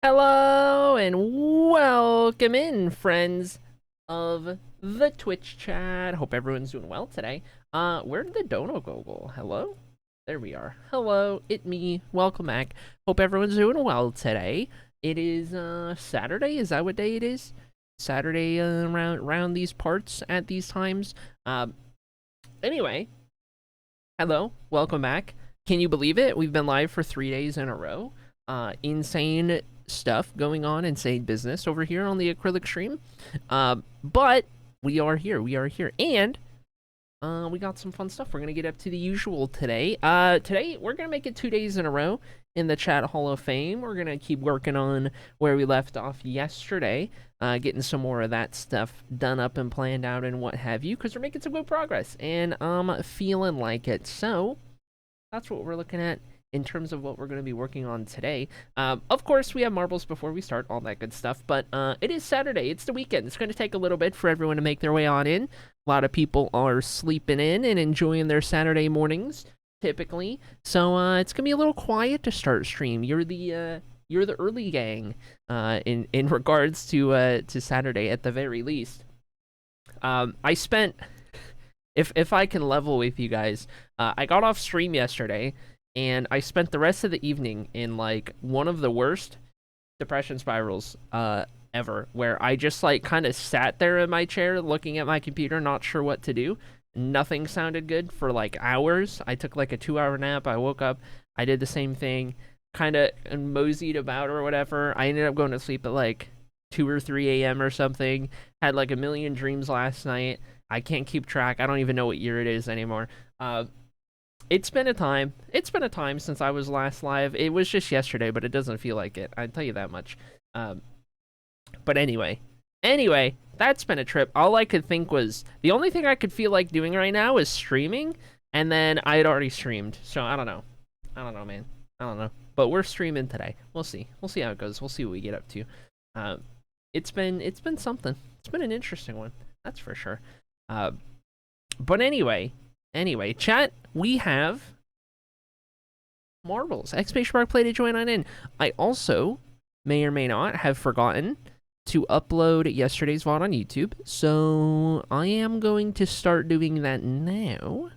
Hello and welcome in, friends of the Twitch chat. Hope everyone's doing well today. Where did the dono go? Hello? There we are. Hello, it me. Welcome back. Hope everyone's doing well today. It is Saturday. Is that what day it is? Saturday around these parts at these times. Anyway, hello, welcome back. Can you believe it? We've been live for 3 days in a row. Insane stuff going on, insane business over here on the acrylic stream. But we are here, and we got some fun stuff. We're gonna get up to the usual today. Today we're gonna make it 2 days in a row in the Chat Hall of Fame. We're gonna keep working on where we left off yesterday, getting some more of that stuff done up and planned out and what have you, because we're making some good progress, and I'm feeling like it. So that's what we're looking at in terms of what we're going to be working on today. Of course, we have marbles before we start, all that good stuff, but it is Saturday. It's the weekend. It's going to take a little bit for everyone to make their way on in. A lot of people are sleeping in and enjoying their Saturday mornings, typically. So it's going to be a little quiet to start stream. You're the early gang in regards to Saturday at the very least. I spent, if I can level with you guys, I got off stream yesterday, and I spent the rest of the evening in, like, one of the worst depression spirals ever, where I just, like, kind of sat there in my chair looking at my computer, not sure what to do. Nothing sounded good for, like, hours. I took, like, a 2-hour nap. I woke up. I did the same thing, kind of moseyed about or whatever. I ended up going to sleep at, like, 2 or 3 a.m. or something. Had, like, a million dreams last night. I can't keep track. I don't even know what year it is anymore. It's been a time. It's been a time since I was last live. It was just yesterday, but it doesn't feel like it. I'd tell you that much. But anyway, that's been a trip. All I could think was, the only thing I could feel like doing right now is streaming, and then I had already streamed. So I don't know. Man. I don't know. But we're streaming today. We'll see. We'll see how it goes. We'll see what we get up to. It's been something. It's been an interesting one. That's for sure. But anyway, chat, we have marbles. Exclamation mark play to join on in. I also may or may not have forgotten to upload yesterday's VOD on YouTube, so I am going to start doing that now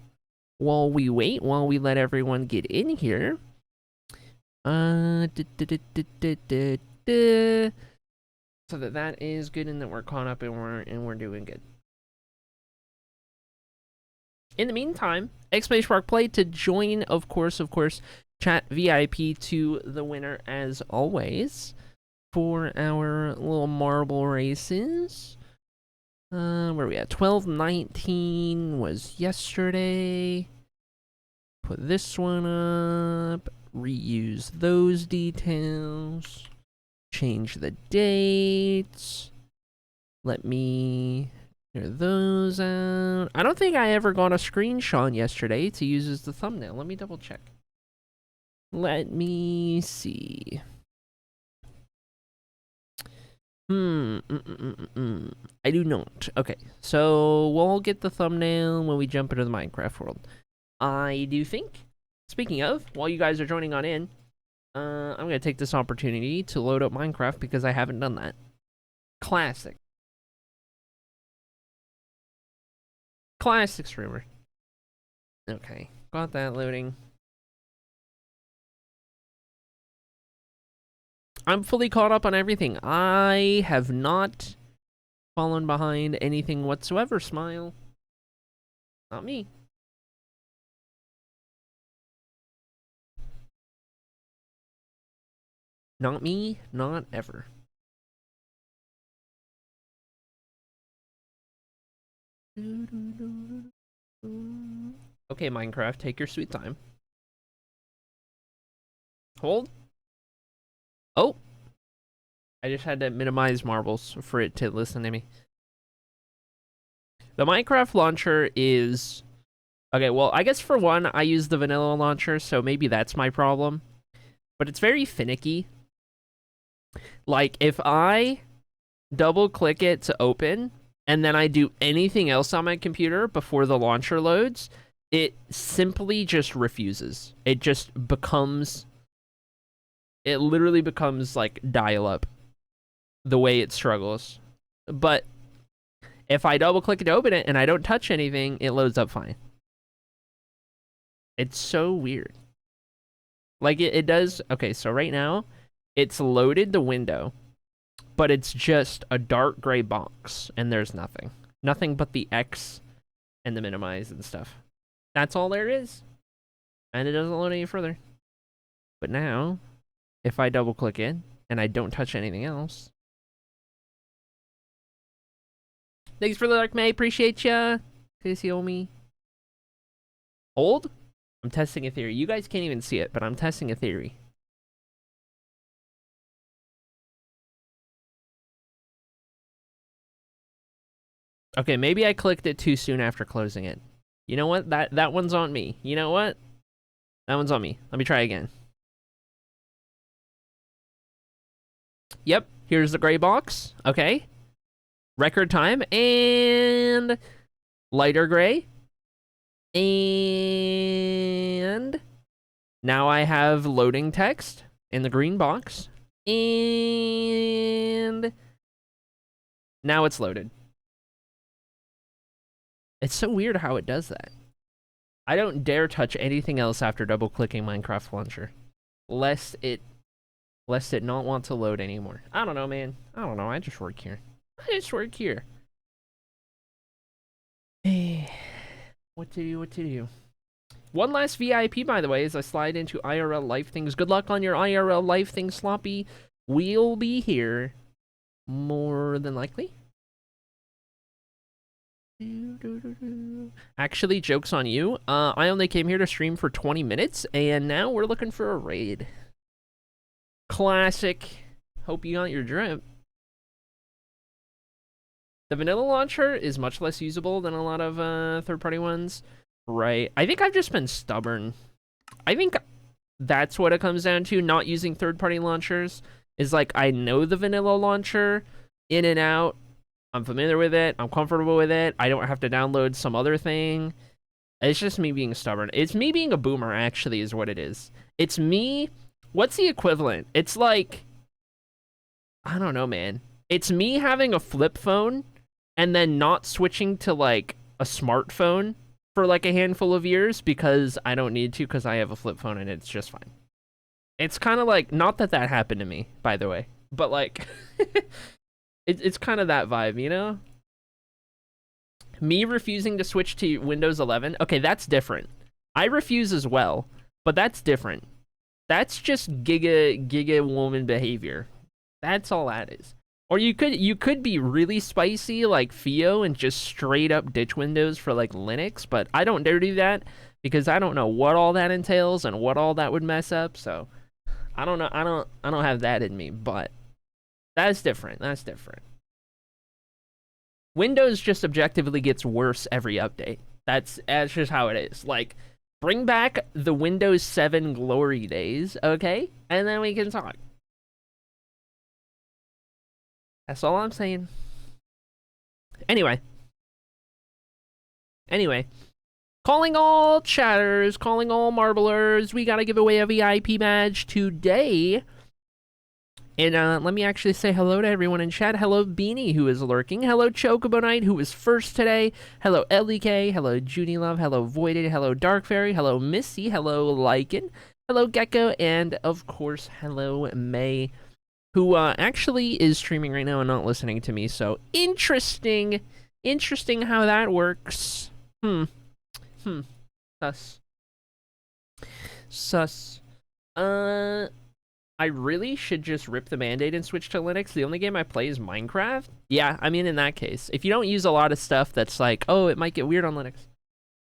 while we wait, while we let everyone get in here. So that is good and that we're caught up and we're doing good. In the meantime, exclamation mark play to join, of course, chat VIP to the winner as always for our little marble races. Where are we at? 12-19 was yesterday. Put this one up. Reuse those details. Change the dates. Let me clear those out. I don't think I ever got a screenshot yesterday to use as the thumbnail. Let me double check. Let me see. I do not. Okay, so we'll get the thumbnail when we jump into the Minecraft world. I do think, speaking of, while you guys are joining on in, I'm going to take this opportunity to load up Minecraft because I haven't done that. Classic streamer. Okay, got that loading. I'm fully caught up on everything. I have not fallen behind anything whatsoever, Smile. Not me. Not me, not ever. Okay, Minecraft, take your sweet time. Hold. Oh. I just had to minimize marbles for it to listen to me. The Minecraft launcher is... Okay, well, I guess for one, I use the vanilla launcher, so maybe that's my problem. But it's very finicky. Like, if I double-click it to open, and then I do anything else on my computer before the launcher loads, it simply just refuses. It just becomes It literally becomes like dial-up the way it struggles. But if I double click to open it and I don't touch anything, it loads up fine. It's so weird. Like it does. Okay, so right now it's loaded the window, but it's just a dark gray box and there's nothing. Nothing but the X and the minimize and stuff. That's all there is. And it doesn't load any further. But now, if I double click it and I don't touch anything else. Thanks for the like, May. Appreciate ya. Good to see me. Hold? I'm testing a theory. You guys can't even see it, but I'm testing a theory. Okay, maybe I clicked it too soon after closing it. You know what? That one's on me. You know what? That one's on me. Let me try again. Yep, here's the gray box. Okay. Record time and lighter gray. And now I have loading text in the green box. And now it's loaded. It's so weird how it does that. I don't dare touch anything else after double clicking Minecraft Launcher. Lest it not want to load anymore. I don't know, man. I don't know. I just work here. What to do? One last VIP, by the way, as I slide into IRL life things. Good luck on your IRL life thing, Sloppy. We'll be here more than likely. Actually, joke's on you. I only came here to stream for 20 minutes, and now we're looking for a raid. Classic. Hope you got your drip. The vanilla launcher is much less usable than a lot of third-party ones. Right. I think I've just been stubborn. I think that's what it comes down to, not using third-party launchers. Is like, I know the vanilla launcher in and out. I'm familiar with it. I'm comfortable with it. I don't have to download some other thing. It's just me being stubborn. It's me being a boomer, actually, is what it is. It's me... What's the equivalent? It's like... I don't know, man. It's me having a flip phone and then not switching to, like, a smartphone for, like, a handful of years because I don't need to because I have a flip phone and it's just fine. It's kind of like... Not that that happened to me, by the way. But, like... It's kind of that vibe, you know? Me refusing to switch to Windows 11. Okay, that's different. I refuse as well, but that's different. That's just giga woman behavior. That's all that is. Or you could be really spicy like Theo and just straight up ditch Windows for like Linux, but I don't dare do that because I don't know what all that entails and what all that would mess up. So I don't know. I don't have that in me, but that's different. That's different. Windows just objectively gets worse every update. That's just how it is. Like, bring back the Windows 7 glory days, okay? And then we can talk. That's all I'm saying. Anyway. Calling all chatters, calling all marblers. We gotta give away a VIP badge today. And let me actually say hello to everyone in chat. Hello, Beanie, who is lurking. Hello, Chocobo Knight, who was first today. Hello, LEK. Hello, Junie Love. Hello, Voided. Hello, Dark Fairy. Hello, Missy. Hello, Lycan. Hello, Gecko. And, of course, hello, May, who actually is streaming right now and not listening to me. So, interesting. Interesting how that works. Sus. I really should just rip the Band-Aid and switch to Linux. The only game I play is Minecraft. Yeah, I mean, in that case. If you don't use a lot of stuff that's like, oh, it might get weird on Linux.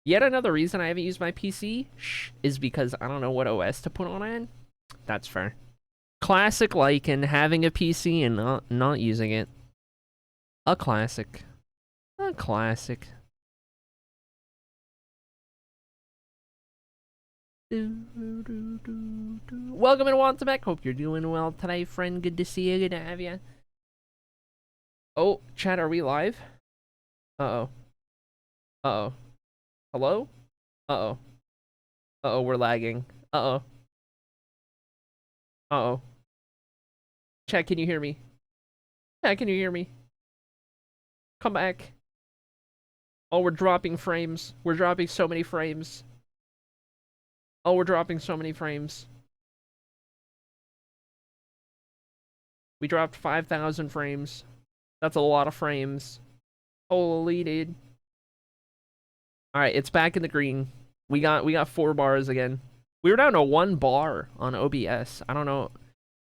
Yet another reason I haven't used my PC is because I don't know what OS to put on it. That's fair. Classic Lycan, having a PC and not using it. A classic. A classic. Welcome and welcome back. Hope you're doing well today, friend. Good to see you. Good to have you. Oh, chat, are we live? Uh-oh. Uh-oh. Hello? Uh-oh. Uh-oh, we're lagging. Uh-oh. Uh-oh. Chat, can you hear me? Chat, can you hear me? Come back. Oh, we're dropping frames. We're dropping so many frames. Oh, we're dropping so many frames. We dropped 5,000 frames. That's a lot of frames. Holy dude. Alright, it's back in the green. We got 4 bars again. We were down to 1 bar on OBS. I don't know.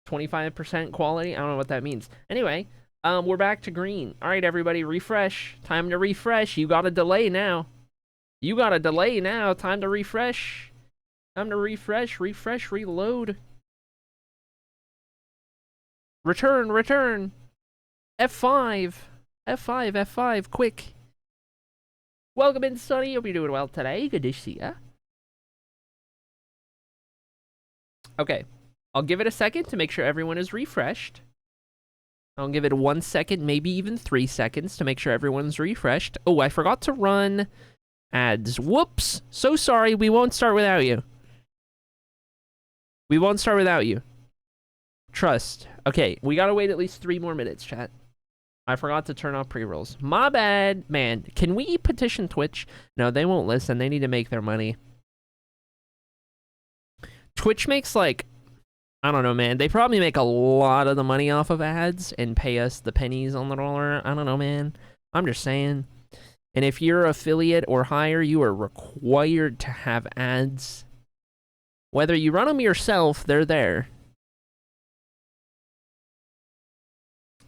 25% quality? I don't know what that means. Anyway, we're back to green. Alright, everybody, refresh. Time to refresh. You got a delay now. You got a delay now. Time to refresh. Time to refresh, reload. Return. F5. F5, quick. Welcome in, Sonny. Hope you're doing well today. Good to see ya. Okay, I'll give it a second to make sure everyone is refreshed. I'll give it 1 second, maybe even 3 seconds to make sure everyone's refreshed. Oh, I forgot to run ads. Whoops. So sorry. We won't start without you. We won't start without you. Trust. Okay, we gotta wait at least 3 more minutes, chat. I forgot to turn off pre-rolls. My bad. Man, can we petition Twitch? No, they won't listen. They need to make their money. Twitch makes, like, I don't know, man. They probably make a lot of the money off of ads and pay us the pennies on the dollar. I don't know, man. I'm just saying. And if you're affiliate or higher, you are required to have ads. Whether you run them yourself, they're there.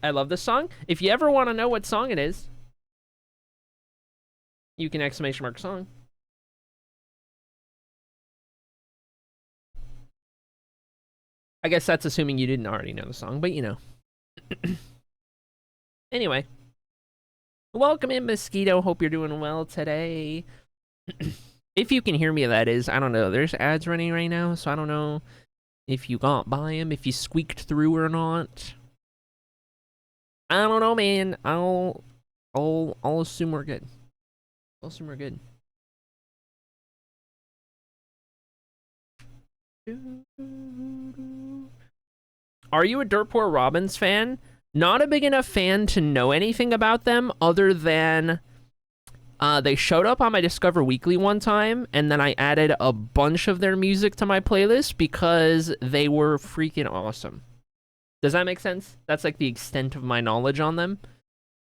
I love this song. If you ever want to know what song it is, you can exclamation mark song. I guess that's assuming you didn't already know the song, but you know. Anyway. Welcome in, Mosquito. Hope you're doing well today. If you can hear me, that is. I don't know. There's ads running right now, so I don't know if you got by them, if you squeaked through or not. I don't know, man. I'll assume we're good. I'll assume we're good. Are you a Dirt Poor Robins fan? Not a big enough fan to know anything about them other than they showed up on my Discover Weekly one time, and then I added a bunch of their music to my playlist because they were freaking awesome. Does that make sense? That's like the extent of my knowledge on them.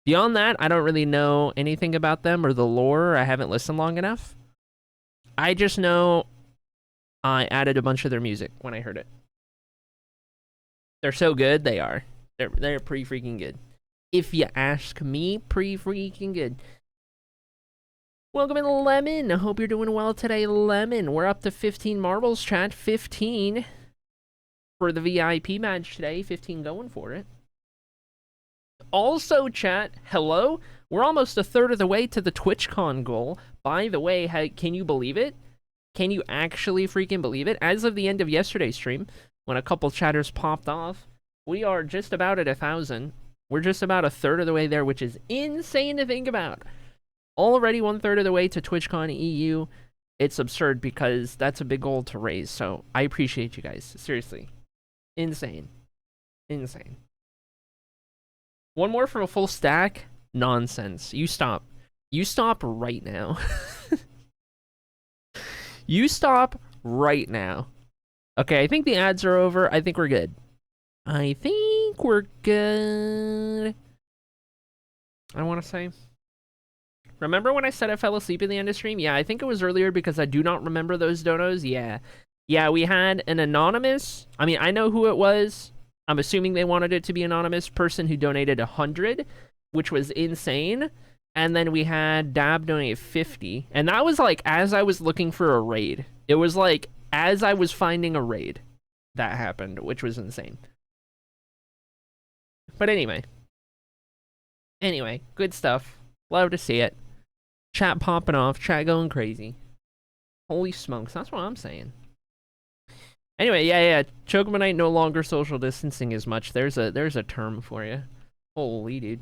Beyond that, I don't really know anything about them or the lore. I haven't listened long enough. I just know I added a bunch of their music when I heard it. They're so good, they are. They're pretty freaking good. If you ask me, pretty freaking good. Welcome in, Lemon. I hope you're doing well today, Lemon. We're up to 15 marbles, chat. 15 for the VIP match today. 15 going for it. Also, chat, hello. We're almost a third of the way to the TwitchCon goal. By the way, can you believe it? Can you actually freaking believe it? As of the end of yesterday's stream, when a couple chatters popped off, we are just about at 1,000. We're just about a third of the way there, which is insane to think about. Already 1/3 of the way to TwitchCon EU. It's absurd because that's a big goal to raise. So I appreciate you guys. Seriously. Insane. Insane. One more for a full stack? Nonsense. You stop. You stop right now. You stop right now. Okay, I think the ads are over. I think we're good. I think we're good. I want to say. Remember when I said I fell asleep in the end of stream? Yeah, I think it was earlier because I do not remember those donos. Yeah. Yeah, we had an anonymous. I mean, I know who it was. I'm assuming they wanted it to be anonymous person who donated 100, which was insane. And then we had Dab donate 50. And that was like as I was looking for a raid. It was like as I was finding a raid that happened, which was insane. But anyway. Anyway, good stuff. Love to see it. Chat popping off, chat going crazy. Holy smokes, that's what I'm saying. Anyway, yeah. Chocomonite no longer social distancing as much. There's a term for you. Holy dude.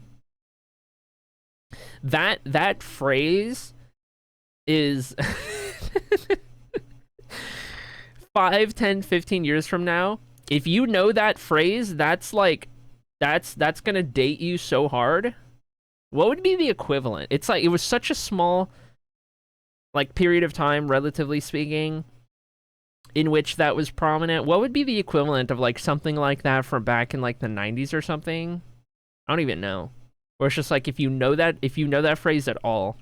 That phrase is 5, 10, 15 years from now, If you know that phrase, that's like, that's gonna date you so hard. What would be the equivalent? It's like, it was such a small, like, period of time, relatively speaking, in which that was prominent. What would be the equivalent of, like, something like that from back in, like, the 90s or something? I don't even know. Or it's just like, if you know that phrase at all,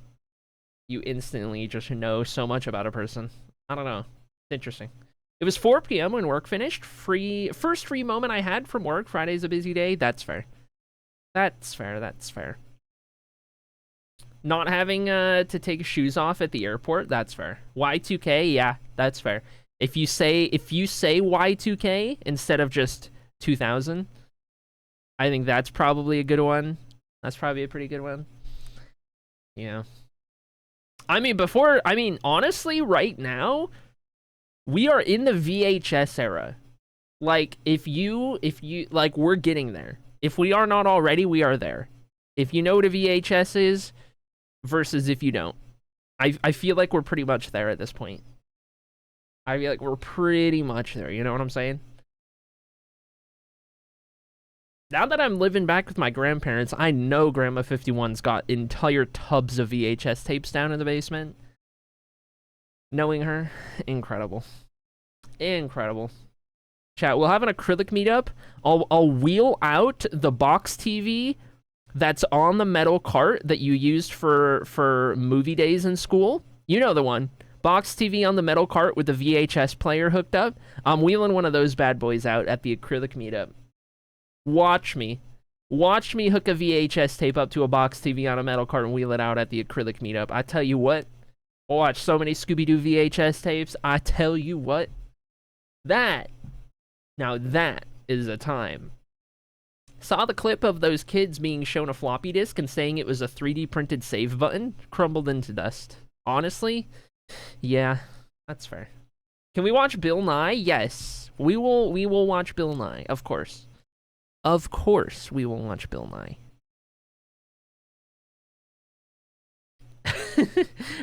you instantly just know so much about a person. I don't know. It's interesting. It was 4 p.m. when work finished. First free moment I had from work. Friday's a busy day. That's fair. That's fair. Not having to take shoes off at the airport. That's fair. Y2K. Yeah, that's fair. If you say Y2K instead of just 2000, I think that's probably a good one. That's probably a pretty good one. Yeah. I mean, honestly, right now, we are in the VHS era. Like, if you, like, we're getting there. If we are not already, we are there. If you know what a VHS is, versus if you don't. I feel like we're pretty much there at this point. I feel like we're pretty much there, you know what I'm saying? Now that I'm living back with my grandparents, I know Grandma 51's got entire tubs of VHS tapes down in the basement. Knowing her, incredible. Incredible. Chat, we'll have an acrylic meetup. I'll wheel out the box TV that's on the metal cart that you used for movie days in school. You know the one. Box TV on the metal cart with the VHS player hooked up. I'm wheeling one of those bad boys out at the acrylic meetup. Watch me. Watch me hook a VHS tape up to a box TV on a metal cart and wheel it out at the acrylic meetup. I tell you what. I watch so many Scooby-Doo VHS tapes. I tell you what. Now that is a time. Saw the clip of those kids being shown a floppy disk and saying it was a 3D printed save button. Crumbled into dust. Honestly, yeah, that's fair. Can we watch Bill Nye? Yes. We will watch Bill Nye, of course. Of course we will watch Bill Nye.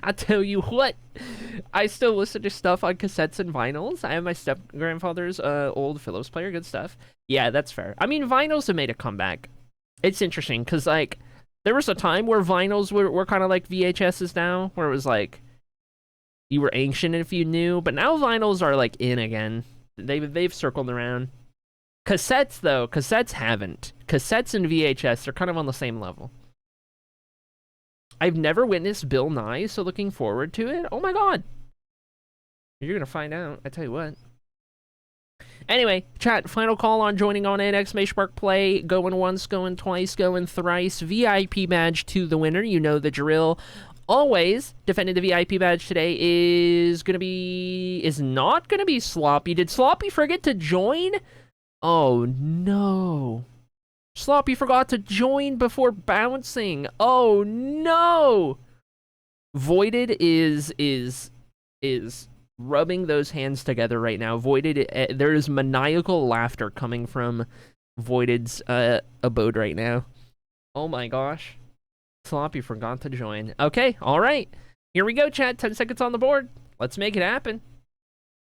I tell you what, I still listen to stuff on cassettes and vinyls. I have my step-grandfather's old Philips player, good stuff. Yeah, that's fair. I mean, vinyls have made a comeback. It's interesting, because, like, there was a time where vinyls were kind of like VHSs now, where it was like, you were ancient if you knew, but now vinyls are, like, in again. They've circled around. Cassettes, though, cassettes haven't. Cassettes and VHS are kind of on the same level. I've never witnessed Bill Nye, so looking forward to it. Oh my god. You're gonna find out, I tell you what. Anyway, chat, final call on joining on in, exclamation mark play, going once, going twice, going thrice, VIP badge to the winner, you know the drill. Always, defending the VIP badge today is not gonna be Sloppy. Did Sloppy forget to join? Oh no. Sloppy forgot to join before bouncing. Oh no! Voided is rubbing those hands together right now. Voided, there is maniacal laughter coming from Voided's abode right now. Oh my gosh. Sloppy forgot to join. Okay, alright. Here we go, chat. 10 seconds on the board. Let's make it happen.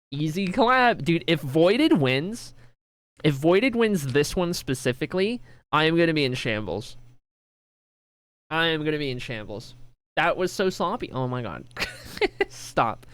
Easy collab. Dude, if Voided wins this one specifically, I am going to be in shambles. I am going to be in shambles. That was so sloppy. Oh my god. Stop.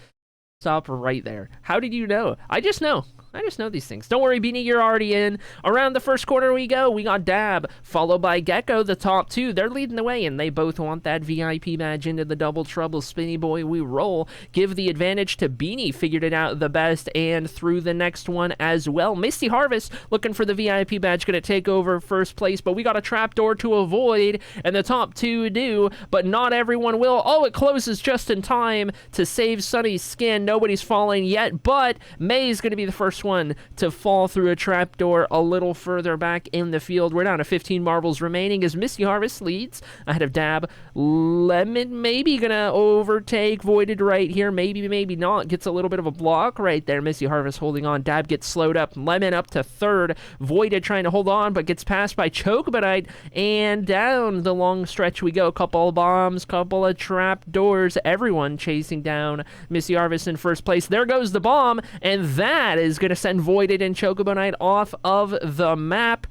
Stop right there. How did you know? I just know. I just know these things. Don't worry, Beanie, you're already in. Around the first corner we go. We got Dab, followed by Gecko, the top two. They're leading the way, and they both want that VIP badge into the double trouble. Spinny boy, we roll. Give the advantage to Beanie. Figured it out the best, and through the next one as well. Misty Harvest looking for the VIP badge. Gonna take over first place, but we got a trapdoor to avoid, and the top two do, but not everyone will. Oh, it closes just in time to save Sunny's skin. Nobody's falling yet, but May's gonna be the first one to fall through a trapdoor a little further back in the field. We're down to 15 marbles remaining as Misty Harvest leads ahead of Dab. Lemon maybe gonna overtake Voided right here. Maybe, maybe not. Gets a little bit of a block right there. Misty Harvest holding on. Dab gets slowed up. Lemon up to third. Voided trying to hold on, but gets passed by Chocobonite. And down the long stretch we go. Couple of bombs, couple of trapdoors. Everyone chasing down Misty Harvest in first place. There goes the bomb, and that is gonna to send Voided and Chocobo Knight off of the map.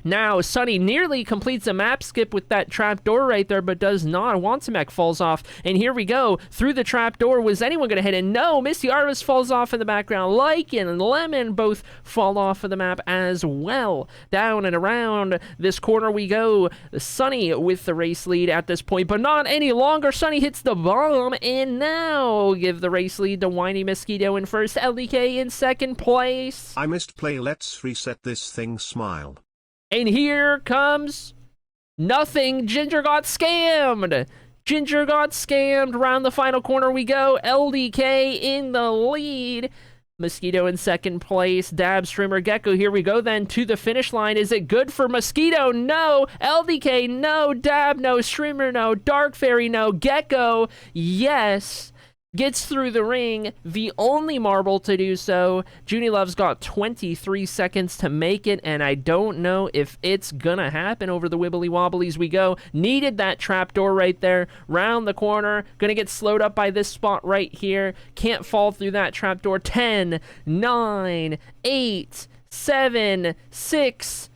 Now, Sunny nearly completes a map skip with that trapdoor right there, but does not. Wansamek falls off, and here we go. Through the trapdoor, was anyone going to hit it? No, Misty Arvis falls off in the background. Lycan and Lemon both fall off of the map as well. Down and around this corner we go. Sunny with the race lead at this point, but not any longer. Sunny hits the bomb, and now give the race lead to Whiny Mosquito in first, LDK in second place. I missed play. Let's reset this thing. Smile. And here comes nothing. Ginger got scammed. Ginger got scammed. Around the final corner we go. LDK in the lead. Mosquito in second place. Dab, Streamer, Gecko. Here we go then to the finish line. Is it good for Mosquito? No. LDK, no. Dab, no. Streamer, no. Dark Fairy, no. Gecko, yes. Gets through the ring, the only marble to do so. Junie Love's got 23 seconds to make it, and I don't know if it's gonna happen. Over the wibbly wobblies we go. Needed that trapdoor right there. Round the corner. Gonna get slowed up by this spot right here. Can't fall through that trapdoor. 10, 9, 8, 7, 6.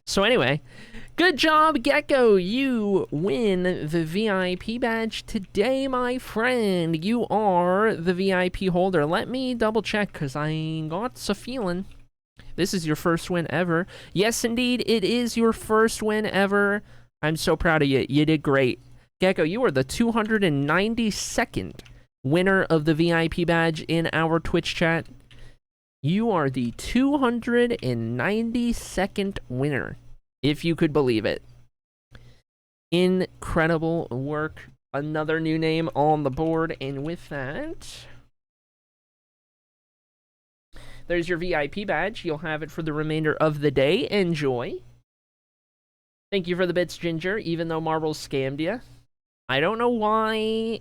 So anyway, good job, Gecko. You win the VIP badge today, my friend. You are the VIP holder. Let me double check, because I got a feeling this is your first win ever. Yes, indeed, it is your first win ever. I'm so proud of you. You did great. Gecko, you are the 292nd winner of the VIP badge in our Twitch chat. You are the 292nd winner, if you could believe it. Incredible work. Another new name on the board, and with that, there's your VIP badge. You'll have it for the remainder of the day. Enjoy. Thank you for the bits, Ginger, even though Marbles scammed you. I don't know why,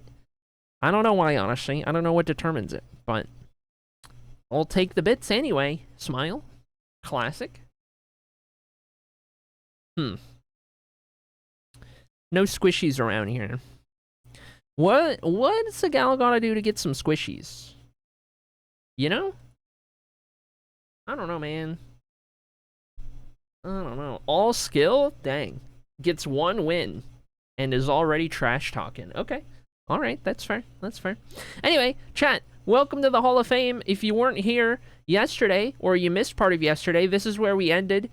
honestly. I don't know what determines it, but I'll take the bits anyway. Smile. Classic. No squishies around here. What's a gal gotta do to get some squishies? You know? I don't know, man. I don't know. All skill? Dang. Gets one win and is already trash talking. Okay. Alright, that's fair. That's fair. Anyway, chat. Welcome to the Hall of Fame. If you weren't here yesterday, or you missed part of yesterday, this is where we ended.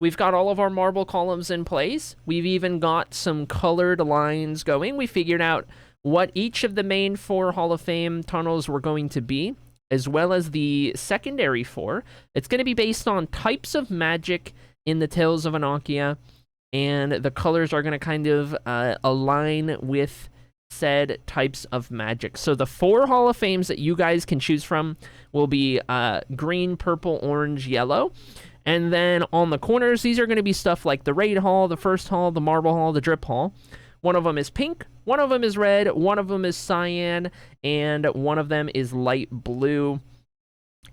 We've got all of our marble columns in place. We've even got some colored lines going. We figured out what each of the main 4 Hall of Fame tunnels were going to be, as well as the secondary 4. It's going to be based on types of magic in the Tales of Annocia, and the colors are going to kind of align with said types of magic. So the 4 Hall of Fames that you guys can choose from will be green, purple, orange, yellow. And then on the corners, these are going to be stuff like the Raid Hall, the First Hall, the Marble Hall, the Drip Hall. One of them is pink, one of them is red, one of them is cyan, and one of them is light blue.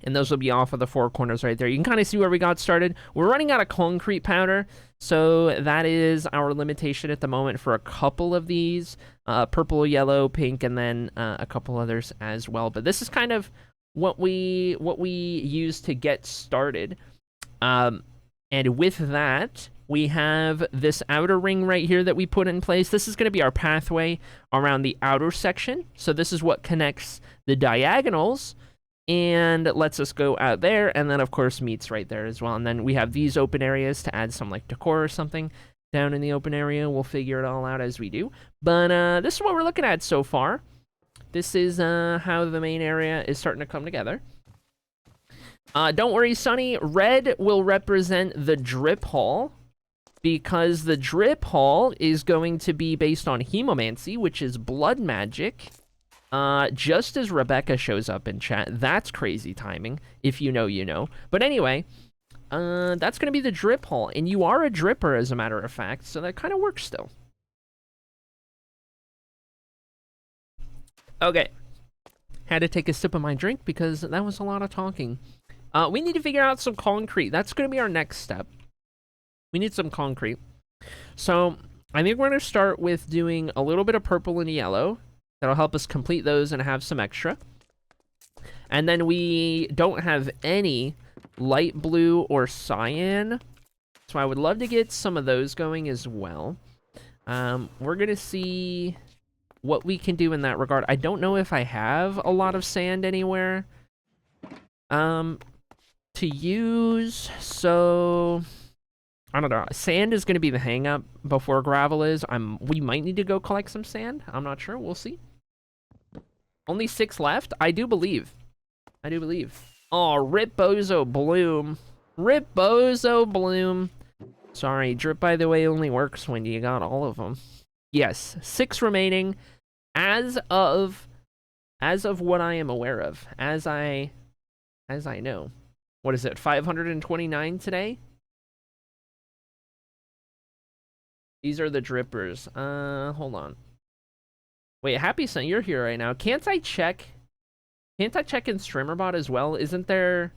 And those will be off of the 4 corners right there. You can kind of see where we got started. We're running out of concrete powder, so that is our limitation at the moment for a couple of these. Purple, yellow, pink, and then a couple others as well. But this is kind of what we use to get started. And with that, we have this outer ring right here that we put in place. This is going to be our pathway around the outer section. So this is what connects the diagonals and lets us go out there, and then of course meets right there as well. And then we have these open areas to add some like decor or something down in the open area. We'll figure it all out as we do. But this is what we're looking at so far. This is how the main area is starting to come together. Don't worry, Sunny. Red will represent the Drip Hall, because the Drip Hall is going to be based on Hemomancy, which is blood magic. Just as Rebecca shows up in chat. That's crazy timing. If you know, you know. But anyway, that's going to be the Drip Hall. And you are a dripper, as a matter of fact, so that kind of works still. Okay. Had to take a sip of my drink because that was a lot of talking. We need to figure out some concrete. That's going to be our next step. We need some concrete. So I think we're going to start with doing a little bit of purple and yellow. That'll help us complete those and have some extra. And then we don't have any light blue or cyan. So I would love to get some of those going as well. We're going to see what we can do in that regard. I don't know if I have a lot of sand anywhere to use. So I don't know. Sand is going to be the hang up before gravel is. We might need to go collect some sand. I'm not sure. We'll see. Only 6 left? I do believe. I do believe. Oh, Rip Bozo Bloom. Rip Bozo Bloom. Sorry, drip, by the way, only works when you got all of them. Yes, 6 remaining as of what I am aware of. As I know. What is it, 529 today? These are the drippers. Hold on. Wait, Happy Son, you're here right now. Can't I check in StreamerBot as well? Isn't there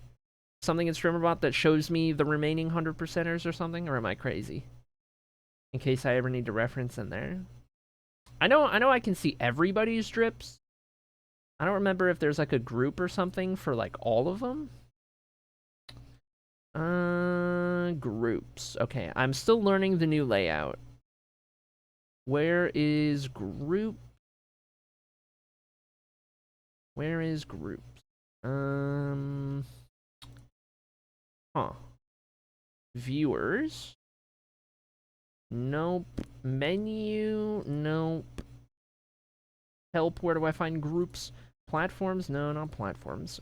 something in StreamerBot that shows me the remaining 100%ers or something? Or am I crazy? In case I ever need to reference in there. I know I can see everybody's drips. I don't remember if there's like a group or something for like all of them. Groups. Okay, I'm still learning the new layout. Where is group? Where is groups? Viewers. Nope. Menu. Nope. Help. Where do I find groups? Platforms? No, not platforms.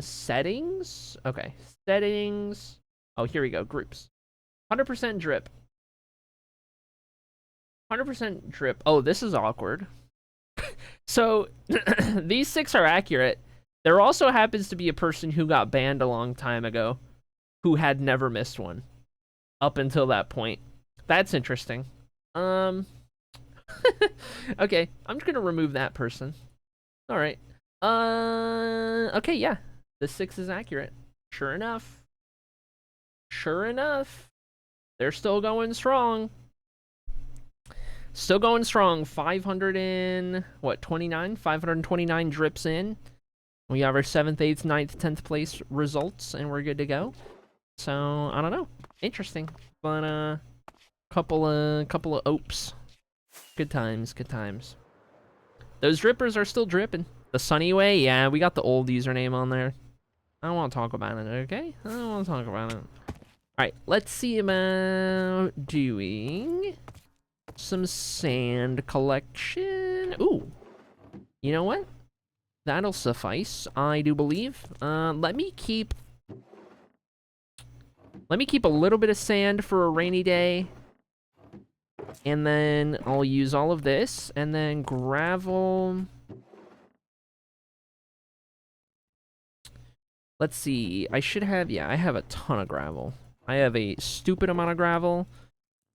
Settings? Okay. Settings. Oh, here we go. Groups. 100% drip. 100% drip. Oh, this is awkward. So, these 6 are accurate. There also happens to be a person who got banned a long time ago who had never missed one up until that point. That's interesting. Okay, I'm just gonna remove that person. All right. Okay, yeah. The 6 is accurate. Sure enough. Sure enough. They're still going strong. Still going strong. 529 drips in. We have our 7th, 8th, 9th, 10th place results, and we're good to go. So, I don't know. Interesting. But, couple of opes. Good times, good times. Those drippers are still dripping. The Sunny Way? Yeah, we got the old username on there. I don't want to talk about it, okay? I don't want to talk about it. Alright, let's see about doing some sand collection. Ooh. You know what? That'll suffice, I do believe. Let me keep a little bit of sand for a rainy day. And then I'll use all of this. And then gravel. Let's see. I should have, yeah, I have a ton of gravel. I have a stupid amount of gravel.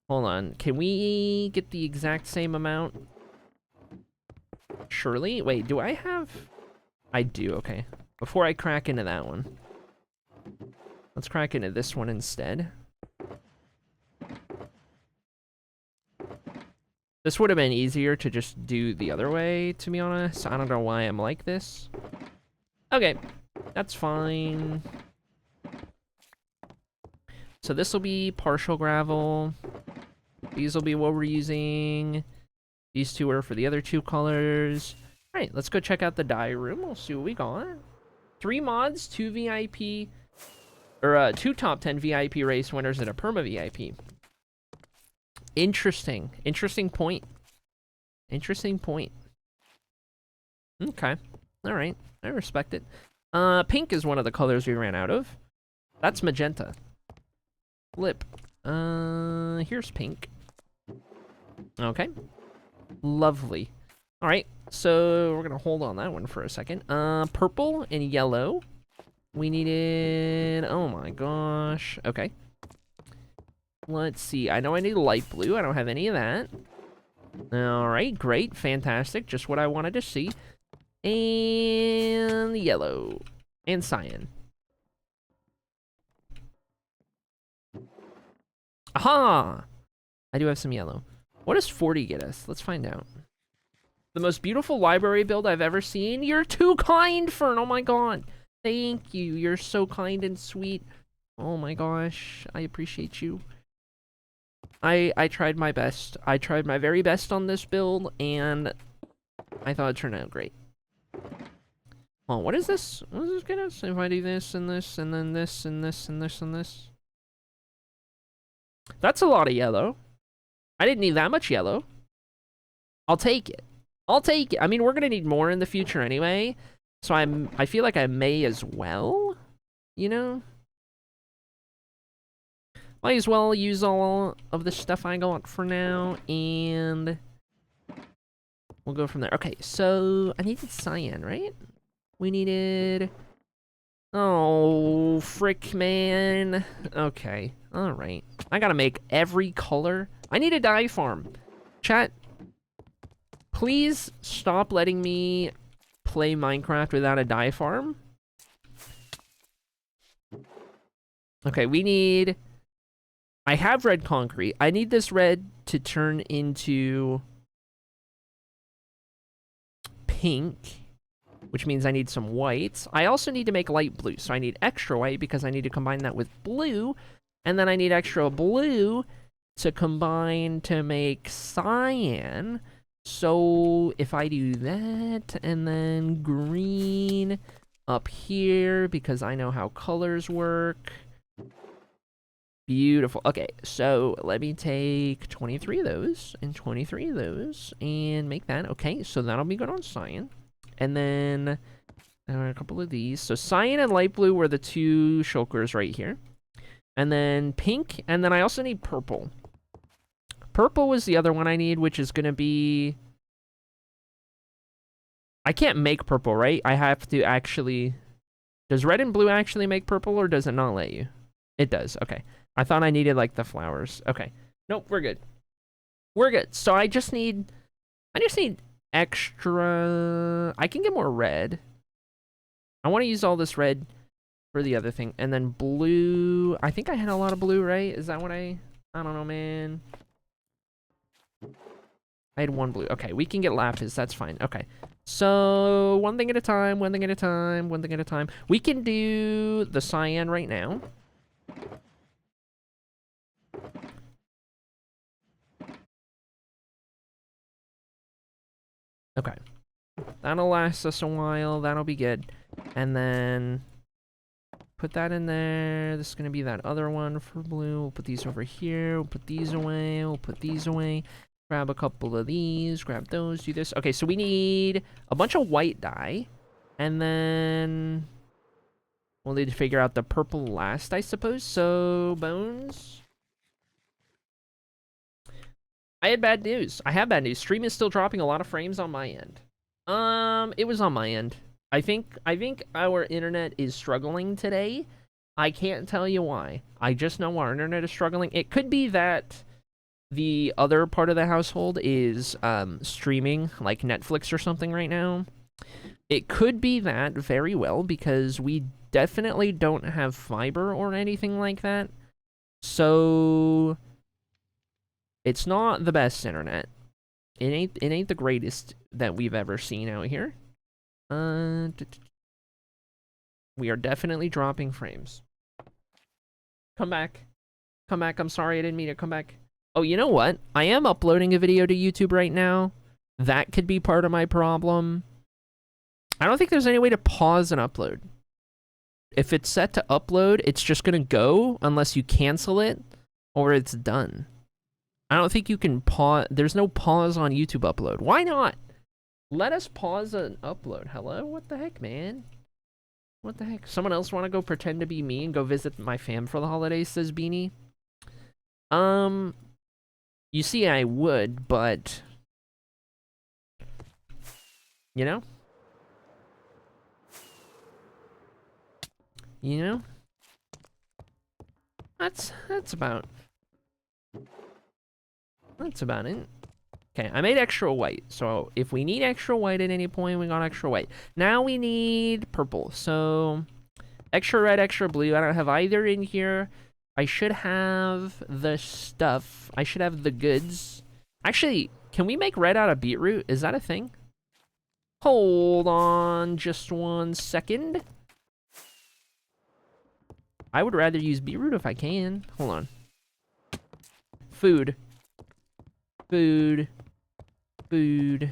Hold on. Can we get the exact same amount? Surely? Wait, do I have? I do, okay. Before I crack into that one. Let's crack into this one instead. This would have been easier to just do the other way, to be honest. I don't know why I'm like this. Okay, that's fine. So this will be partial gravel. These will be what we're using. These 2 are for the other 2 colors. All right, let's go check out the dye room. We'll see what we got. 3 mods, 2 VIP, or 2 top 10 VIP race winners, and a perma VIP. Interesting. Interesting point. Interesting point. Okay. All right. I respect it. Pink is one of the colors we ran out of. That's magenta. Flip. Here's pink. Okay. Lovely. All right. So we're gonna hold on that one for a second. Purple and yellow. We needed. Oh my gosh. Okay. Let's see. I know I need light blue. I don't have any of that. All right. Great. Fantastic. Just what I wanted to see. And yellow. And cyan. Aha! I do have some yellow. What does 40 get us? Let's find out. The most beautiful library build I've ever seen. You're too kind, Fern. Oh my god. Thank you. You're so kind and sweet. Oh my gosh. I appreciate you. I tried my best. I tried my very best on this build, and I thought it turned out great. Oh, what is this? What does this get us? If I do this, and this, and then this, and this, and this, and this. That's a lot of yellow. I didn't need that much yellow. I'll take it. I'll take it. I mean, we're gonna need more in the future anyway, so I feel like I may as well, you know? Might as well use all of the stuff I got for now, and we'll go from there. Okay, so I needed cyan, right? We needed... Oh, frick, man. Okay, alright. I gotta make every color. I need a dye farm. Chat, please stop letting me play Minecraft without a dye farm. Okay, we need... I have red concrete. I need this red to turn into pink, which means I need some whites. I also need to make light blue, so I need extra white because I need to combine that with blue, and then I need extra blue to combine to make cyan. So if I do that, and then green up here, because I know how colors work. Beautiful. Okay, so let me take 23 of those and 23 of those and make that. Okay, so that'll be good on cyan. And then a couple of these. So cyan and light blue were the two shulkers right here. And then pink, and then I also need purple. Purple was the other one I need, which is going to be... I can't make purple, right? I have to actually... Does red and blue actually make purple, or does it not let you? It does, okay. I thought I needed, like, the flowers. Okay. Nope, we're good. We're good. So I just need extra... I can get more red. I want to use all this red for the other thing. And then blue... I think I had a lot of blue, right? Is that what I don't know, man. I had one blue. Okay, we can get lapis. That's fine. Okay. So, one thing at a time, one thing at a time, one thing at a time. We can do the cyan right now. Okay. That'll last us a while. That'll be good. And then put that in there. This is going to be that other one for blue. We'll put these over here. We'll put these away. We'll put these away. Grab a couple of these. Grab those. Do this. Okay, so we need a bunch of white dye. And then we'll need to figure out the purple last, I suppose. So, bones. I had bad news. I have bad news. Stream is still dropping a lot of frames on my end. It was on my end. I think our internet is struggling today. I can't tell you why. I just know our internet is struggling. It could be that the other part of the household is streaming, like Netflix or something right now. It could be that very well, because we definitely don't have fiber or anything like that. So... it's not the best internet. It ain't the greatest that we've ever seen out here. We are definitely dropping frames. Come back. Come back. I'm sorry, I didn't mean to come back. Oh, you know what? I am uploading a video to YouTube right now. That could be part of my problem. I don't think there's any way to pause an upload. If it's set to upload, it's just gonna go unless you cancel it or it's done. I don't think you can pause. There's no pause on YouTube upload. Why not? Let us pause an upload. Hello? What the heck, man? What the heck? Someone else want to go pretend to be me and go visit my fam for the holidays, says Beanie. You see, I would, but... you know? You know? That's about it. Okay, I made extra white, so if we need extra white at any point, we got extra white. Now we need purple, so extra red, extra blue. I don't have either in here. I should have the stuff. I should have the goods. Actually, can we make red out of beetroot? Is that a thing? Hold on just 1 second. I would rather use beetroot if I can. Hold on. Food. Food. Food.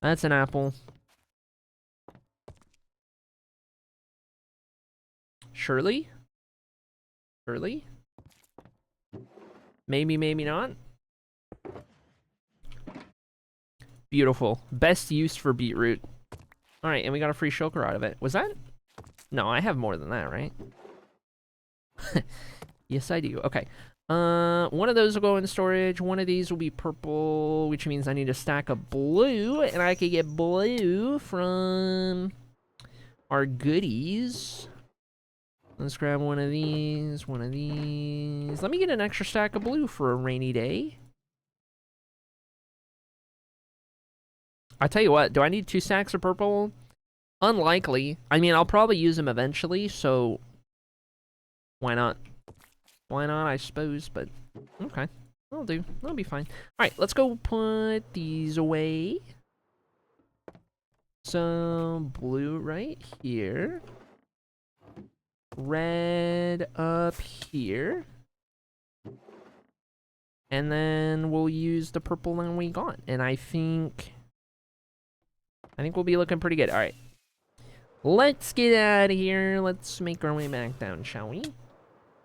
That's an apple. Surely? Surely? Maybe, maybe not. Beautiful. Best use for beetroot. Alright, and we got a free shulker out of it. Was that? No, I have more than that, right? Yes, I do. Okay. One of those will go in storage. One of these will be purple, which means I need a stack of blue, and I could get blue from our goodies. Let's grab one of these, one of these. Let me get an extra stack of blue for a rainy day. I tell you what, do I need 2 stacks of purple? Unlikely. I mean, I'll probably use them eventually, so why not? Why not, I suppose, but okay. That'll do. That'll be fine. Alright, let's go put these away. So, blue right here. Red up here. And then we'll use the purple that we got. And I think we'll be looking pretty good. Alright. Let's get out of here. Let's make our way back down, shall we?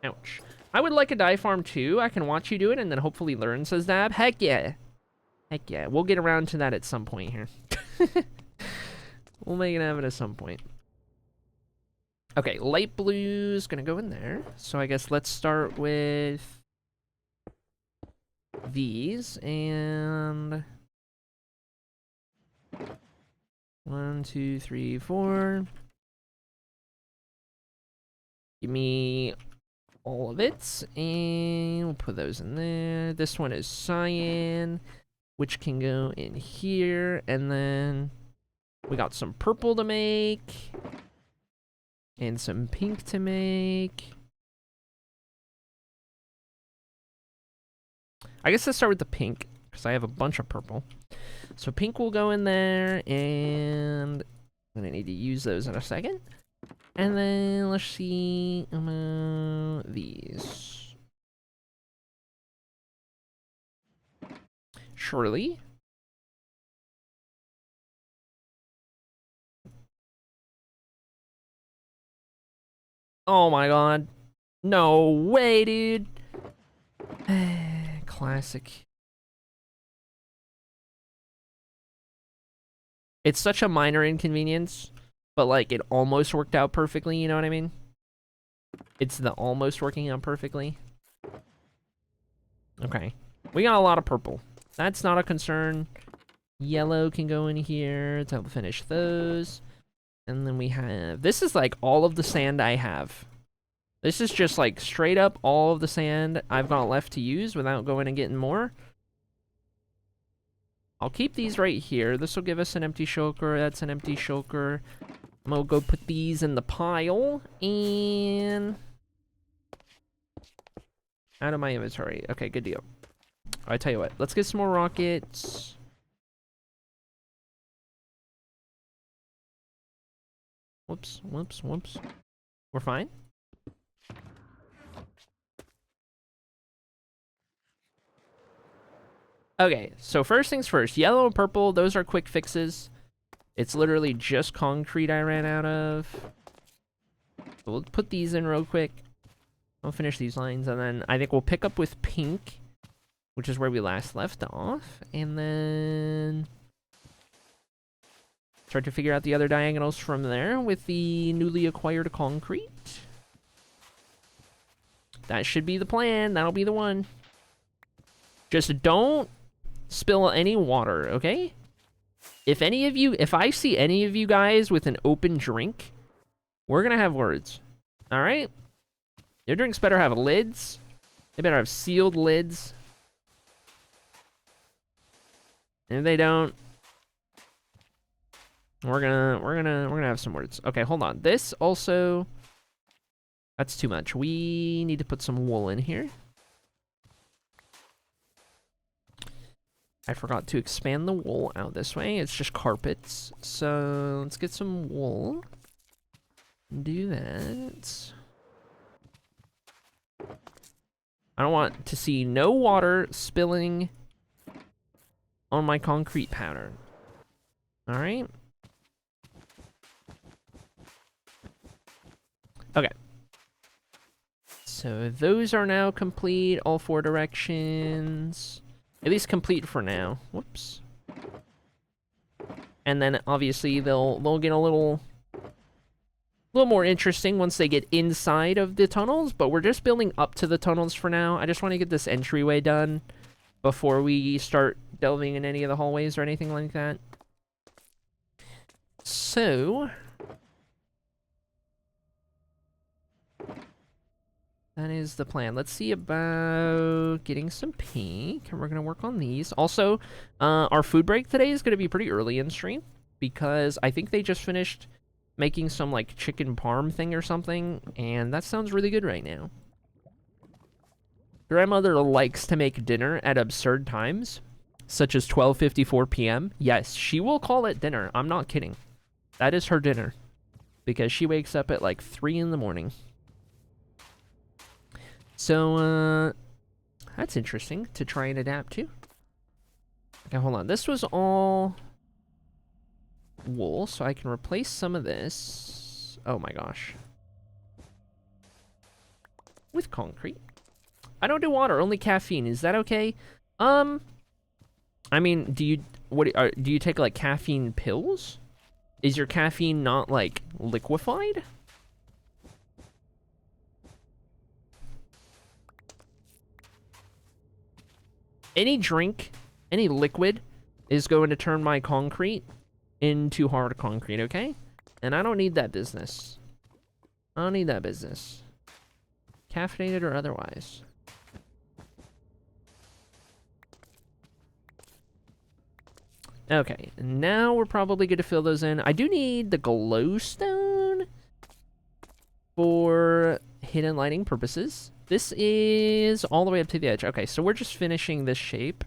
Ouch. I would like a dye farm too. I can watch you do it and then hopefully learn, says Dab. Heck yeah. Heck yeah. We'll get around to that at some point here. We'll make it happen at some point. Okay, light blue's gonna go in there. So I guess let's start with these and 1, 2, 3, 4. Give me all of it, and we'll put those in there. This one is cyan, which can go in here, and then we got some purple to make, and some pink to make. I guess let's start with the pink, because I have a bunch of purple. So pink will go in there, and I'm gonna need to use those in a second. And then let's see these. Surely. Oh my god. No way, dude. Classic. It's such a minor inconvenience, but like it almost worked out perfectly, you know what I mean? It's the almost working out perfectly. Okay. We got a lot of purple. That's not a concern. Yellow can go in here to finish those. And then we have... This is like all of the sand I have. This is just like straight up all of the sand I've got left to use without going and getting more. I'll keep these right here. This will give us an empty shulker. That's an empty shulker. I'm gonna go put these in the pile. And... out of my inventory. Okay, good deal. I tell you what. Let's get some more rockets. Whoops, whoops, whoops. We're fine? Okay, so first things first. Yellow and purple, those are quick fixes. It's literally just concrete I ran out of. So we'll put these in real quick. I'll finish these lines, and then I think we'll pick up with pink, which is where we last left off, and then start to figure out the other diagonals from there with the newly acquired concrete. That should be the plan. That'll be the one. Just don't spill any water, okay? If I see any of you guys with an open drink, we're gonna have words. Alright? Your drinks better have lids. They better have sealed lids. And if they don't, we're gonna have some words. Okay, hold on. This also, that's too much. We need to put some wool in here. I forgot to expand the wool out this way. It's just carpets. So let's get some wool. Do that. I don't want to see no water spilling on my concrete pattern. All right. Okay. So those are now complete, all 4 directions. At least complete for now. Whoops. And then obviously they'll get a little more interesting once they get inside of the tunnels, but we're just building up to the tunnels for now. I just want to get this entryway done before we start delving in any of the hallways or anything like that. So that is the plan. Let's see about getting some pink, and we're gonna work on these. Also, our food break today is gonna be pretty early in stream because I think they just finished making some like chicken parm thing or something, and that sounds really good right now. Grandmother likes to make dinner at absurd times, such as 12:54 p.m. Yes, she will call it dinner. I'm not kidding. That is her dinner because she wakes up at like 3 in the morning. So, that's interesting to try and adapt to. Okay, hold on. This was all wool, so I can replace some of this. Oh my gosh. With concrete. I don't do water, only caffeine. Is that okay? I mean, do you take like caffeine pills? Is your caffeine not like liquefied? Any drink, any liquid is going to turn my concrete into hard concrete, okay? And I don't need that business. I don't need that business. Caffeinated or otherwise. Okay, now we're probably going to fill those in. I do need the glowstone for hidden lighting purposes. This is all the way up to the edge. Okay, so we're just finishing this shape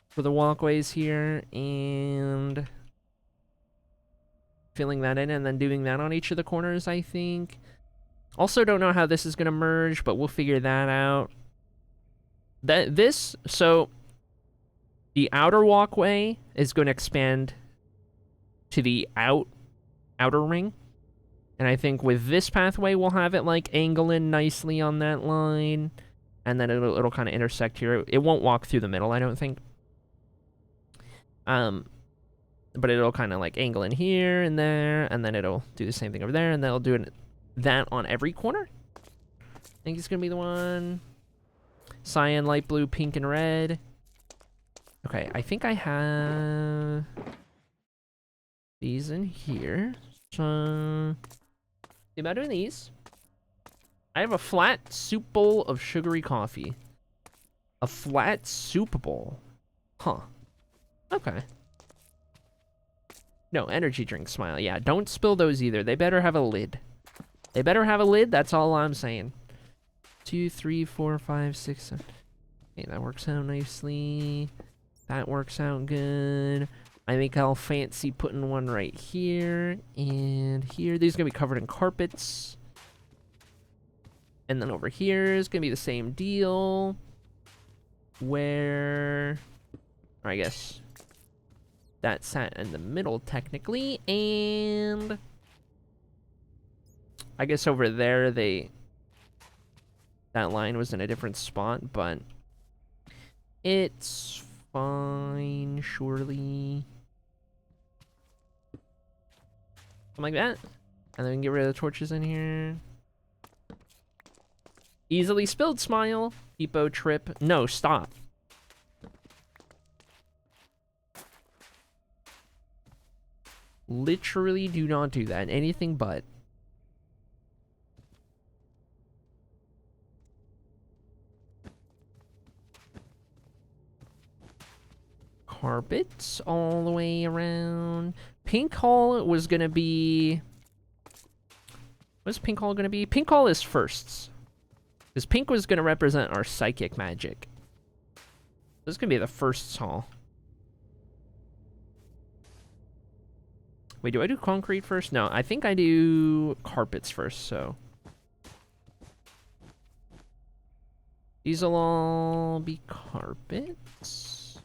for the walkways here and filling that in and then doing that on each of the corners, I think. Also don't know how this is going to merge, but we'll figure that out. So the outer walkway is going to expand to the outer ring. And I think with this pathway, we'll have it like angle in nicely on that line. And then it'll kind of intersect here. It won't walk through the middle, I don't think. But it'll kind of like angle in here and there. And then it'll do the same thing over there. And then it'll do that on every corner. I think it's going to be the one. Cyan, light blue, pink, and red. Okay, I think I have these in here. So think about doing these. I have a flat soup bowl of sugary coffee. A flat soup bowl. Huh. Okay. No, energy drink, Smile. Yeah, don't spill those either. They better have a lid. They better have a lid, that's all I'm saying. 2, 3, 4, 5, 6, 7. Okay, that works out nicely. That works out good. I think I'll fancy putting one right here and here. These are going to be covered in carpets. And then over here is going to be the same deal. Where, or I guess that sat in the middle technically. And I guess over there that line was in a different spot, but it's fine, surely. Something like that. And then we can get rid of the torches in here. Easily spilled, Smile. Hippo trip. No, stop. Literally do not do that. Anything but. Carpets all the way around. Pink Hall was gonna be... What's Pink Hall gonna be? Pink Hall is firsts. Because pink was gonna represent our psychic magic. This could be the first hall. Wait, do I do concrete first? No, I think I do carpets first, so. These will all be carpets.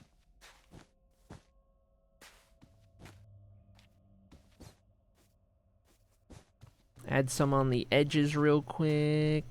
Add some on the edges real quick.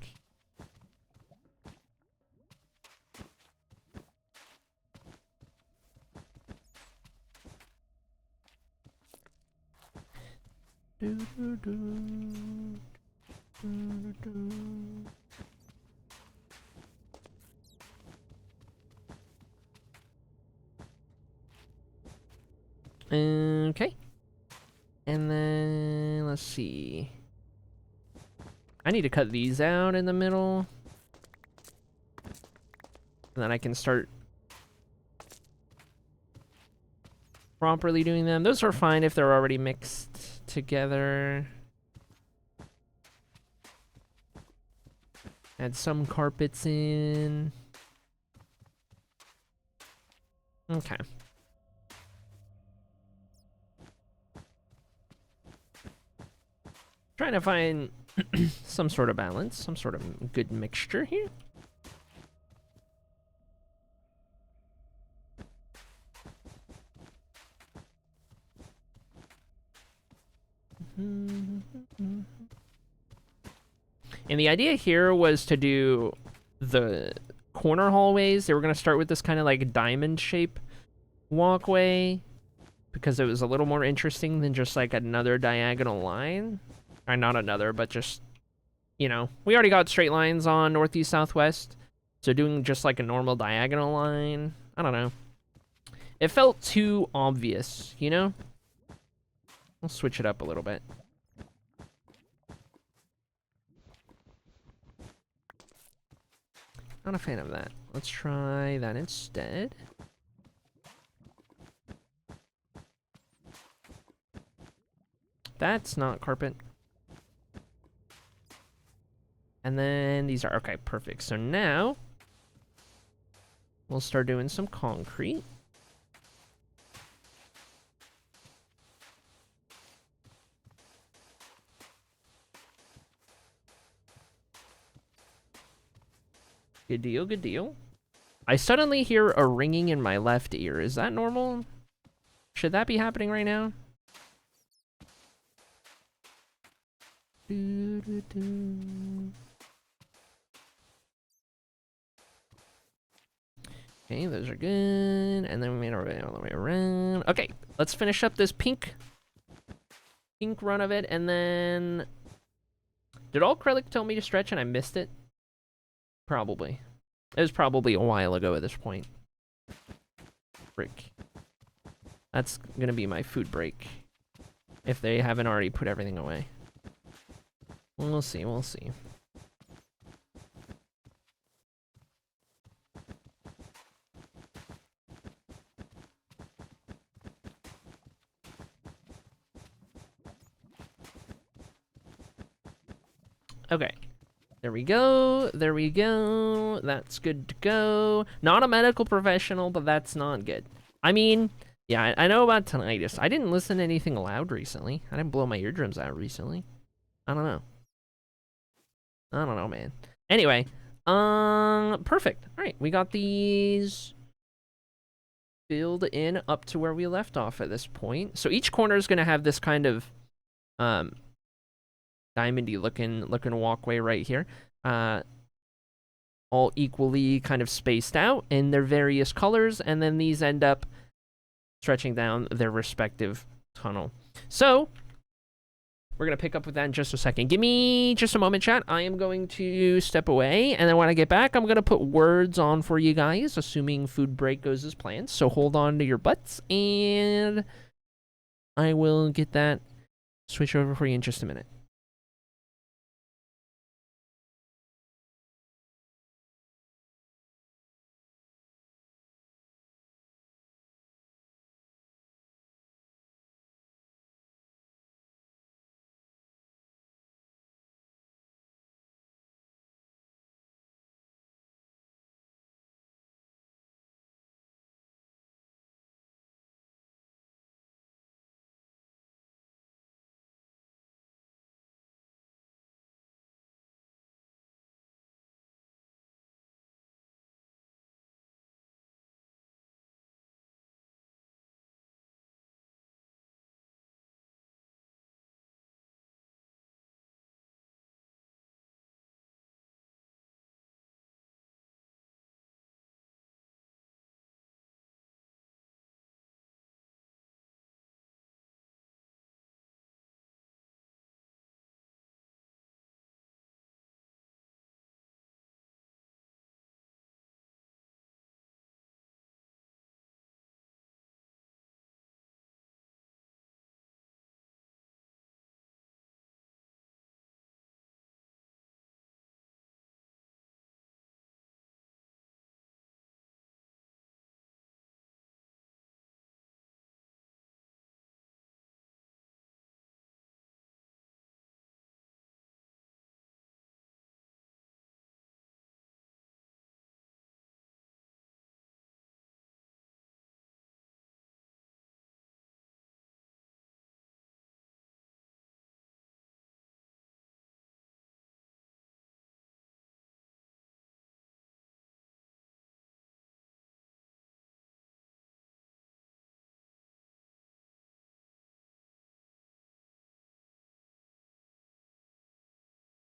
Okay. And then, let's see. I need to cut these out in the middle. And then I can start properly doing them. Those are fine if they're already mixed together. Add some carpets in. Okay. Trying to find some sort of balance, some sort of good mixture here. And the idea here was to do the corner hallways. They were going to start with this kind of like diamond shape walkway because it was a little more interesting than just like another diagonal line. Or not another, but just, you know, we already got straight lines on northeast, southwest. So doing just like a normal diagonal line, I don't know. It felt too obvious, you know? I'll switch it up a little bit. Not a fan of that. Let's try that instead. That's not carpet. And then these are, okay, perfect. So now we'll start doing some concrete. Good deal, good deal. I suddenly hear a ringing in my left ear. Is that normal? Should that be happening right now? Okay, those are good. And then we made our way all the way around. Okay, let's finish up this pink run of it. And then, did all acrylic tell me to stretch and I missed it? Probably. It was probably a while ago at this point. Frick. That's gonna be my food break. If they haven't already put everything away. We'll see, we'll see. Okay. There we go. There we go. That's good to go. Not a medical professional, but that's not good. I mean, yeah, I know about tinnitus. I didn't listen to anything loud recently. I didn't blow my eardrums out recently. I don't know. I don't know, man. Anyway, perfect. All right, we got these filled in up to where we left off at this point. So each corner is going to have this kind of diamondy looking walkway right here, all equally kind of spaced out in their various colors, and then these end up stretching down their respective tunnel. So we're gonna pick up with that in just a second. Give me just a moment, chat. I am going to step away, and then when I get back, I'm gonna put words on for you guys, assuming food break goes as planned. So hold on to your butts, and I will get that switch over for you in just a minute.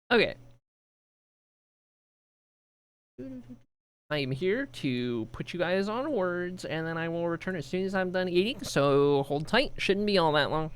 Okay. I am here to put you guys on words, and then I will return as soon as I'm done eating, so hold tight. Shouldn't be all that long.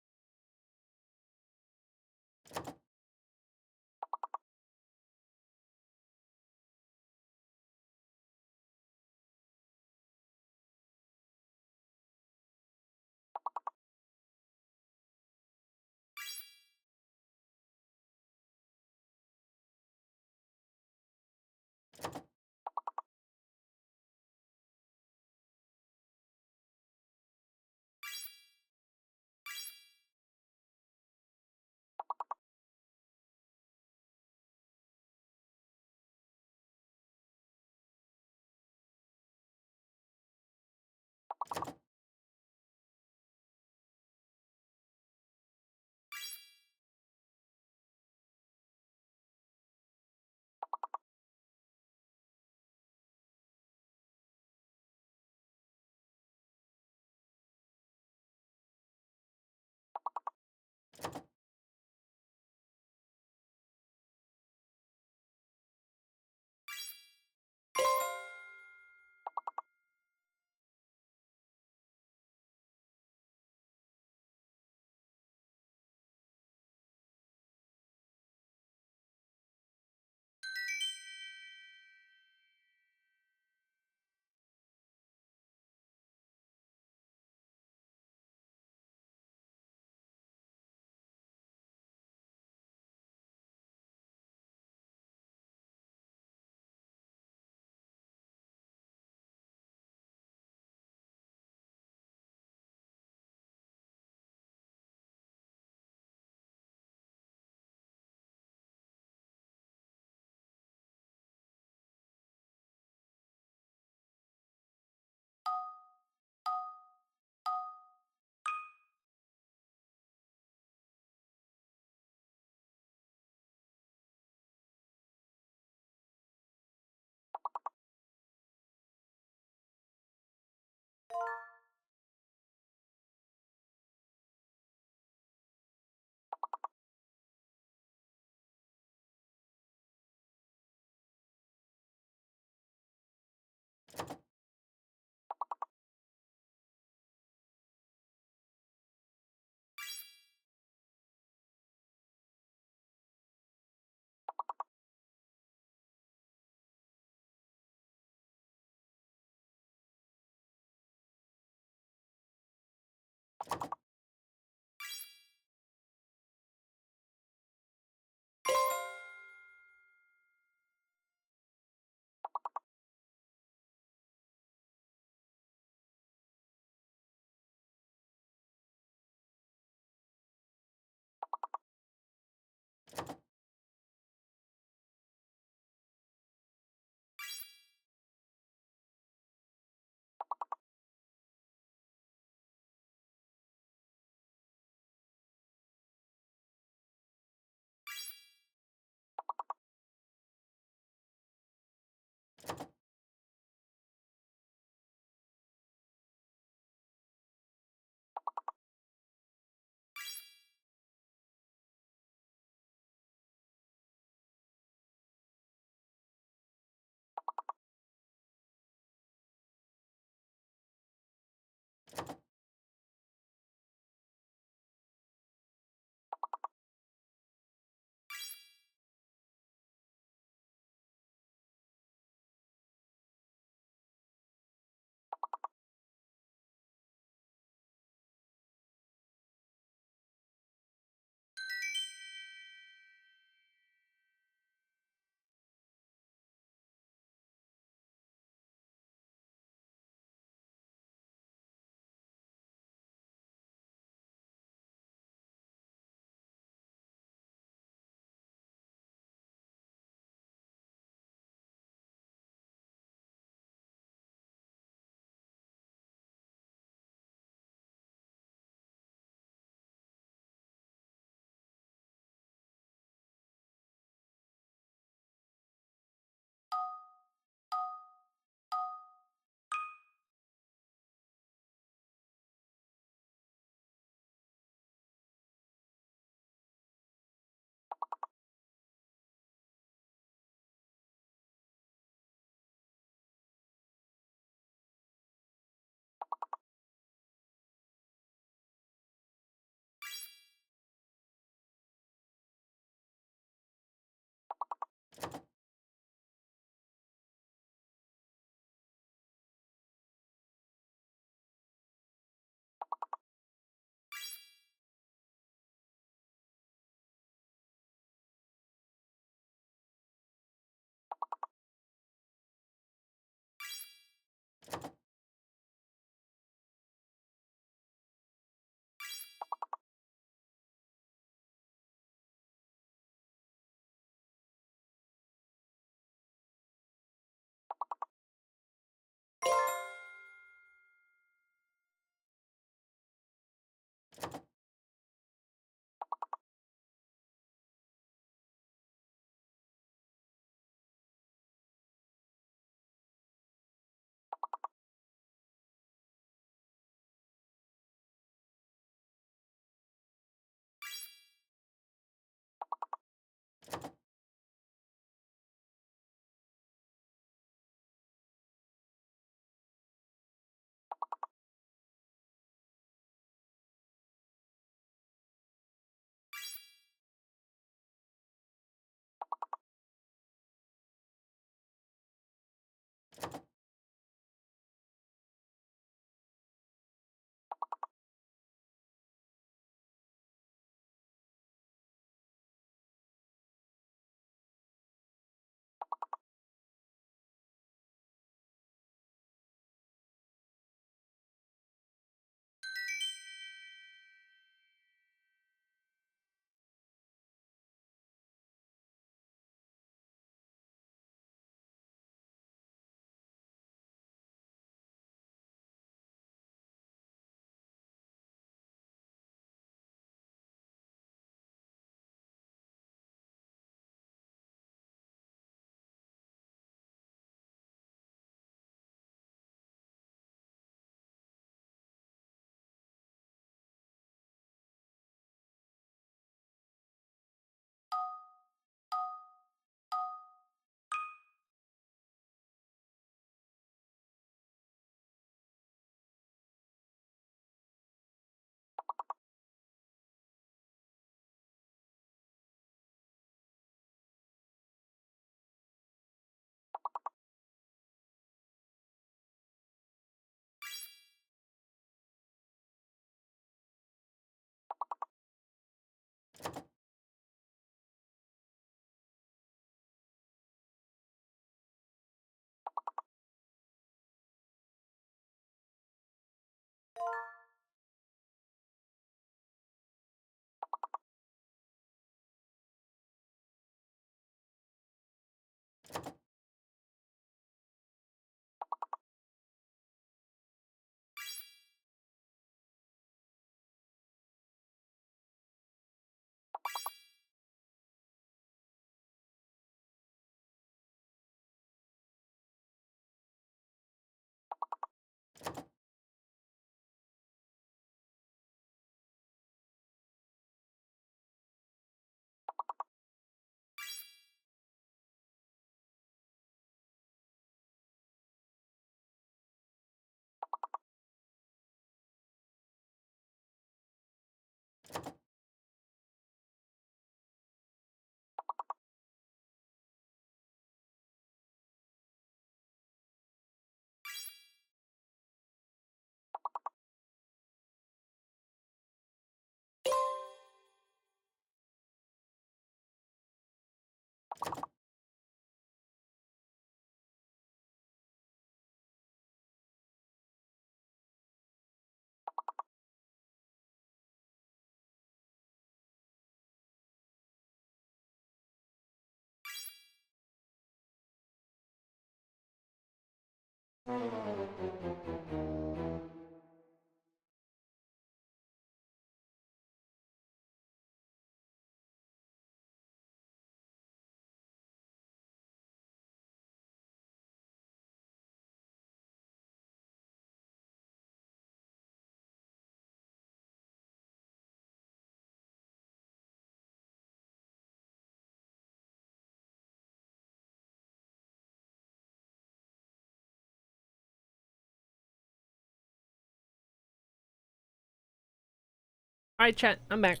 Alright, chat, I'm back.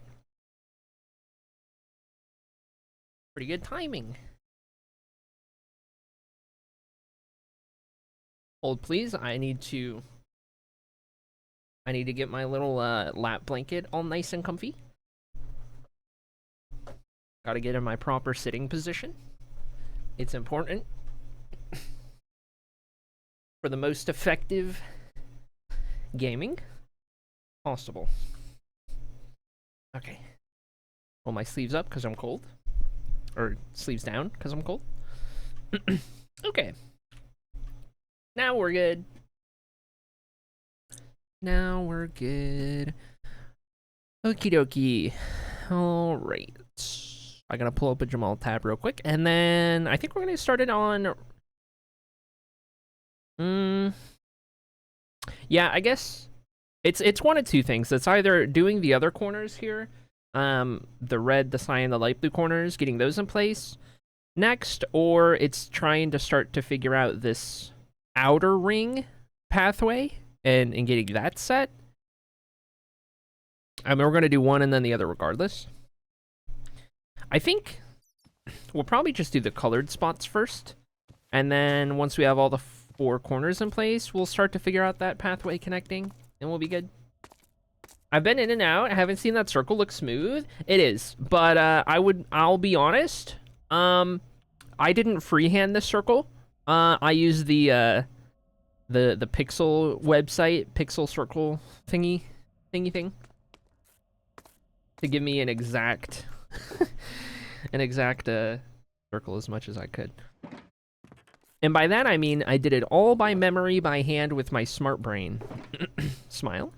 Pretty good timing. Hold, please. I need to get my little lap blanket all nice and comfy. Gotta get in my proper sitting position. It's important for the most effective gaming possible. Okay. Roll my sleeves up because I'm cold. Or sleeves down because I'm cold. Okay. Now we're good. Now we're good. Okie dokie. Alright. I gotta pull up a Jamal tab real quick. And then I think we're gonna start it on... Yeah, I guess it's one of two things. It's either doing the other corners here, the red, the cyan, the light blue corners, getting those in place next, or it's trying to start to figure out this outer ring pathway and getting that set. I mean, we're gonna do one and then the other regardless. I think we'll probably just do the colored spots first, and then once we have all the four corners in place, we'll start to figure out that pathway connecting, and we'll be good. I've been in and out. I haven't seen that circle look smooth. It is, but I'll be honest. I didn't freehand this circle. I used the Pixel website, Pixel circle thingy thing, to give me an exact circle as much as I could. And by that I mean I did it all by memory, by hand, with my smart brain. Smile.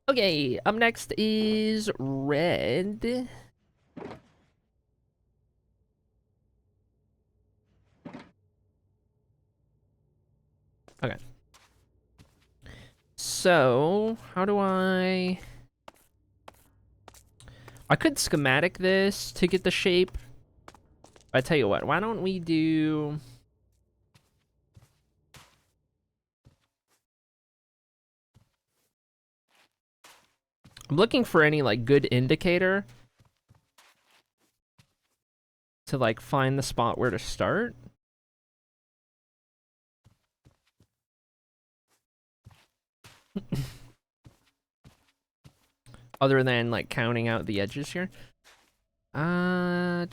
Okay, up next is red. Okay. So, how do I could schematic this to get the shape. I tell you what, why don't we do... I'm looking for any, like, good indicator to, like, find the spot where to start. Other than, like, counting out the edges here. I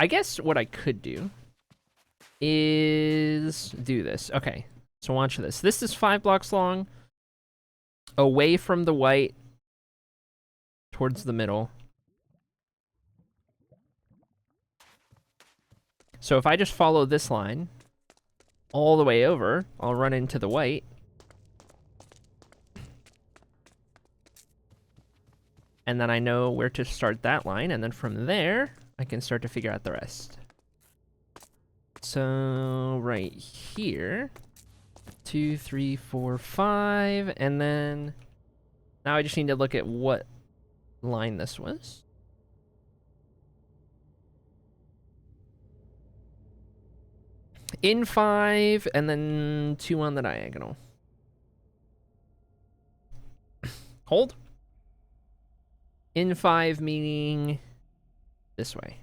guess what I could do is do this. Okay, so watch this. This is 5 blocks long, away from the white, towards the middle. So if I just follow this line all the way over, I'll run into the white. And then I know where to start that line, and then from there, I can start to figure out the rest. So, right here, 2, 3, 4, 5, and then now I just need to look at what line this was. In 5, and then 2 on the diagonal. Hold. In 5 meaning this way.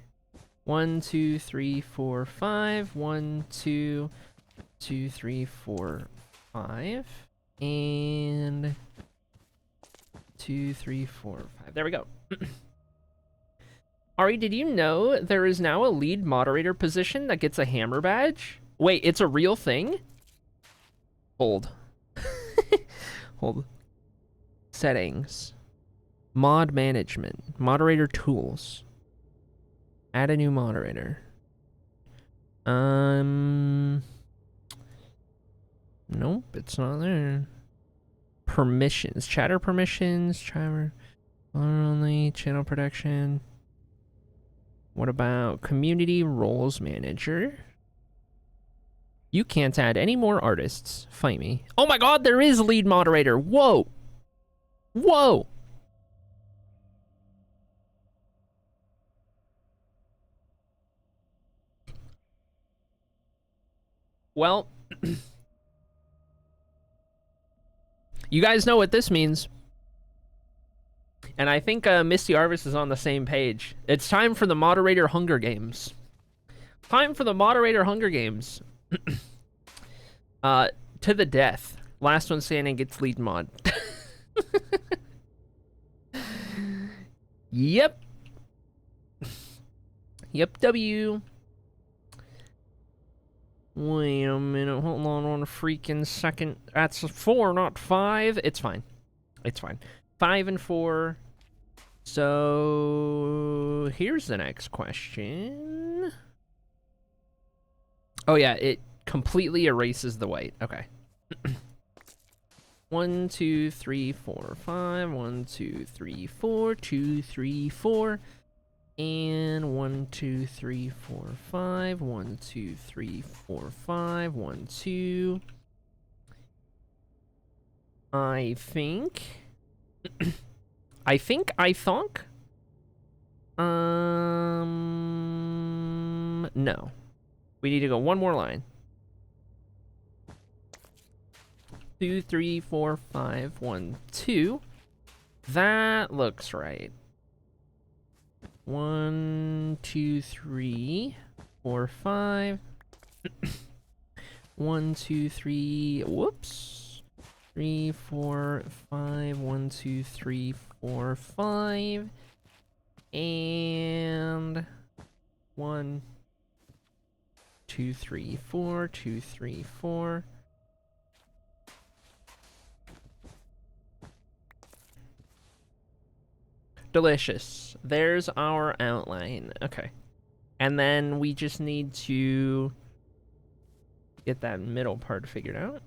1, 2, 3, 4, 5. 1, 2, 2, 3, 4, 5. And 2, 3, 4, 5. There we go. Ari, did you know there is now a lead moderator position that gets a hammer badge? Wait, it's a real thing? Hold. Hold. Settings. Mod management. Moderator tools. Add a new moderator. Nope, it's not there. Permissions. Chatter permissions. Chatter only. Channel protection. What about community roles manager? You can't add any more artists. Fight me. Oh my god, there is lead moderator. Whoa. Whoa. Well, you guys know what this means. And I think Misty Harvest is on the same page. It's time for the moderator Hunger Games. Time for the moderator Hunger Games. To the death. Last one standing gets lead mod. Yep. Yep, W. Wait a minute, hold on 1 freaking second. That's 4, not 5. It's fine. It's fine. 5 and 4. So here's the next question. Oh yeah, it completely erases the white. Okay. 1, 2, 3, 4, 5. 1, 2, 3, 4. 2, 3, 4. And 1, 2, 3, 4, 5. 1, 2, 3, 4, 5. 1, 2. I think. I thunk. No. We need to go one more line. 2, 3, 4, 5. 1, 2. That looks right. 1, 2, 3, 4, 5. 1, 2, 3. Whoops. 3, 4, 5. 1, 2, 3, 4, 5. And 1, 2, 3, 4. 2, 3, 4. Delicious. There's our outline. Okay. And then we just need to get that middle part figured out.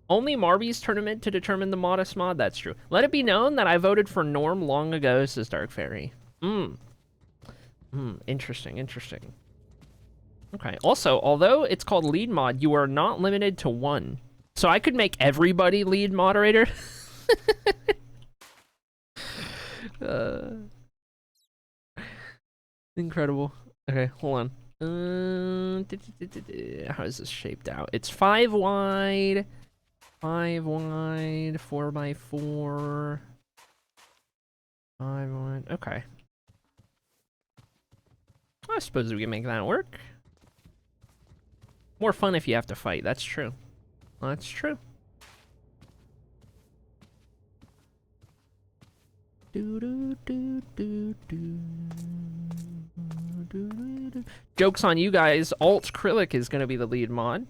Only Marby's tournament to determine the modest mod. That's true. Let it be known that I voted for Norm long ago, says Dark Fairy. Interesting, interesting. Okay. Also, although it's called lead mod, you are not limited to 1. So I could make everybody lead moderator. Incredible. Okay, hold on. How is this shaped out? It's 5 wide. 5 wide. 4 by 4. 5 wide. Okay. I suppose we can make that work. More fun if you have to fight. That's true. That's true. Joke's on you guys. Alt Krillic is going to be the lead mod.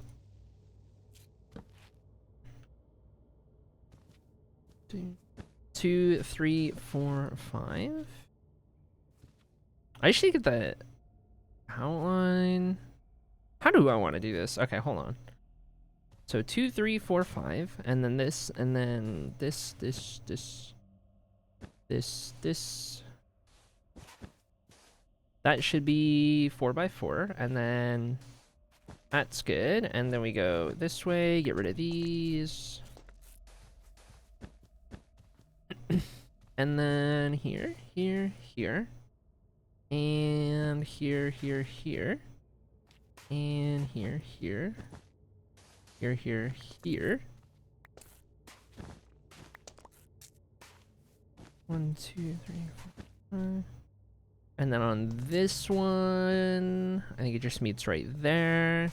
Two, 3, 4, 5. I should get the outline. How do I want to do this? Okay, hold on. So 2, 3, 4, 5, and then this, and then this. That should be 4 by 4, and then that's good. And then we go this way, get rid of these. And then here, here, here. And here, here, here. And here, here. Here, here, here. 1, 2, 3, 4, 5. And then on this one, I think it just meets right there.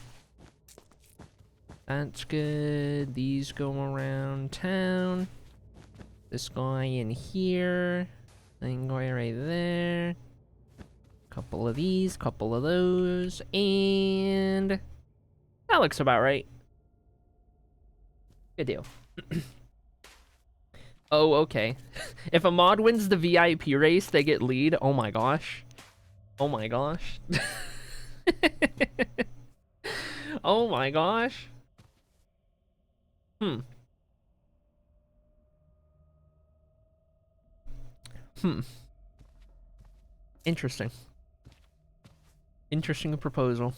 That's good. These go around town. This guy in here. Thing going right there. Couple of these, couple of those, and that looks about right. Good deal. Oh, okay. If a mod wins the VIP race, they get lead. Oh my gosh. Oh my gosh. Oh my gosh. Hmm. Interesting. Interesting proposal.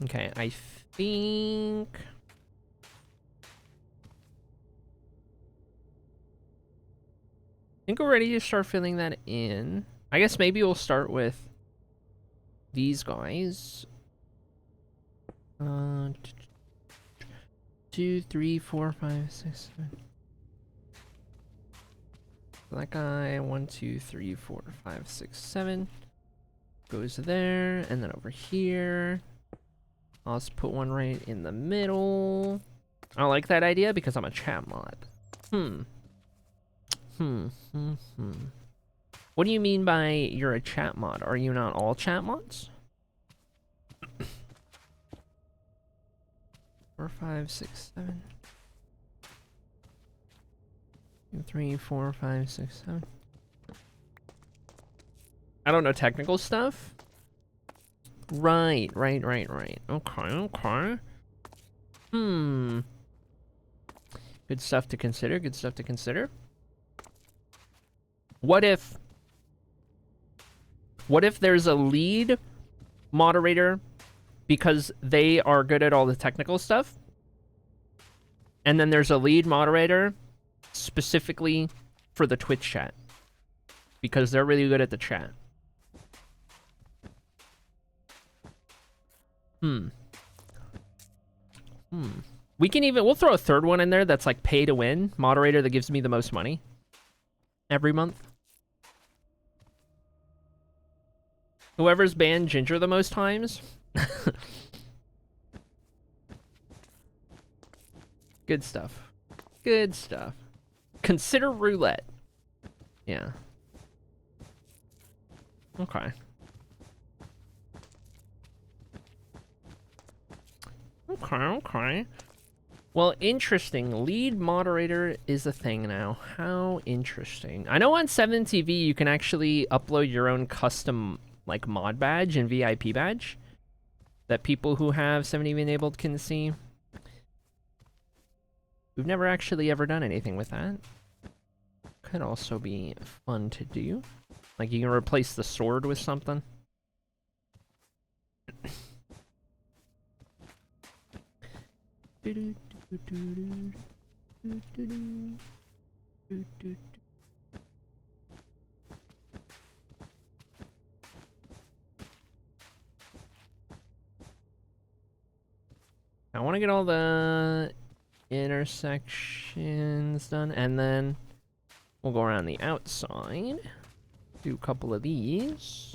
Okay, I think we're ready to start filling that in. I guess maybe we'll start with these guys. 2, 3, 4, 5, 6, 7. That guy, 1, 2, 3, 4, 5, 6, 7 goes there, and then over here, I'll just put one right in the middle. I like that idea because I'm a chat mod. What do you mean by you're a chat mod? Are you not all chat mods? 4, 5, 6, 7. 2, 3, 4, 5, 6, 7. I don't know technical stuff. Right. Okay. Good stuff to consider. What if there's a lead moderator because they are good at all the technical stuff, and then there's a lead moderator specifically for the Twitch chat because they're really good at the chat? We'll throw a third one in there that's like pay to win moderator that gives me the most money every month. Whoever's banned Ginger the most times. Good stuff. Good stuff. Consider roulette. Yeah. Okay. Okay. Well, interesting. Lead moderator is a thing now. How interesting. I know on 7TV you can actually upload your own custom like mod badge and VIP badge that people who have 7TV enabled can see. We've never actually ever done anything with that. Could also be fun to do. Like you can replace the sword with something. I want to get all the intersections done, and then we'll go around the outside. Do a couple of these.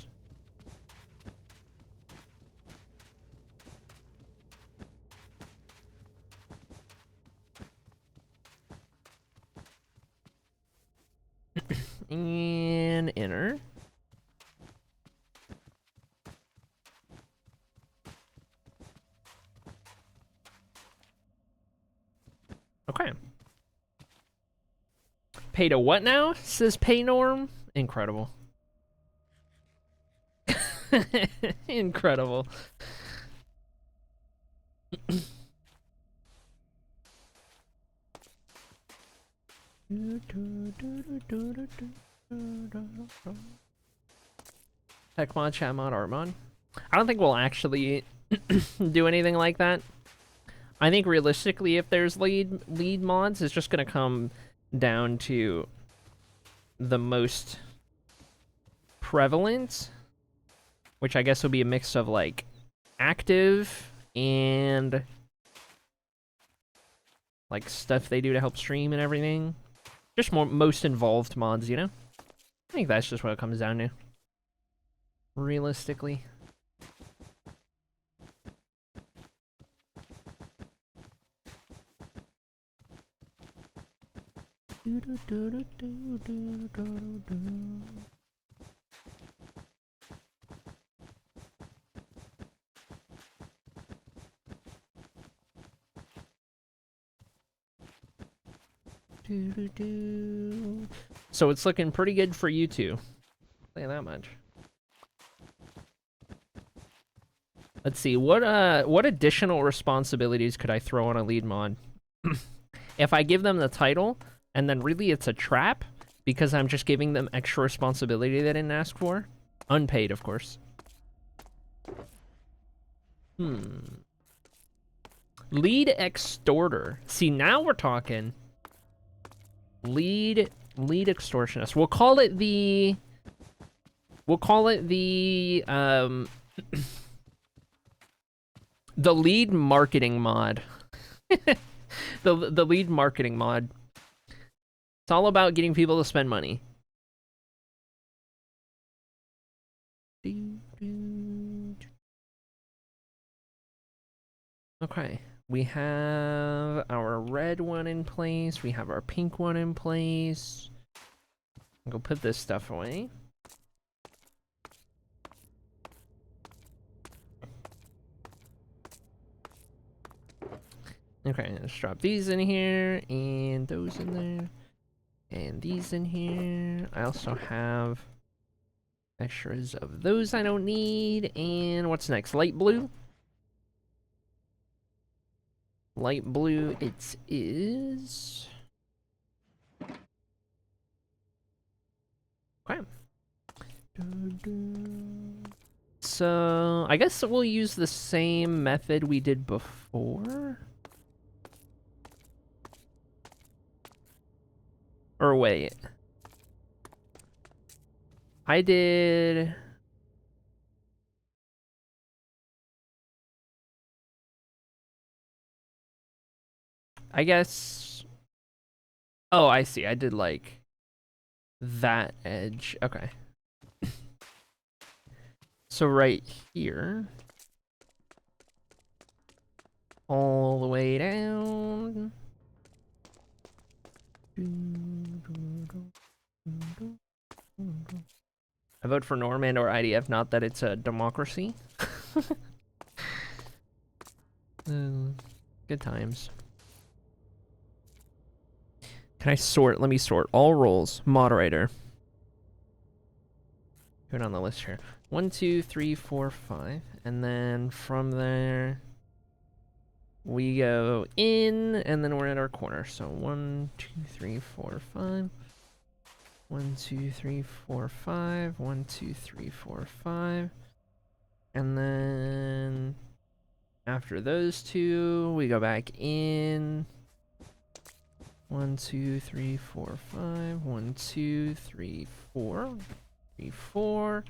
And inner. Okay. Pay to what now? Says pay norm. Incredible. Incredible. Tech mod, chat mod, art mod. I don't think we'll actually do anything like that. I think realistically, if there's lead mods, it's just gonna come down to the most prevalent, which I guess will be a mix of like active and like stuff they do to help stream and everything. Just most involved mods, you know? I think that's just what it comes down to. Realistically. So it's looking pretty good for you two. Look at that much. Let's see, what additional responsibilities could I throw on a lead mod? If I give them the title, and then really it's a trap, because I'm just giving them extra responsibility they didn't ask for. Unpaid, of course. Lead extorter. See, now we're talking. Lead extortionist. We'll call it the the lead marketing mod. the lead marketing mod. It's all about getting people to spend money. Okay, we have our red one in place. We have our pink one in place. I'll go put this stuff away. Okay, let's drop these in here, and those in there, and these in here. I also have extras of those I don't need, and what's next? Light blue? Light blue it is. Okay. So, I guess we'll use the same method we did before. Or wait. I did... I guess... Oh, I see. I did, like, that edge. Okay. So right here... all the way down... I vote for Norman or IDF, not that it's a democracy. Good times. Can I sort? Let me sort. All roles. Moderator. Go down the list here. 1, 2, 3, 4, 5. And then from there, we go in, and then we're at our corner. So 1, 2, 3, 4, 5. 1, 2, 3, 4, 5. 1, 2, 3, 4, 5. And then after those two, we go back in. 1, 2, 3, 4, 5. 1, 2, 3, 4. 3, 4.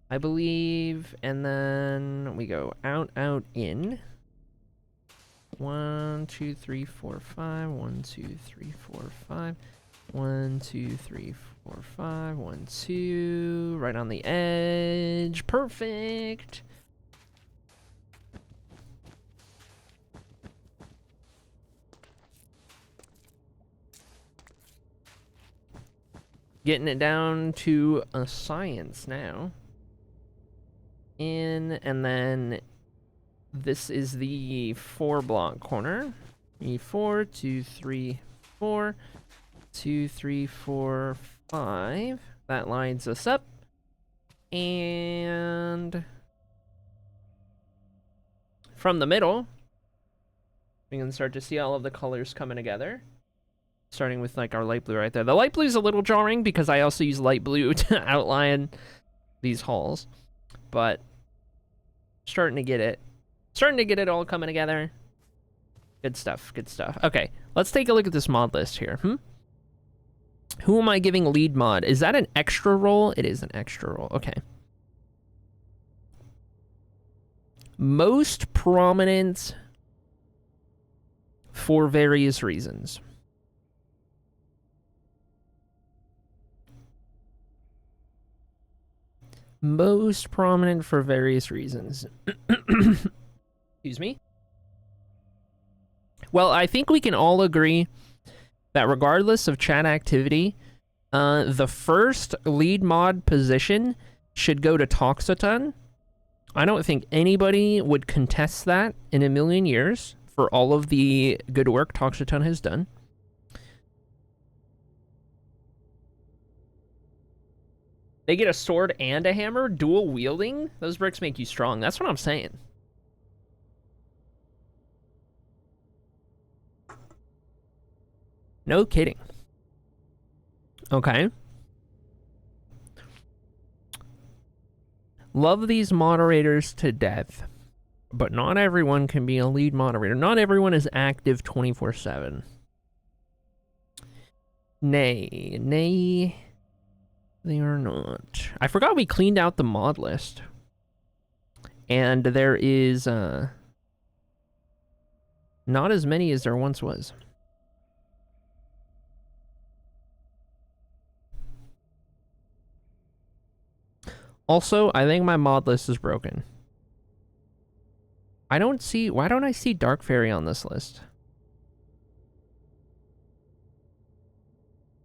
I believe. And then we go out, out, in. 1, 2, 3, 4, 5. 1, 2, 3, 4, 5. 1, 2, 3, 4, 5. 1, 2. Right on the edge. Perfect. Getting it down to a science now. In, and then this is the 4 block corner. 4, 2, 3, 4. 2, 3, 4, 5. That lines us up. And from the middle, we can start to see all of the colors coming together. Starting with like our light blue right there. The light blue is a little jarring because I also use light blue to outline these halls. But starting to get it. Starting to get it all coming together. Good stuff, good stuff. Okay, let's take a look at this mod list here. Who am I giving lead mod? Is that an extra role? It is an extra role. Okay. Most prominent for various reasons. Most prominent for various reasons. Excuse me. Well, I think we can all agree that regardless of chat activity, the first lead mod position should go to Toxoton. I don't think anybody would contest that in a million years for all of the good work Toxoton has done. They get a sword and a hammer, dual wielding. Those bricks make you strong. That's what I'm saying. No kidding. Okay. Love these moderators to death, but not everyone can be a lead moderator. Not everyone is active 24/7. Nay, they are not. I forgot we cleaned out the mod list. And there is, not as many as there once was. Also, I think my mod list is broken. Why don't I see Dark Fairy on this list?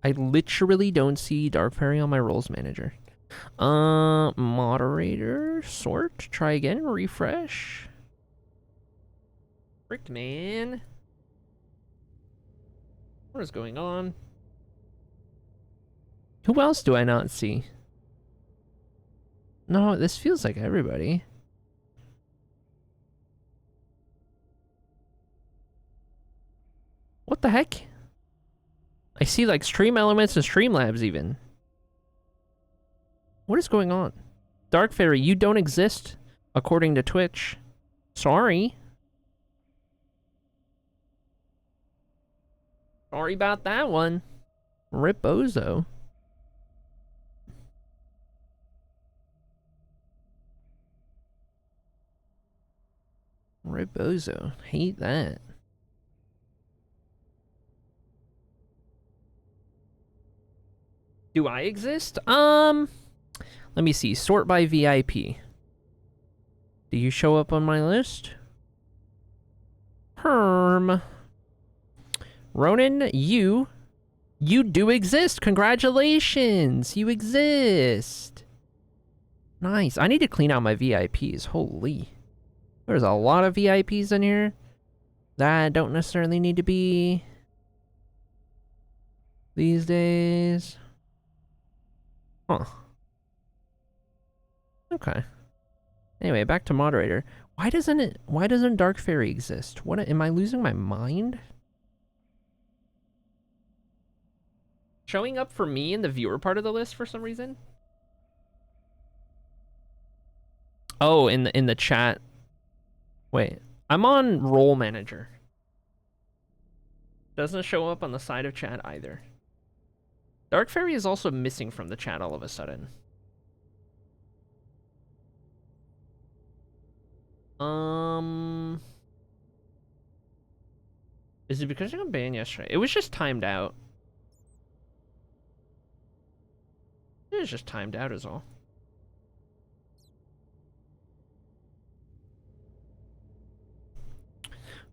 I literally don't see Dark Fairy on my roles manager. Moderator, sort, try again, refresh. Frick, man. What is going on? Who else do I not see? No, this feels like everybody. What the heck? I see like Stream Elements and Streamlabs even. What is going on? Dark Fairy, you don't exist, according to Twitch. Sorry. Sorry about that one. Rip Bozo. Rip Bozo. Hate that. Do I exist? Let me see. Sort by VIP. Do you show up on my list? Herm. Ronan, you do exist. Congratulations. You exist. Nice. I need to clean out my VIPs. Holy. There's a lot of VIPs in here that don't necessarily need to be these days. Huh. Okay. Anyway, back to moderator. Why doesn't Dark Fairy exist? What am I losing my mind? Showing up for me in the viewer part of the list for some reason? Oh, in the chat. Wait, I'm on role manager. Doesn't show up on the side of chat either. Dark Fairy is also missing from the chat all of a sudden. Is it because I got banned yesterday? It was just timed out. It was just timed out is all.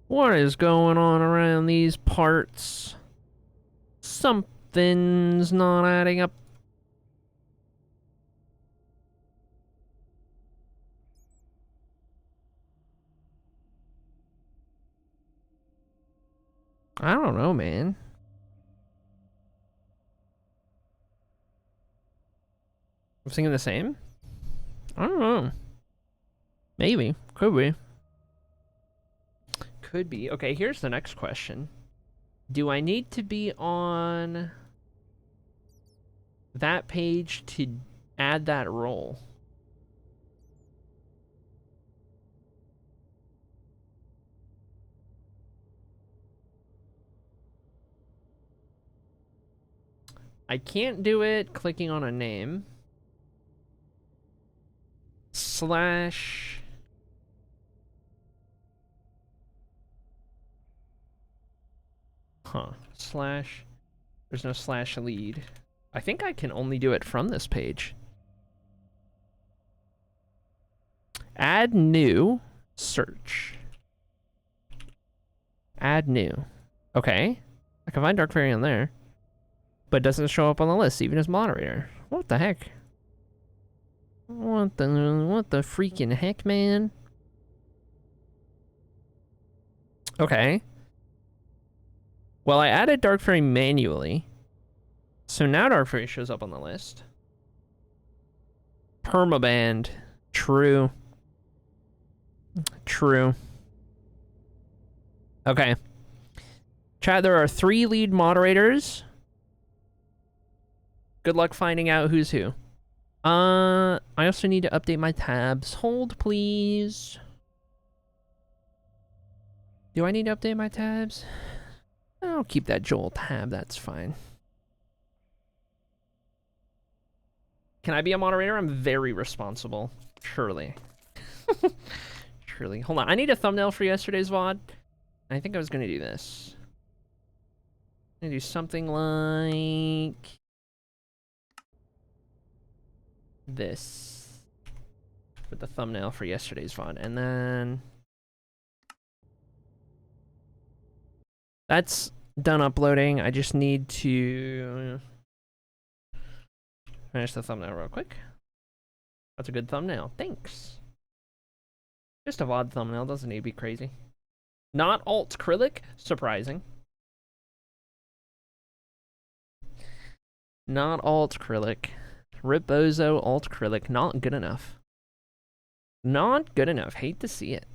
What is going on around these parts? Something's not adding up. I don't know, man. I'm thinking the same? I don't know. Maybe. Could be. Could be. Okay, here's the next question. Do I need to be on that page to add that role? I can't do it clicking on a name. Slash... Huh. Slash. There's no slash lead. I think I can only do it from this page. Add new. Search. Add new. Okay. I can find Dark Fairy on there. But it doesn't show up on the list, even as moderator. What the heck? What the freaking heck, man? Okay. Well, I added Dark Fairy manually. So now Dark Fairy shows up on the list. Permabanned. True. True. Okay. Chat, there are 3 lead moderators. Good luck finding out who's who. I also need to update my tabs. Hold, please. Do I need to update my tabs? I'll keep that Joel tab, that's fine. Can I be a moderator? I'm very responsible. Surely. Surely. Hold on, I need a thumbnail for yesterday's VOD. I think I was gonna do this. I'm gonna do something like this for the thumbnail for yesterday's VOD, and then that's done uploading. I just need to finish the thumbnail real quick. That's a good thumbnail. Thanks. Just a VOD thumbnail, doesn't need to be crazy. Not alt acrylic, surprising. Not alt acrylic. Rip Bozo, alt acrylic, not good enough. Not good enough, hate to see it.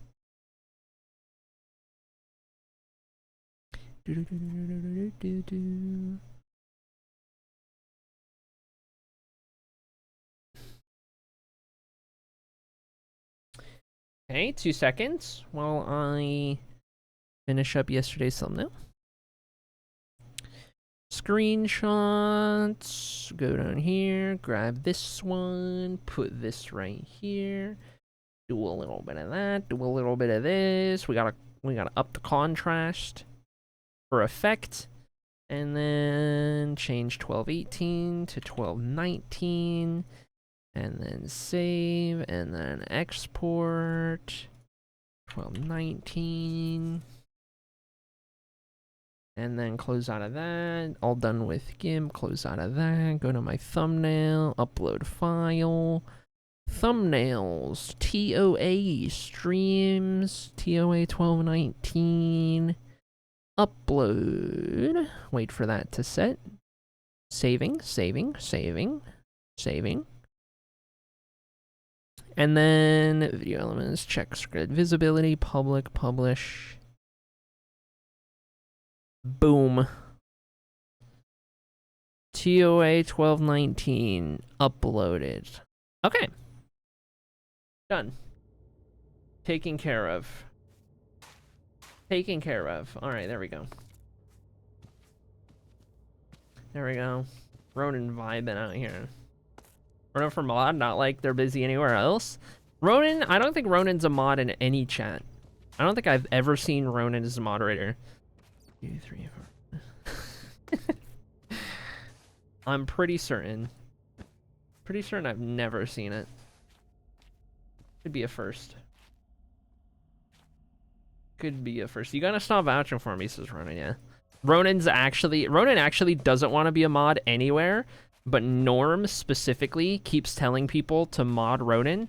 Okay, 2 seconds while I finish up yesterday's thumbnail. Screenshots, go down here, grab this one, put this right here, do a little bit of that, do a little bit of this. We gotta up the contrast for effect, and then change 1218 to 1219, and then save, and then export 1219. And then close out of that. All done with GIMP. Close out of that. Go to my thumbnail. Upload file. Thumbnails. TOA. Streams. TOA 1219. Upload. Wait for that to set. Saving. Saving. Saving. Saving. And then video elements. Check script visibility. Public. Publish. Boom. TOA 1219 uploaded. Okay. Done. Taken care of. Taken care of. Alright, there we go. There we go. Ronin vibing out here. Ronin for mod, not like they're busy anywhere else. Ronin, I don't think Ronin's a mod in any chat. I don't think I've ever seen Ronin as a moderator. 2, 3, 4. I'm pretty certain. Pretty certain I've never seen it. Could be a first. Could be a first. You gotta stop vouching for me, says Ronin, yeah. Ronin actually doesn't want to be a mod anywhere, but Norm specifically keeps telling people to mod Ronin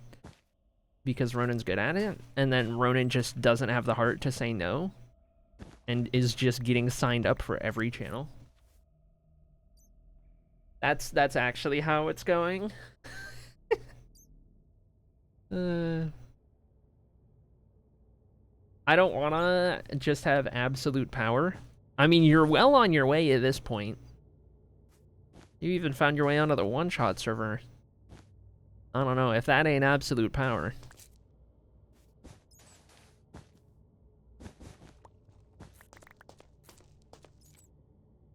because Ronin's good at it, and then Ronin just doesn't have the heart to say no. And is just getting signed up for every channel. That's actually how it's going. I don't wanna just have absolute power. I mean, you're well on your way at this point. You even found your way onto the one-shot server. I don't know, if that ain't absolute power.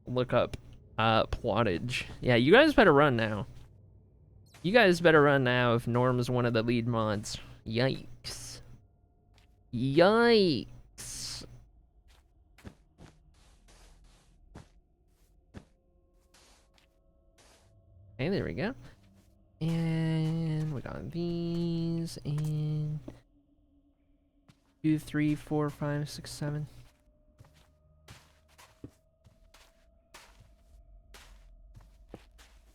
Look up plottage. Yeah, you guys better run now. You guys better run now if Norm's one of the lead mods. Yikes. Yikes. Okay, there we go. And we got these and 2, 3, 4, 5, 6, 7.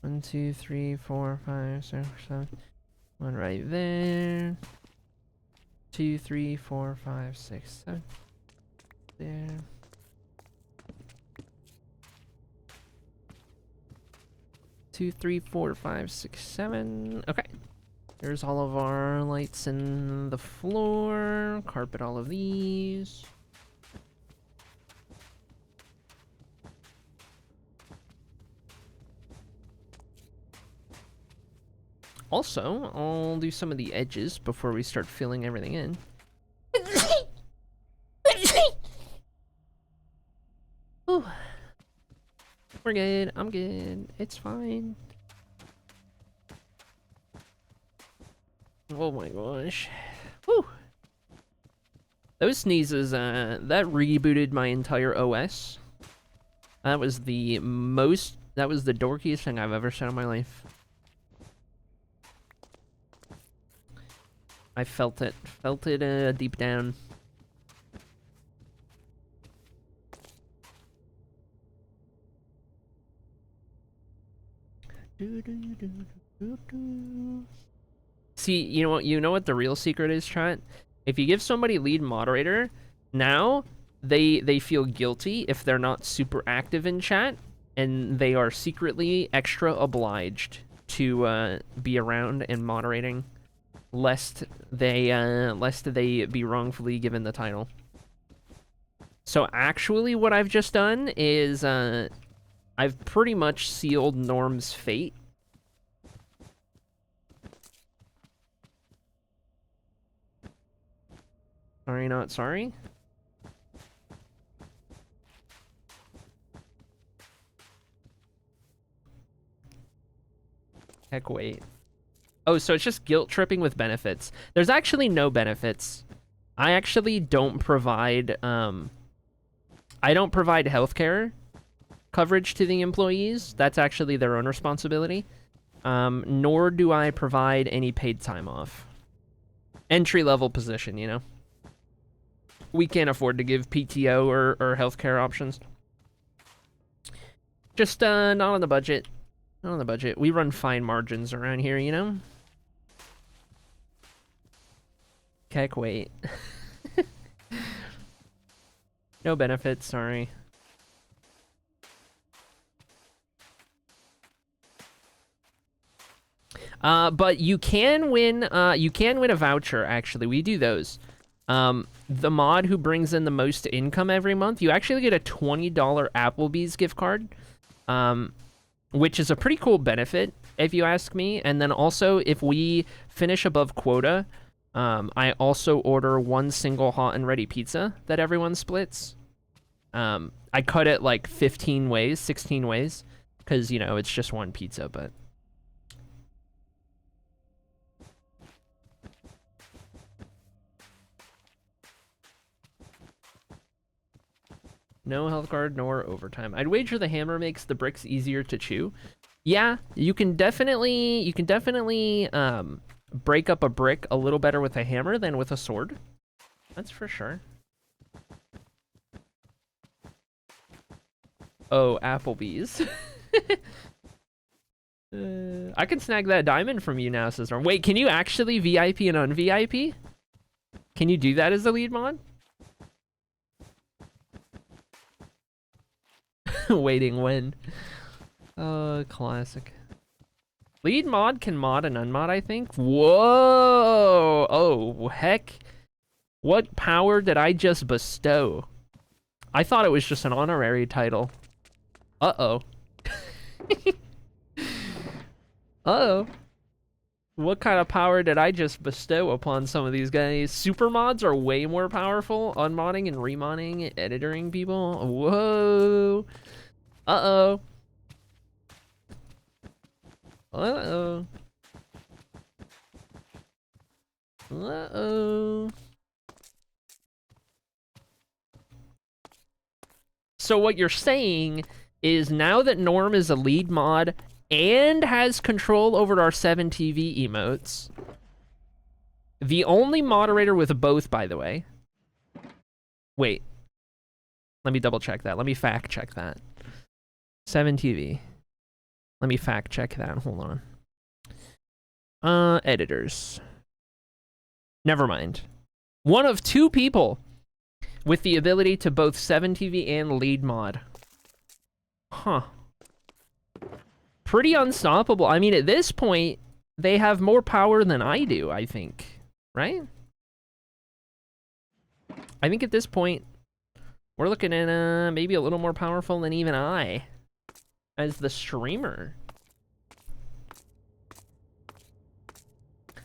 One, 2, 3, 4, 5, 6, 7. One right there. 2, 3, 4, 5, 6, 7. There. 2, 3, 4, 5, 6, 7. Okay. There's all of our lights in the floor. Carpet all of these. Also, I'll do some of the edges before we start filling everything in. Ooh. We're good. I'm good. It's fine. Oh my gosh. Whew. Those sneezes, that rebooted my entire OS. That was the dorkiest thing I've ever said in my life. I felt it deep down. See, you know what the real secret is, chat? If you give somebody lead moderator, now they feel guilty if they're not super active in chat, and they are secretly extra obliged to be around and moderating, lest they be wrongfully given the title. So actually, what I've just done is I've pretty much sealed Norm's fate. Sorry, not sorry. Heck, wait. Oh, so it's just guilt tripping with benefits. There's actually no benefits. I actually don't provide, I don't provide healthcare coverage to the employees. That's actually their own responsibility. Nor do I provide any paid time off. Entry-level position, you know? We can't afford to give PTO or healthcare options. Just, not on the budget. Not on the budget. We run fine margins around here, you know? Heck, wait. No benefits, sorry. But you can win a voucher, actually. We do those. The mod who brings in the most income every month, you actually get a $20 Applebee's gift card, which is a pretty cool benefit, if you ask me. And then also, if we finish above quota, I also order one single hot and ready pizza that everyone splits. I cut it like 15 ways, 16 ways, because, you know, it's just one pizza, but... No health guard nor overtime. I'd wager the hammer makes the bricks easier to chew. Yeah, you can definitely break up a brick a little better with a hammer than with a sword. That's for sure. Oh, Applebee's. I can snag that diamond from you now, says Norm. Wait, can you actually VIP and un-VIP? Can you do that as a lead mod? Waiting when? Classic. Lead mod can mod and unmod, I think. Whoa! Oh, heck. What power did I just bestow? I thought it was just an honorary title. Uh-oh. Uh-oh. What kind of power did I just bestow upon some of these guys? Super mods are way more powerful. Unmodding and remodding, editoring people. Whoa. Uh-oh. Uh-oh. Uh-oh. So what you're saying is now that Norm is a lead mod and has control over our 7TV emotes. The only moderator with both, by the way. Wait. Let me double check that. Let me fact check that. 7TV. Let me fact check that. Hold on. Editors. Never mind. One of 2 people with the ability to both 7TV and lead mod. Huh. Pretty unstoppable. I mean, at this point, they have more power than I do, I think. Right? I think at this point, we're looking at maybe a little more powerful than even I as the streamer.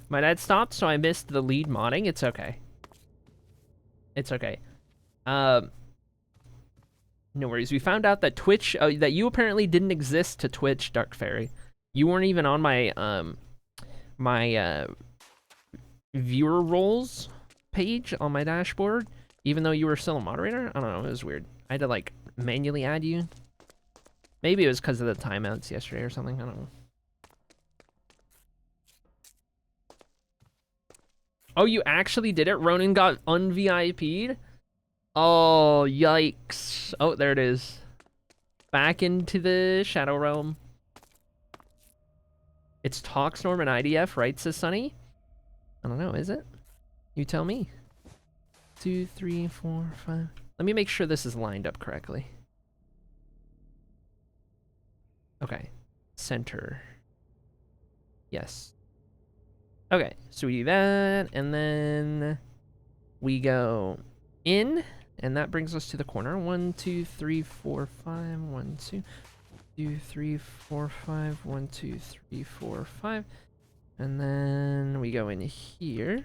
My dad stopped, so I missed the lead modding. It's okay. It's okay. No worries. We found out that Twitch, that you apparently didn't exist to Twitch, Dark Fairy. You weren't even on my, viewer roles page on my dashboard, even though you were still a moderator. I don't know. It was weird. I had to, like, manually add you. Maybe it was because of the timeouts yesterday or something. I don't know. Oh, you actually did it? Ronan got un-VIP'd? Oh, yikes. Oh, there it is. Back into the Shadow Realm. It's Toxnorm and IDF, right, says Sunny? I don't know, is it? You tell me. 2, 3, 4, 5. Let me make sure this is lined up correctly. Okay. Center. Yes. Okay, so we do that, and then we go in, and that brings us to the corner. 1, 2, 3, 4, 5. 1, 2, 2, 3, 4, 5. 1, 2, 3, 4, 5. And then we go in here.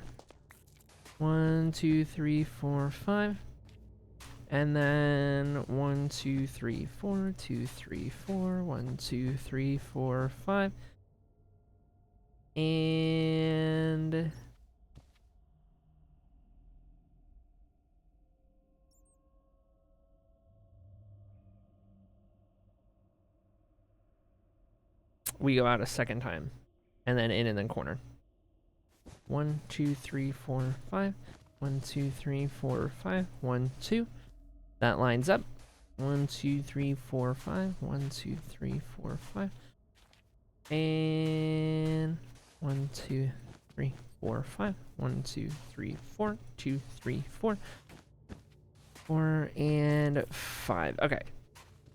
1, 2, 3, 4, 5. And then 1, 2, 3, 4. 2, 3, 4. 1, 2, 3, 4, 5. And we go out a second time, and then in and then corner. 1, 2, 3, 4, 5. 1, 2, 3, 4, 5. 1, 2. That lines up. 1, 2, 3, 4, 5. 1, 2, 3, 4, 5. And 1, 2, 3, 4, 5. 1, 2, 3, 4. 2, 3, 4. 4 and 5. Okay.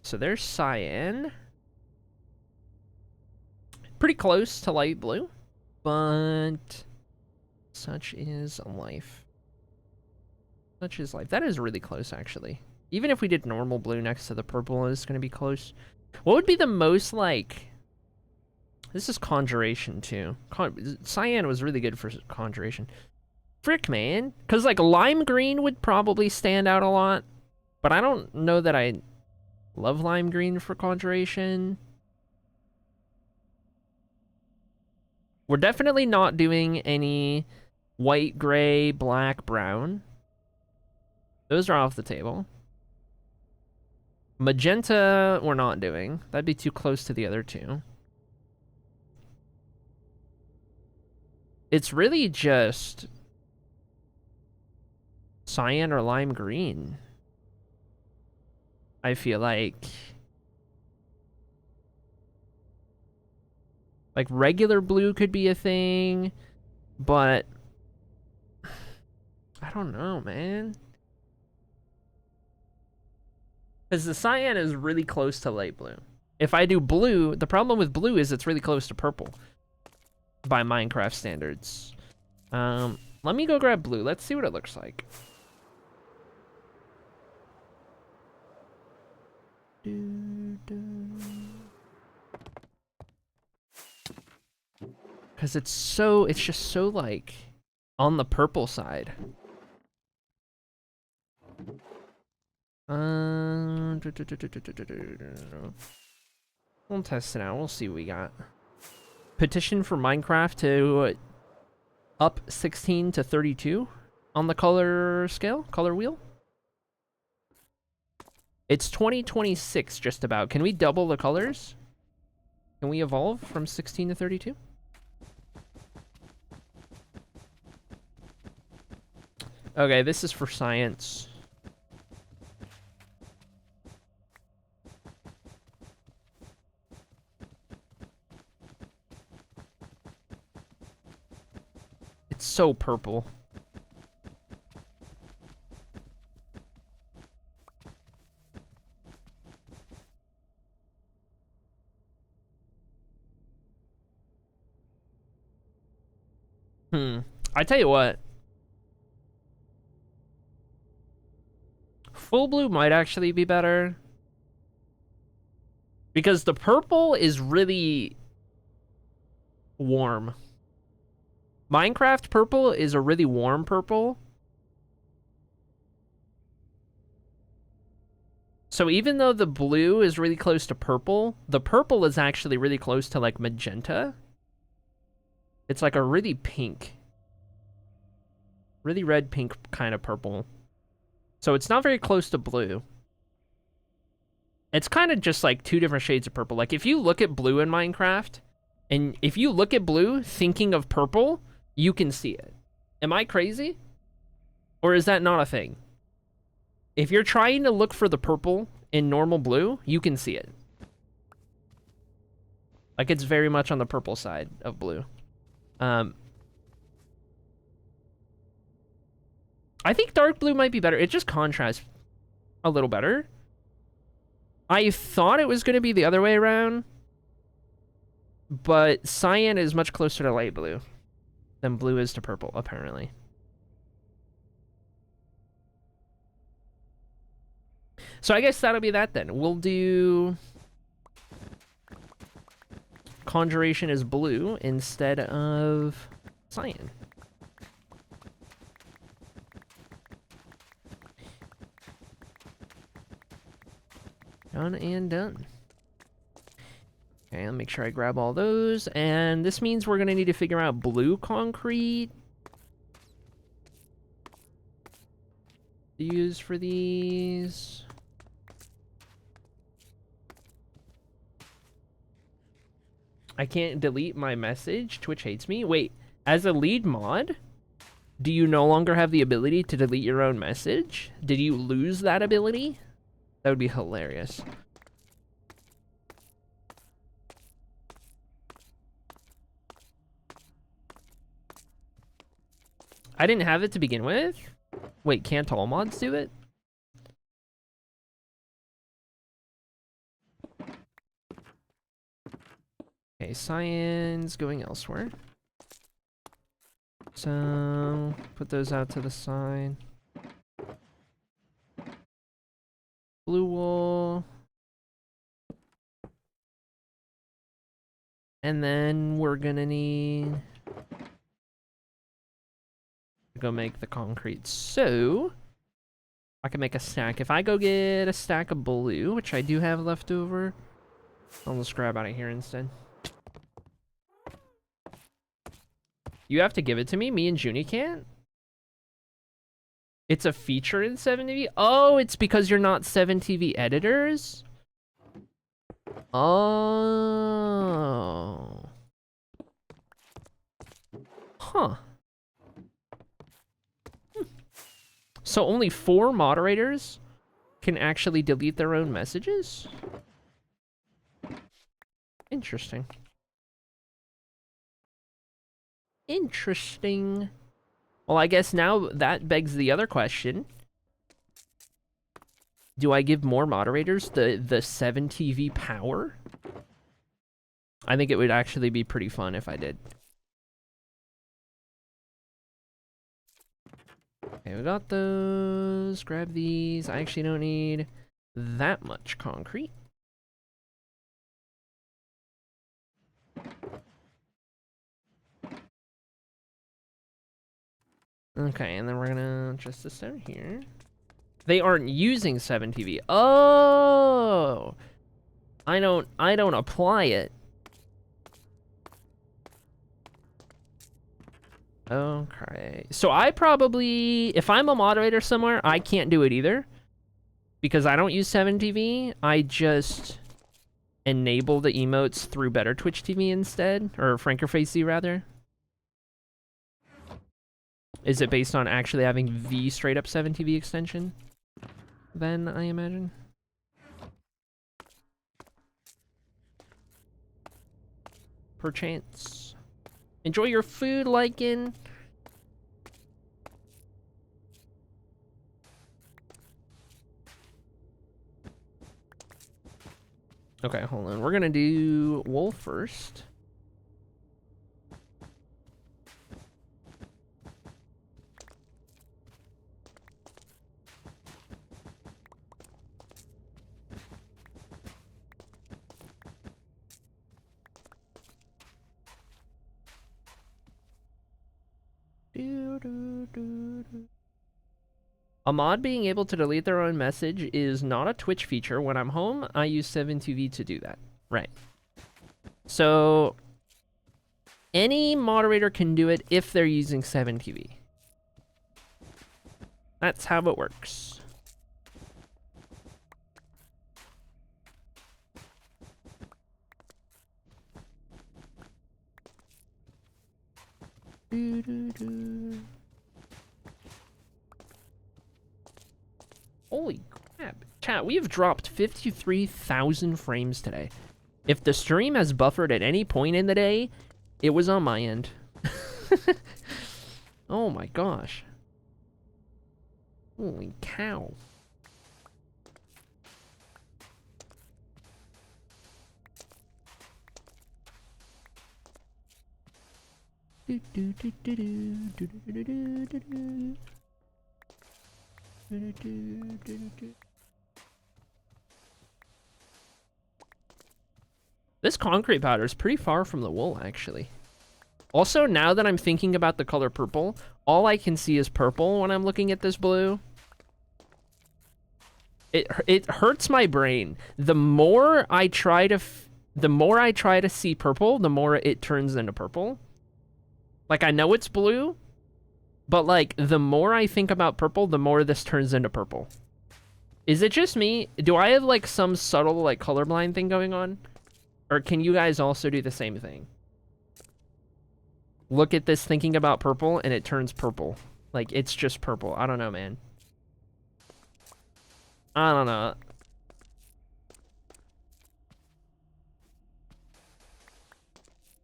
So there's cyan. Pretty close to light blue, but such is life. Such is life. That is really close, actually. Even if we did normal blue next to the purple, it's going to be close. What would be the most, like... This is Conjuration, too. Cyan was really good for Conjuration. Frick, man. Because, like, lime green would probably stand out a lot. But I don't know that I love lime green for Conjuration. We're definitely not doing any white, gray, black, brown. Those are off the table. Magenta, we're not doing. That'd be too close to the other two. It's really just cyan or lime green. I feel like regular blue could be a thing, but I don't know, man. Because the cyan is really close to light blue. If I do blue, the problem with blue is it's really close to purple by Minecraft standards. Let me go grab blue. Let's see what it looks like. Because it's just so, like, on the purple side. We'll test it out. We'll see what we got. Petition for Minecraft to up 16 to 32 on the color scale, color wheel. It's 2026 just about. Can we double the colors? Can we evolve from 16 to 32? Okay, this is for science. It's so purple. I tell you what. Full blue might actually be better. Because the purple is really warm. Minecraft purple is a really warm purple. So even though the blue is really close to purple, the purple is actually really close to like magenta. It's like a really pink. Really red pink kind of purple. So it's not very close to blue. It's kind of just like two different shades of purple. Like if you look at blue in Minecraft, and if you look at blue thinking of purple, you can see it. Am I crazy? Or is that not a thing? If you're trying to look for the purple in normal blue, you can see it. Like it's very much on the purple side of blue. I think dark blue might be better. It just contrasts a little better. I thought it was going to be the other way around, but cyan is much closer to light blue than blue is to purple, apparently. So I guess that'll be that then. We'll do conjuration is blue instead of cyan. Done and done. Okay, I'll make sure I grab all those. And this means we're going to need to figure out blue concrete to use for these. I can't delete my message. Twitch hates me. Wait, as a lead mod, do you no longer have the ability to delete your own message? Did you lose that ability? That would be hilarious. I didn't have it to begin with? Wait, can't all mods do it? Okay, cyan's going elsewhere. So, put those out to the side. Blue wool. And then we're gonna need to go make the concrete. So, I can make a stack. If I go get a stack of blue, which I do have left over, I'll just grab out of here instead. You have to give it to me? Me and Junie can't? It's a feature in 7TV? Oh, it's because you're not 7TV editors? Oh. Huh. So only 4 moderators can actually delete their own messages? Interesting. Interesting. Well, I guess now that begs the other question. Do I give more moderators the 7TV power? I think it would actually be pretty fun if I did. Okay, we got those. Grab these. I actually don't need that much concrete. Okay, and then we're gonna just this down here. They aren't using 7TV. Oh, I don't apply it. Okay, so I probably, if I'm a moderator somewhere, I can't do it either because I don't use 7TV. I just enable the emotes through Better Twitch TV instead, or Frankerfacy rather? Is it based on actually having the straight up 7TV extension? Then I imagine. Perchance. Enjoy your food, Lycan. Okay, hold on. We're gonna do wool first. A mod being able to delete their own message is not a Twitch feature. When I'm home, I use 7TV to do that. Right. So, any moderator can do it if they're using 7TV. That's how it works. Holy crap. Chat, we have dropped 53,000 frames today. If the stream has buffered at any point in the day, it was on my end. Oh my gosh. Holy cow. This concrete powder is pretty far from the wool, actually. Also, now that I'm thinking about the color purple, all I can see is purple when I'm looking at this blue. It hurts my brain. The more I try to see purple, the more it turns into purple. Like, I know it's blue, but like the more I think about purple, the more this turns into purple. Is it just me? Do I have like some subtle like colorblind thing going on? Or can you guys also do the same thing? Look at this thinking about purple and it turns purple. Like, it's just purple. I don't know, man. I don't know.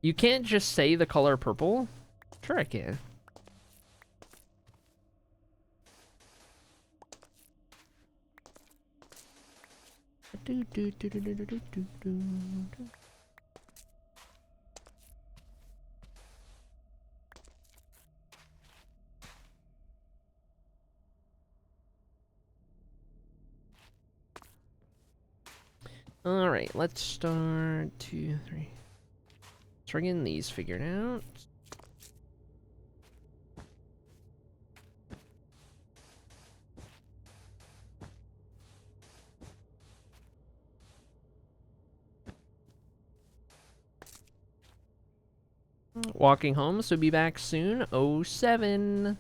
You can't just say the color purple. Sure I can. All right, let's start 2, 3. Start getting these figured out. Walking home, so be back soon. 07.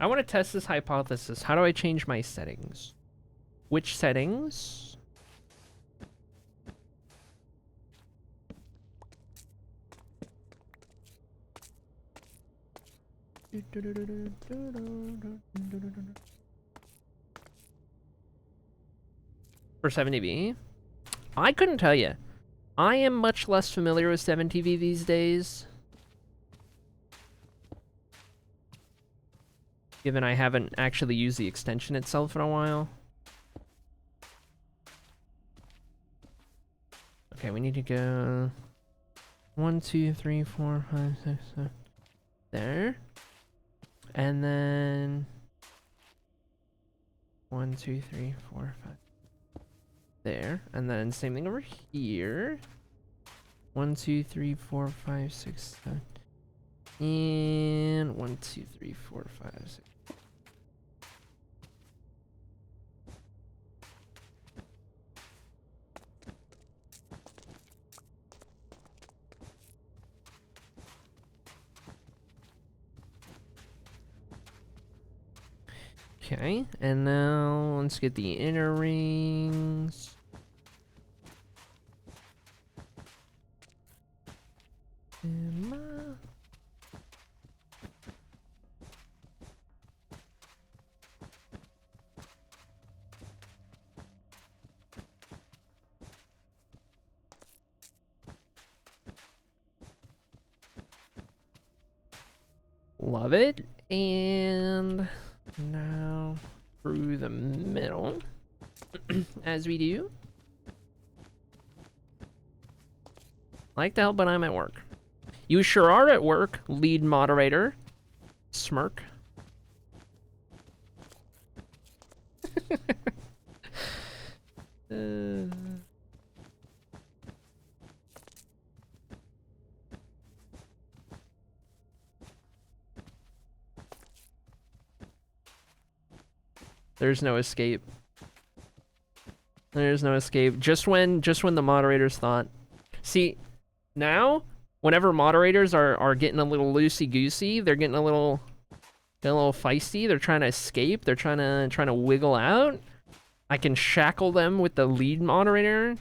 I want to test this hypothesis. How do I change my settings? Which settings? For 7TV? I couldn't tell you. I am much less familiar with 7TV these days, given I haven't actually used the extension itself in a while. Okay, we need to go 1, 2, 3, 4, 5, 6, 7. There. And then 1, 2, 3, 4, 5. There. And then same thing over here. 1, 2, 3, 4, 5, 6, 7. And 1, 2, 3, 4, 5, 6. Okay, and now let's get the inner rings. Emma. Love it. And now through the middle, as we do. Like to help, but I'm at work. You sure are at work, lead moderator. Smirk. There's no escape. There's no escape. Just when the moderators thought. See, now, whenever moderators are getting a little loosey-goosey, they're getting a little feisty, they're trying to escape, they're trying to wiggle out, I can shackle them with the lead moderator.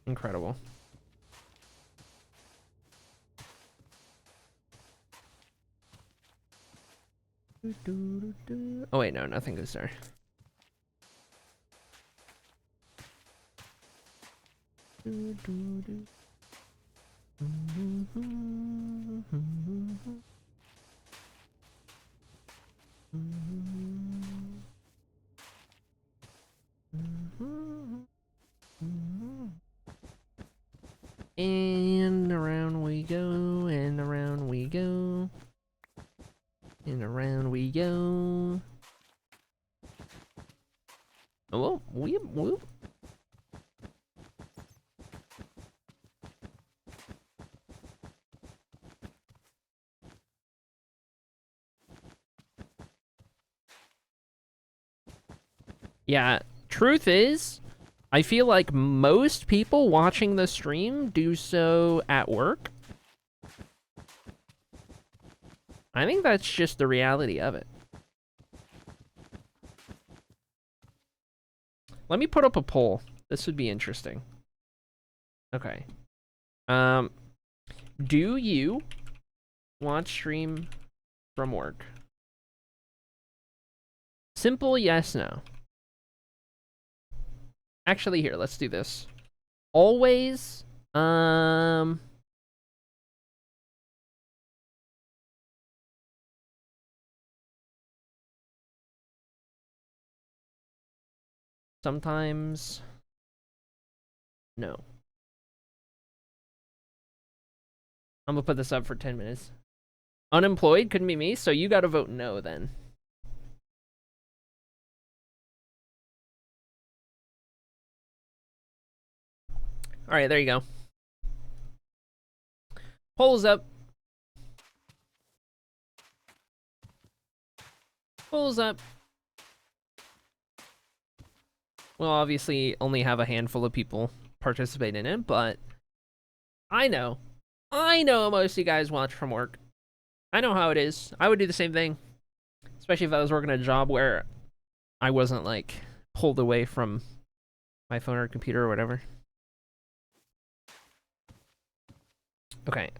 Incredible. Oh wait, no, nothing goes there. And around we go, and around we go. And around we go. Oh, whoop, whoop. Yeah, truth is, I feel like most people watching the stream do so at work. I think that's just the reality of it. Let me put up a poll. This would be interesting. Okay. Do you watch stream from work? Simple yes, no. Actually, here, let's do this. Always, sometimes, no. I'm gonna put this up for 10 minutes. Unemployed couldn't be me, so you gotta vote no then. Alright, there you go. Polls up. Polls up. We'll obviously only have a handful of people participate in it, but I know most of you guys watch from work. I know how it is. I would do the same thing, especially if I was working a job where I wasn't like pulled away from my phone or computer or whatever. Okay,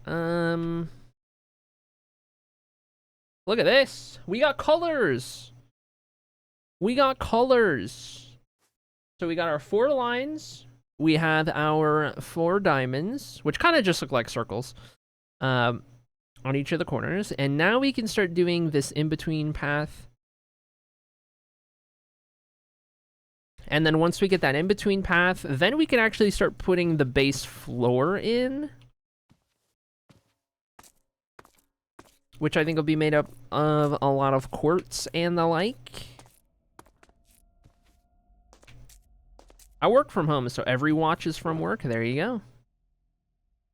look at this. We got colors. We got colors. So we got our 4 lines. We have our 4 diamonds, which kind of just look like circles, on each of the corners. And now we can start doing this in-between path. And then once we get that in-between path, then we can actually start putting the base floor in, which I think will be made up of a lot of quartz and the like. I work from home, so every watch is from work. There you go.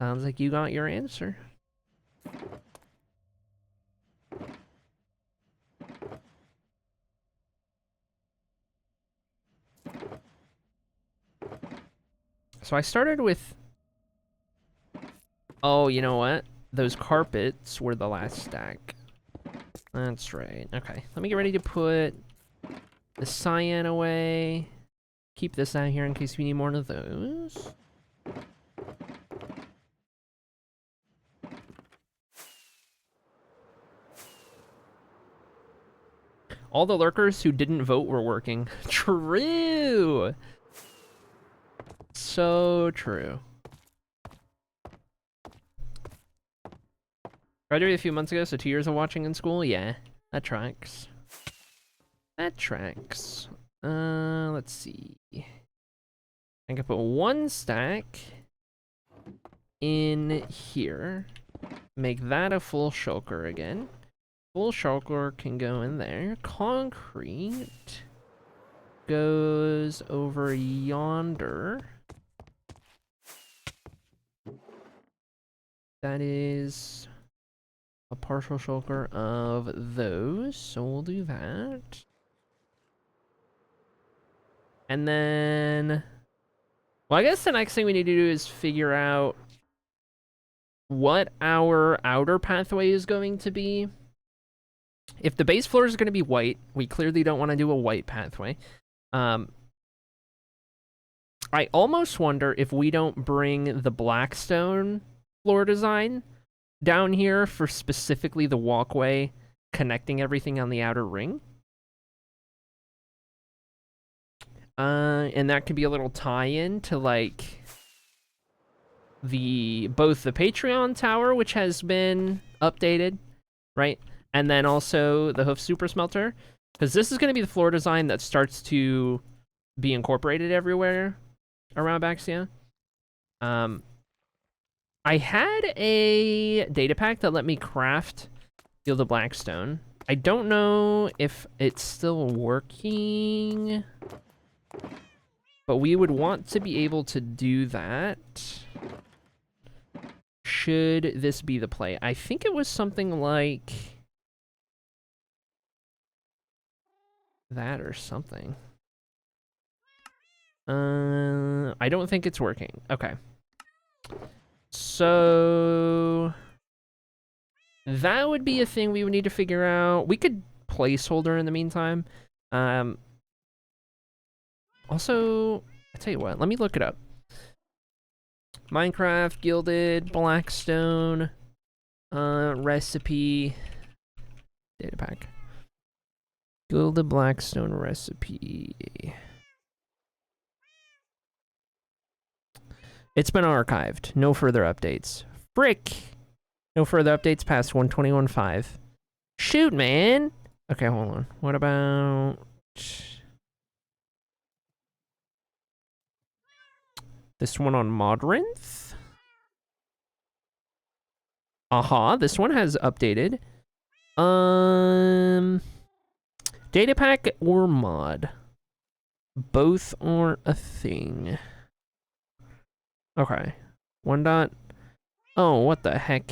Sounds like you got your answer. So I started with... Oh, you know what? Those carpets were the last stack. That's right. Okay, let me get ready to put the cyan away. Keep this out here in case we need more of those. All the lurkers who didn't vote were working. True! So true. Graduated a few months ago, so 2 years of watching in school? Yeah, that tracks. That tracks. Let's see. I can put one stack in here. Make that a full shulker again. Full shulker can go in there. Concrete goes over yonder. That is a partial shulker of those, so we'll do that. And then, well, I guess the next thing we need to do is figure out what our outer pathway is going to be. If the base floor is going to be white, we clearly don't want to do a white pathway. I almost wonder if we don't bring the Blackstone floor design down here for specifically the walkway connecting everything on the outer ring. And that could be a little tie-in to, like, both the Patreon tower, which has been updated, right? And then also the Hoof Super Smelter. Because this is going to be the floor design that starts to be incorporated everywhere around Baxia. I had a data pack that let me craft Field of Blackstone. I don't know if it's still working, but we would want to be able to do that should this be the play. I think it was something like that or something. I don't think it's working. Okay. So that would be a thing we would need to figure out. We could placeholder in the meantime. Also, I tell you what, let me look it up. Minecraft, Gilded, Blackstone, recipe, data pack. Gilded Blackstone recipe. It's been archived. No further updates. Frick! No further updates past 121.5. Shoot, man! Okay, hold on. What about... this one on Modrinth? Aha, this one has updated. Data pack or mod? Both are a thing. Okay. 1. Oh, what the heck?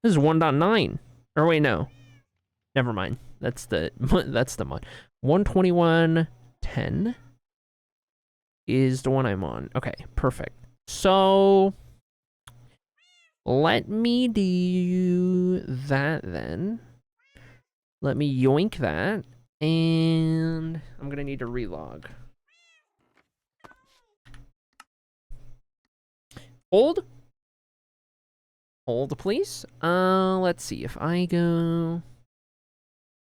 This is 1.9. Or wait, no. Never mind. That's the that's the mod. 121.10 is the one I'm on. Okay, perfect. So let me do that then. Let me yoink that, and I'm gonna need to relog. Hold, please. Let's see if I go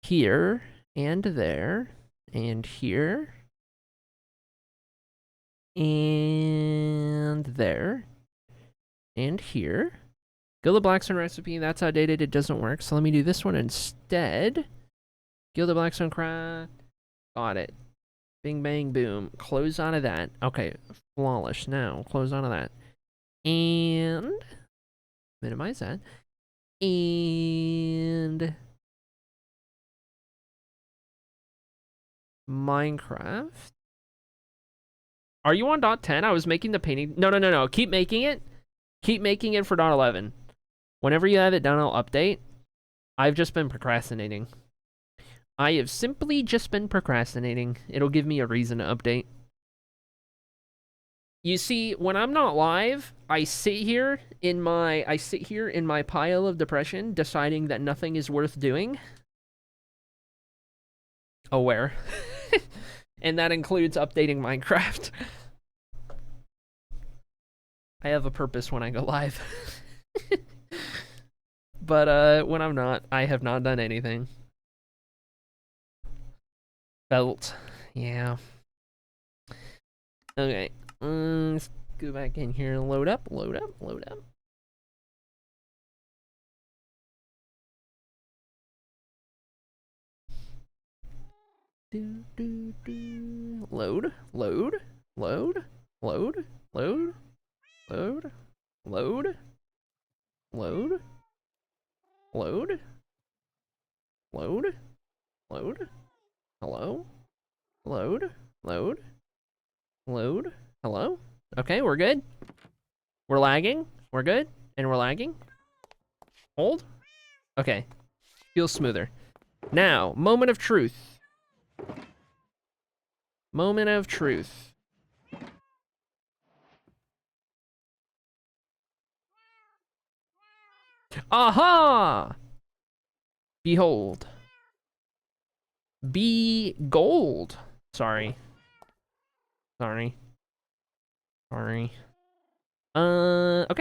here and there and here and there and here. Gilded Blackstone recipe, that's outdated, it doesn't work. So let me do this one instead. Gilded Blackstone craft. Got it. Bing, bang, boom. Close out of that. Okay, flawless. Now, close out of that. And minimize that. And Minecraft. Are you on .10? I was making the painting. No, no, no, no. Keep making it. Keep making it for .11. Whenever you have it done, I'll update. I've just been procrastinating. I have simply just been procrastinating. It'll give me a reason to update. You see, when I'm not live, I sit here in my pile of depression, deciding that nothing is worth doing. Aware. And that includes updating Minecraft. I have a purpose when I go live. But when I'm not, I have not done anything. Belt. Yeah. Okay. Let's go back in here and load up. Load up. Load. Hello. Okay, we're good. We're lagging. We're good. And we're lagging. Hold. Okay. Feels smoother. Now, moment of truth. Moment of truth. Aha! Behold. Be gold. Sorry. Okay,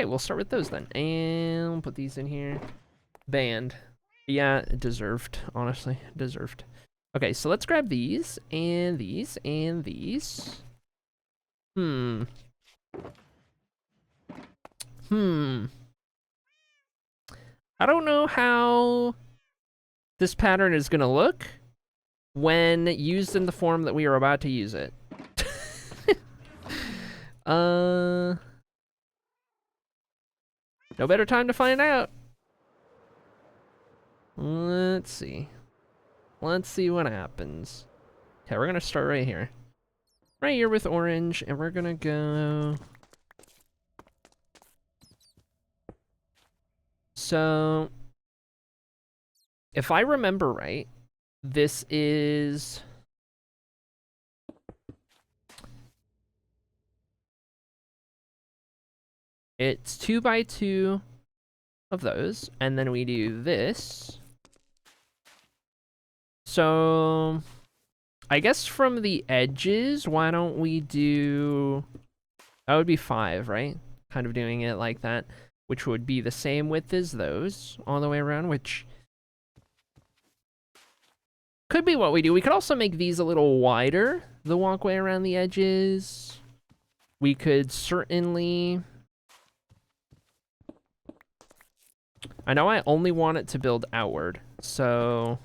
we'll start with those then. And we'll put these in here. Banned. Yeah, deserved, honestly. Deserved. Okay, so let's grab these, and these, and these. I don't know how this pattern is gonna look when used in the form that we are about to use it. No better time to find out. Let's see. Let's see what happens. Okay, we're gonna start right here. Right here with orange, and we're gonna go... So... If I remember right, this is... It's 2 by 2 of those, and then we do this. So... I guess from the edges, why don't we do... That would be 5, right? Kind of doing it like that, which would be the same width as those all the way around, which could be what we do. We could also make these a little wider, the walkway around the edges. We could certainly... I know I only want it to build outward, so...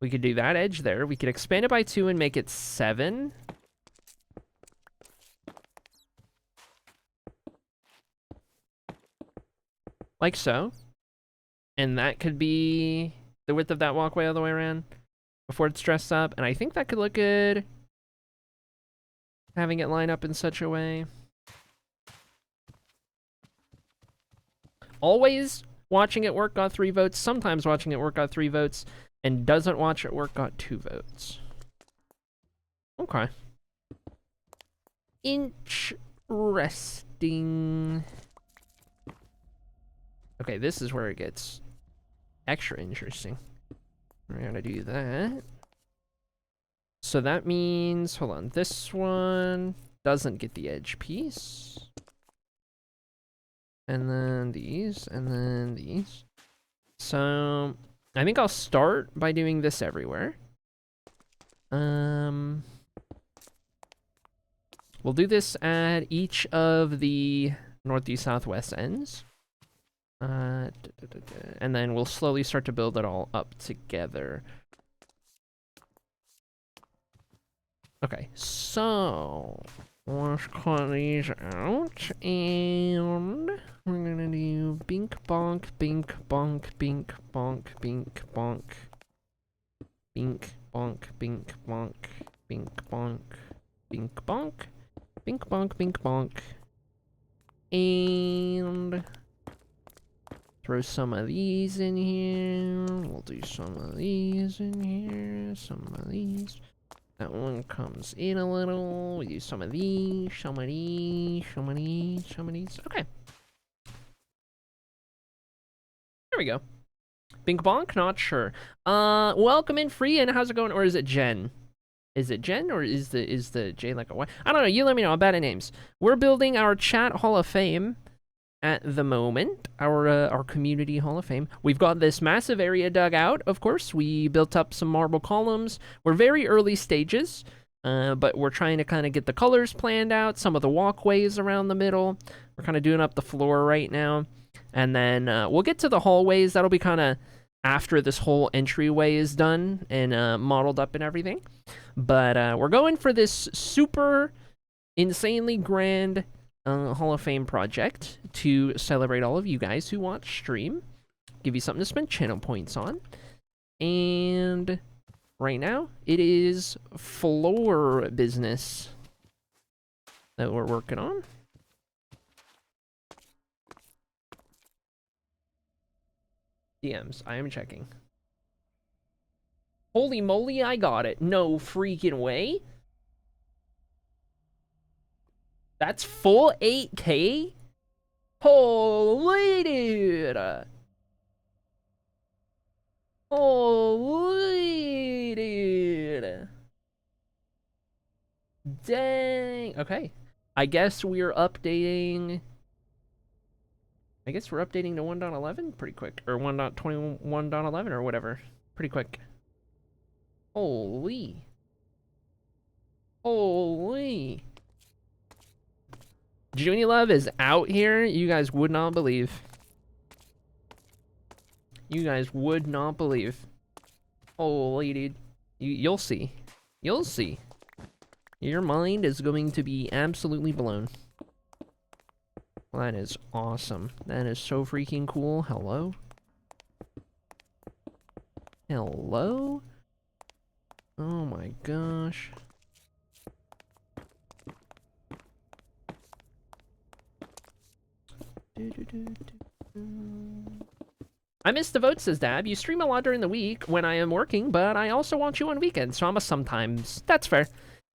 We could do that edge there. We could expand it by 2 and make it 7. Like so. And that could be the width of that walkway all the way around before it's dressed up. And I think that could look good. Having it line up in such a way. Always watching it work got 3 votes. Sometimes watching it work got 3 votes. And doesn't watch it work got 2 votes. Okay. Interesting. Okay, this is where it gets extra interesting. We're gonna do that. So that means, hold on, this one doesn't get the edge piece. And then these, and then these. So... I think I'll start by doing this everywhere. We'll do this at each of the northeast, southwest ends. And then we'll slowly start to build it all up together. Okay, so let's cut these out, and we're gonna do bink bonk, bink bonk, bink bonk, bink bonk, bink bonk, bink bonk, bink bonk. Bink bonk. Bink bonk, bink bonk. And throw some of these in here. We'll do some of these in here. Some of these. That one comes in a little. We do some of these. Some of these. Some of these. Some of these. Okay. There we go. Bink bonk? Not sure. Welcome in, Free, and how's it going? Or is it Jen? Is it Jen or is the J like a Y? I don't know. You let me know. I'm bad at names. We're building our chat Hall of Fame at the moment. Our community Hall of Fame. We've got this massive area dug out. Of course, we built up some marble columns. We're very early stages, but we're trying to kind of get the colors planned out. Some of the walkways around the middle. We're kind of doing up the floor right now, and then we'll get to the hallways. That'll be kind of after this whole entryway is done and modeled up and everything. But we're going for this super insanely grand Hall of Fame project to celebrate all of you guys who watch stream. Give you something to spend channel points on. And right now, it is floor business that we're working on. DMs, I am checking. Holy moly, I got it. No freaking way. That's full 8K? Holy dude. Holy dude. Dang. Okay. I guess we're updating to 1.11 pretty quick. Or 1.21.11 or whatever. Pretty quick. Holy. Holy. Junie Love is out here. You guys would not believe. You guys would not believe. Holy dude. You'll see. You'll see. Your mind is going to be absolutely blown. Well, that is awesome. That is so freaking cool. Hello? Hello? Oh my gosh. I miss the votes, says Dab. You stream a lot during the week when I am working, but I also watch you on weekends, so I'm a sometimes. That's fair.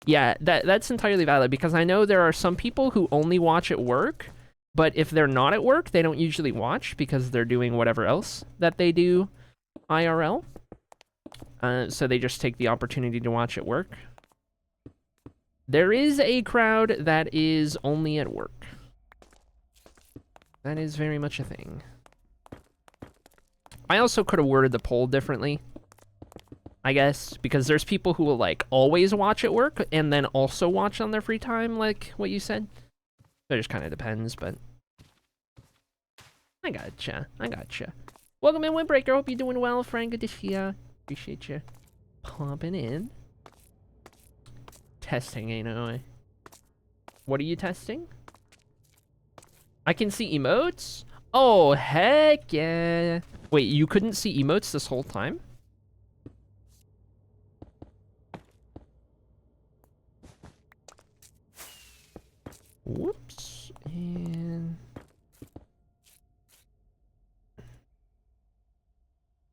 Yeah, that's entirely valid, because I know there are some people who only watch at work, but if they're not at work, they don't usually watch because they're doing whatever else that they do IRL. So they just take the opportunity to watch at work. There is a crowd that is only at work. That is very much a thing. I also could have worded the poll differently, I guess, because there's people who will, like, always watch at work and then also watch on their free time, like what you said. So it just kind of depends, but I gotcha. I gotcha. Welcome in, Windbreaker. Hope you're doing well, Frank. Good to see ya. Appreciate you popping in. Testing, ain't no. What are you testing? I can see emotes? Oh, heck yeah. Wait, you couldn't see emotes this whole time? Whoops. And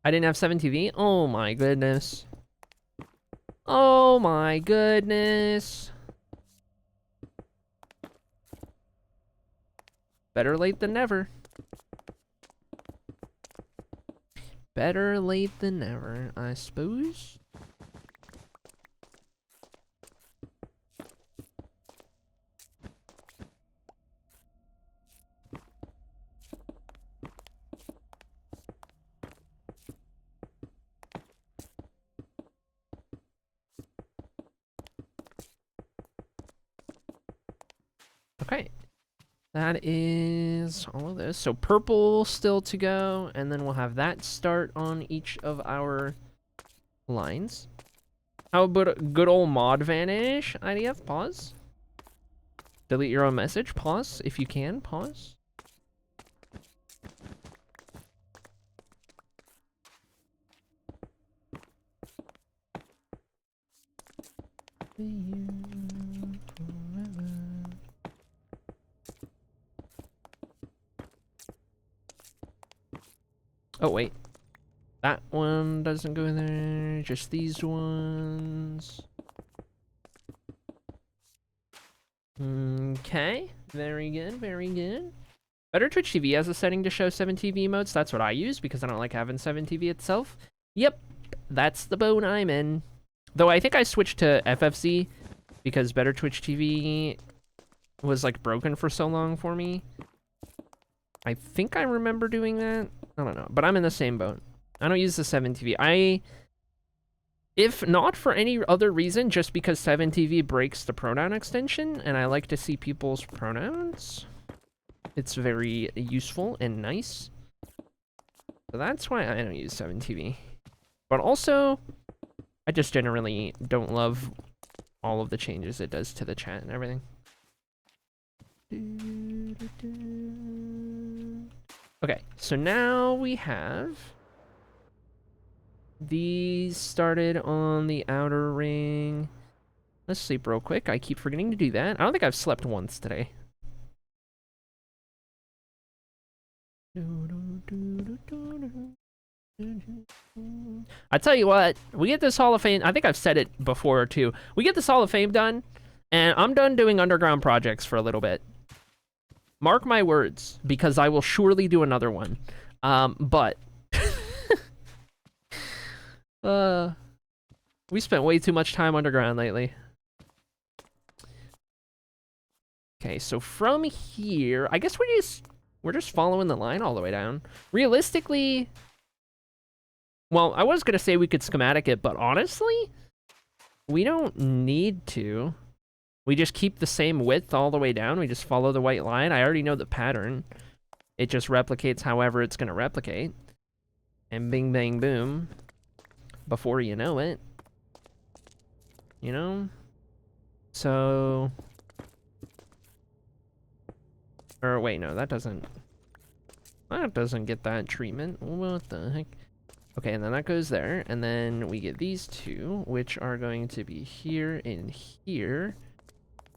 I didn't have 7TV? Oh my goodness. Oh my goodness. Better late than never. Better late than never, I suppose. Okay. That is all of this. So purple still to go, and then we'll have that start on each of our lines. How about a good old mod vanish? IDF, pause. Delete your own message, pause, if you can, pause. Oh, wait. That one doesn't go in there. Just these ones. Okay. Very good, very good. Better Twitch TV has a setting to show 7TV emotes. That's what I use because I don't like having 7TV itself. Yep. That's the boat I'm in. Though I think I switched to FFC because Better Twitch TV was like broken for so long for me. I think I remember doing that. I don't know, but I'm in the same boat. I don't use the 7TV. If not for any other reason, just because 7TV breaks the pronoun extension, and I like to see people's pronouns. It's very useful and nice. So that's why I don't use 7TV. But also, I just generally don't love all of the changes it does to the chat and everything. Okay, so now we have these started on the outer ring. Let's sleep real quick. I keep forgetting to do that. I don't think I've slept once today. I tell you what, we get this Hall of Fame. I think I've said it before too. We get this Hall of Fame done, and I'm done doing underground projects for a little bit. Mark my words, because I will surely do another one. But we spent way too much time underground lately. Okay, so from here, I guess we're just following the line all the way down. Realistically, well, I was gonna say we could schematic it, but honestly, we don't need to. We just keep the same width all the way down. We just follow the white line. I already know the pattern. It just replicates however it's gonna replicate. And bing, bang, boom. Before you know it. You know? So... Or wait, no, that doesn't get that treatment. What the heck? Okay, and then that goes there, and then we get these two, which are going to be here and here.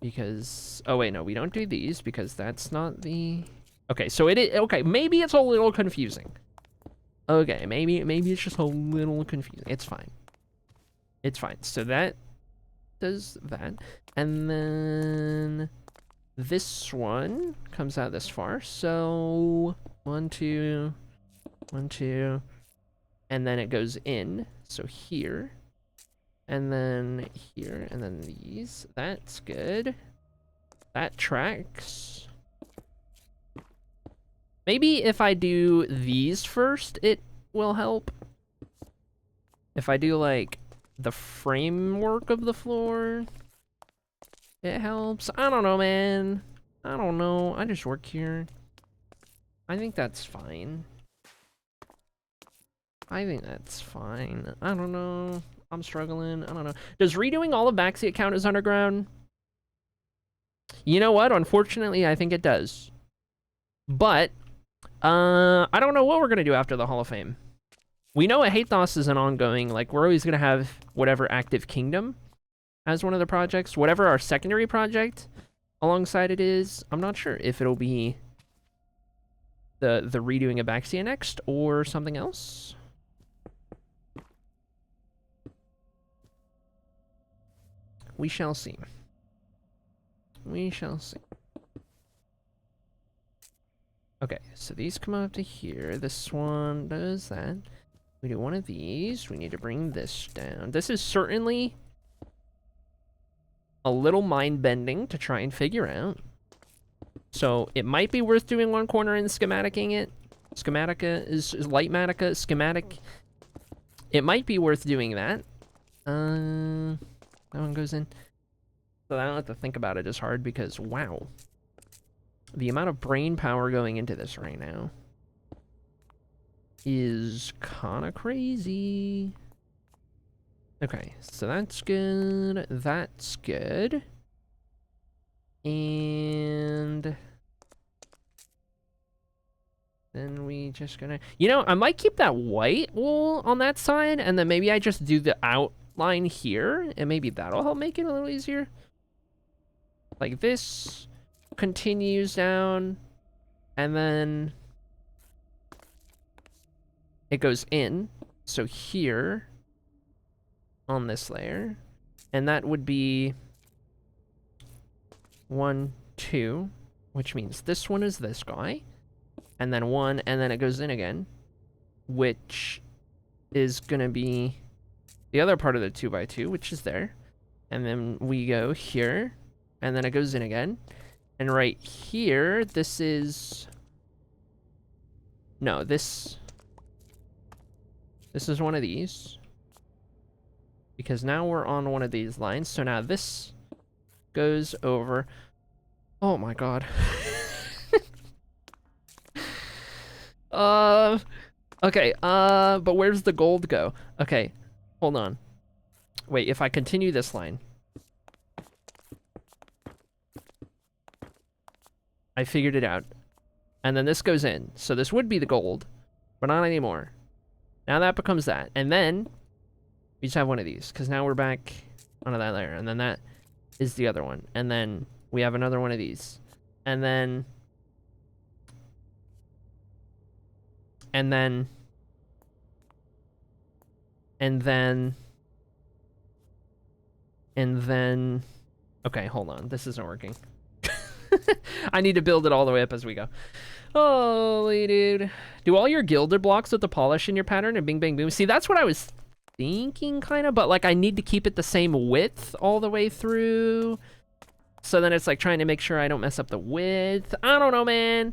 Because, oh wait, no, we don't do these because that's not the... Okay, so okay, maybe it's a little confusing. Okay, maybe it's just a little confusing. It's fine. It's fine. So that does that. And then this one comes out this far. So 1, 2, 1, 2, and then it goes in. So here. And then here, and then these. That's good. That tracks. Maybe if I do these first, it will help. If I do, like, the framework of the floor, it helps. I don't know, man. I don't know. I just work here. I think that's fine. I think that's fine. I don't know. I'm struggling. I don't know. Does redoing all of Backseat count as underground? You know what? Unfortunately, I think it does. But, I don't know what we're going to do after the Hall of Fame. We know Hathos is an ongoing, like, we're always going to have whatever Active Kingdom as one of the projects. Whatever our secondary project alongside it is, I'm not sure if it'll be the redoing of Backseat next or something else. We shall see. We shall see. Okay, so these come up to here. This one does that. We do one of these. We need to bring this down. This is certainly a little mind-bending to try and figure out. So it might be worth doing one corner and schematicking it. Schematica is Lightmatica, schematic. It might be worth doing that. That one goes in. So I don't have to think about it as hard because, wow. The amount of brain power going into this right now is kind of crazy. Okay, so that's good. That's good. And then we just gonna... You know, I might keep that white wool on that side, and then maybe I just do the outline here, and maybe that'll help make it a little easier. Like this continues down, and then it goes in. So here on this layer, and that would be 1, 2, which means this one is this guy, and then 1, and then it goes in again, which is gonna be the other part of the 2x2, which is there, and then we go here, and then it goes in again, and right here, this is, no, this is one of these, because now we're on one of these lines, so now this goes over. Oh my god. Okay, but where's the gold go? Okay, hold on. Wait, if I continue this line. I figured it out. And then this goes in. So this would be the gold, but not anymore. Now that becomes that. And then we just have one of these, because now we're back onto that layer. And then that is the other one. And then we have another one of these. And then... And then... And then... And then... Okay, hold on. This isn't working. I need to build it all the way up as we go. Holy dude. Do all your gilded blocks with the polish in your pattern and bing bang boom? See, that's what I was thinking, kind of, but like I need to keep it the same width all the way through. So then it's like trying to make sure I don't mess up the width. I don't know, man.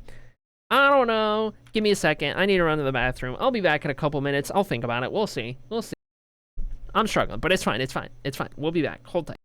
I don't know. Give me a second. I need to run to the bathroom. I'll be back in a couple minutes. I'll think about it. We'll see. We'll see. I'm struggling, but it's fine. It's fine. It's fine. We'll be back. Hold tight.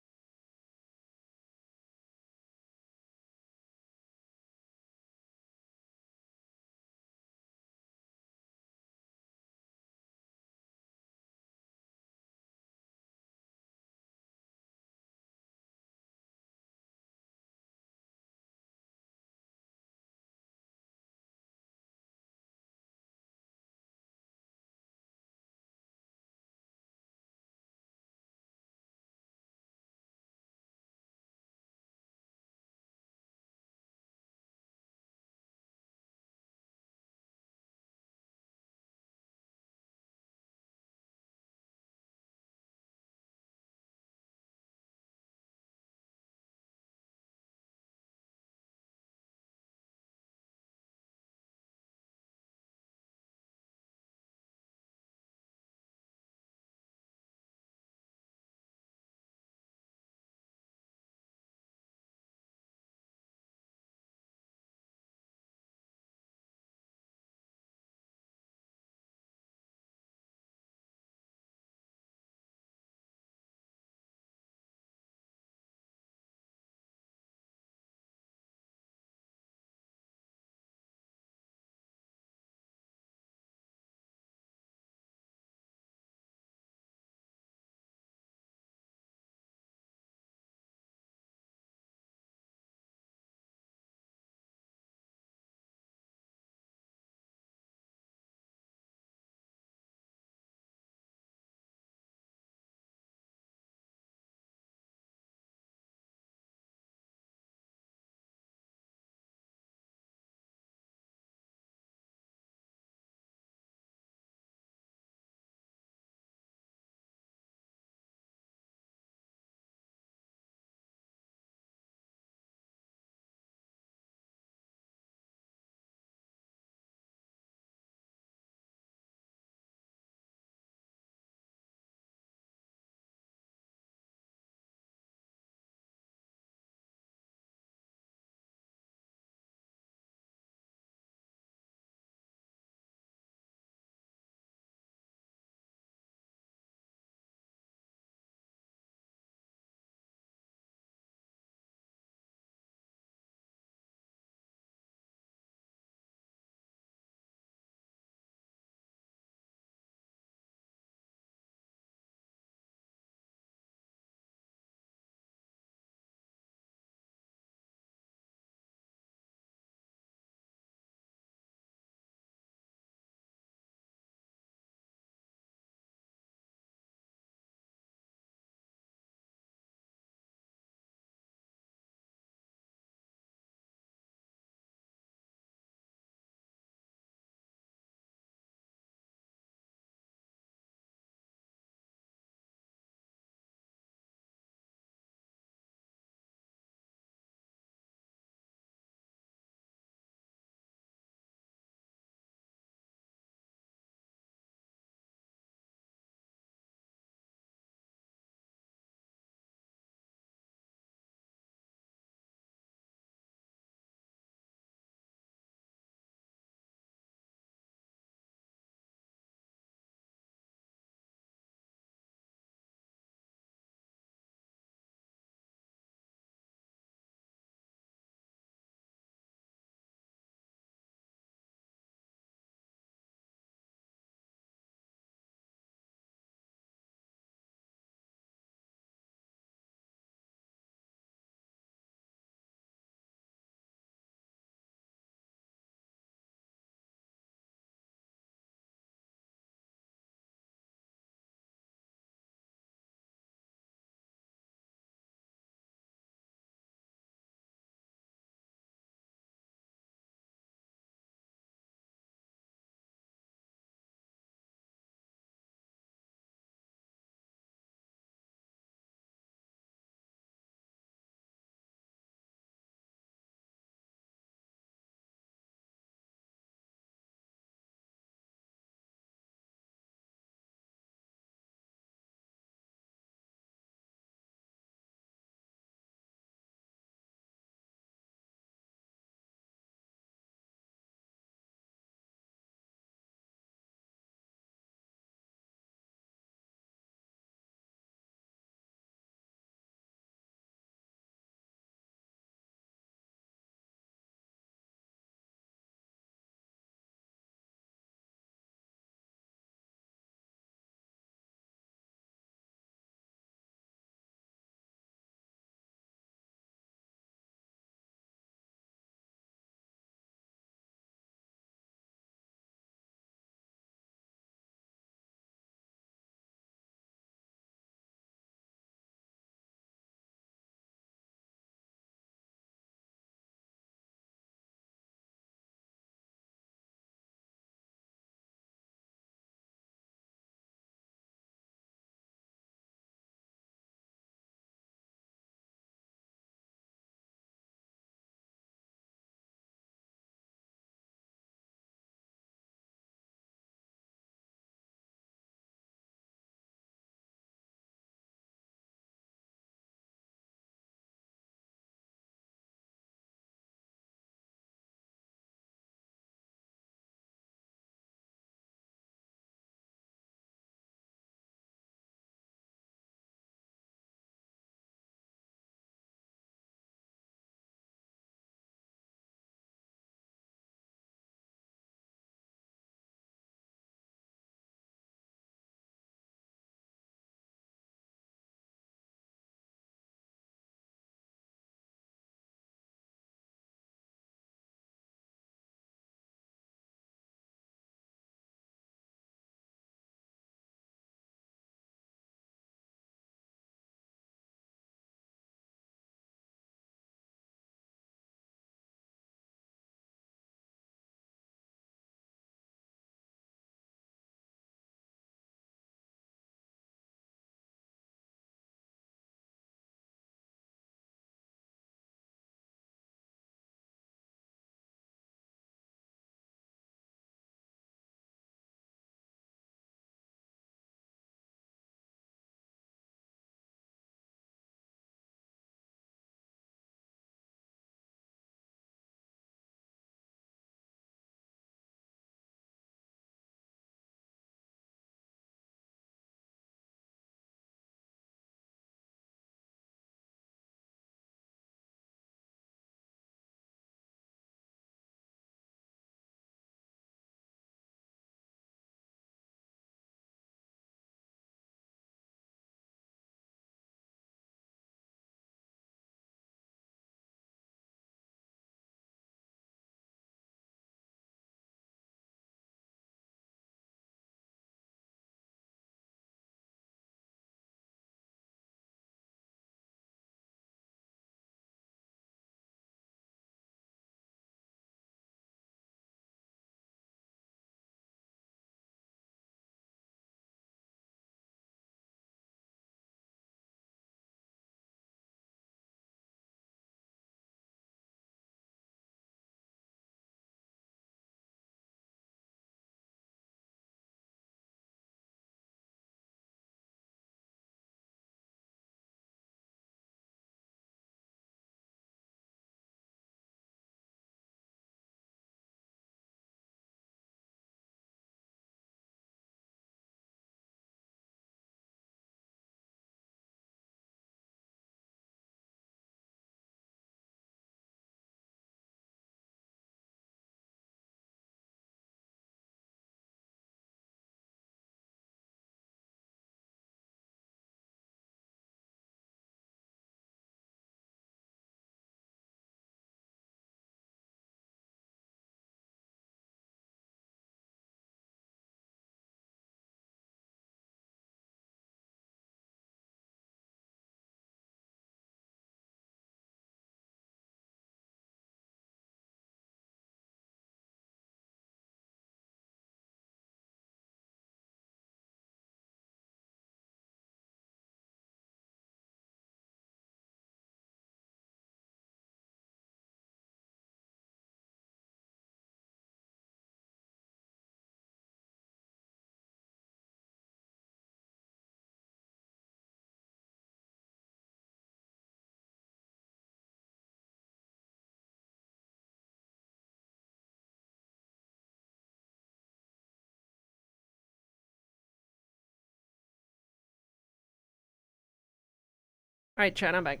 Alright, chat, I'm back.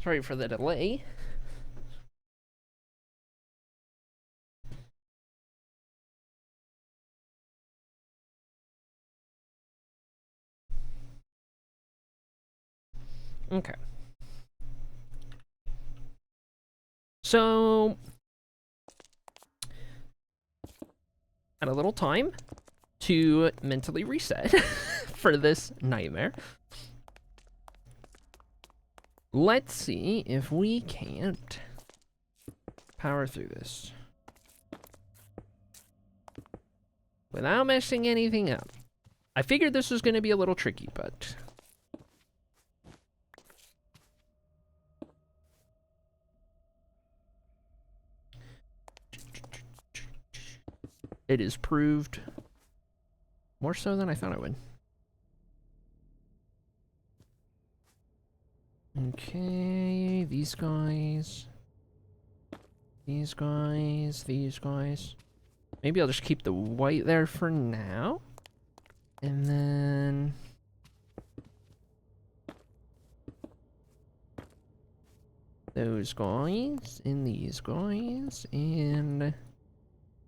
Sorry for the delay. Okay. So, had a little time to mentally reset for this nightmare. Let's see if we can't power through this without messing anything up. I figured this was going to be a little tricky, but it is proved more so than I thought it would. Okay, these guys. These guys, these guys. Maybe I'll just keep the white there for now. And then... those guys, and these guys, and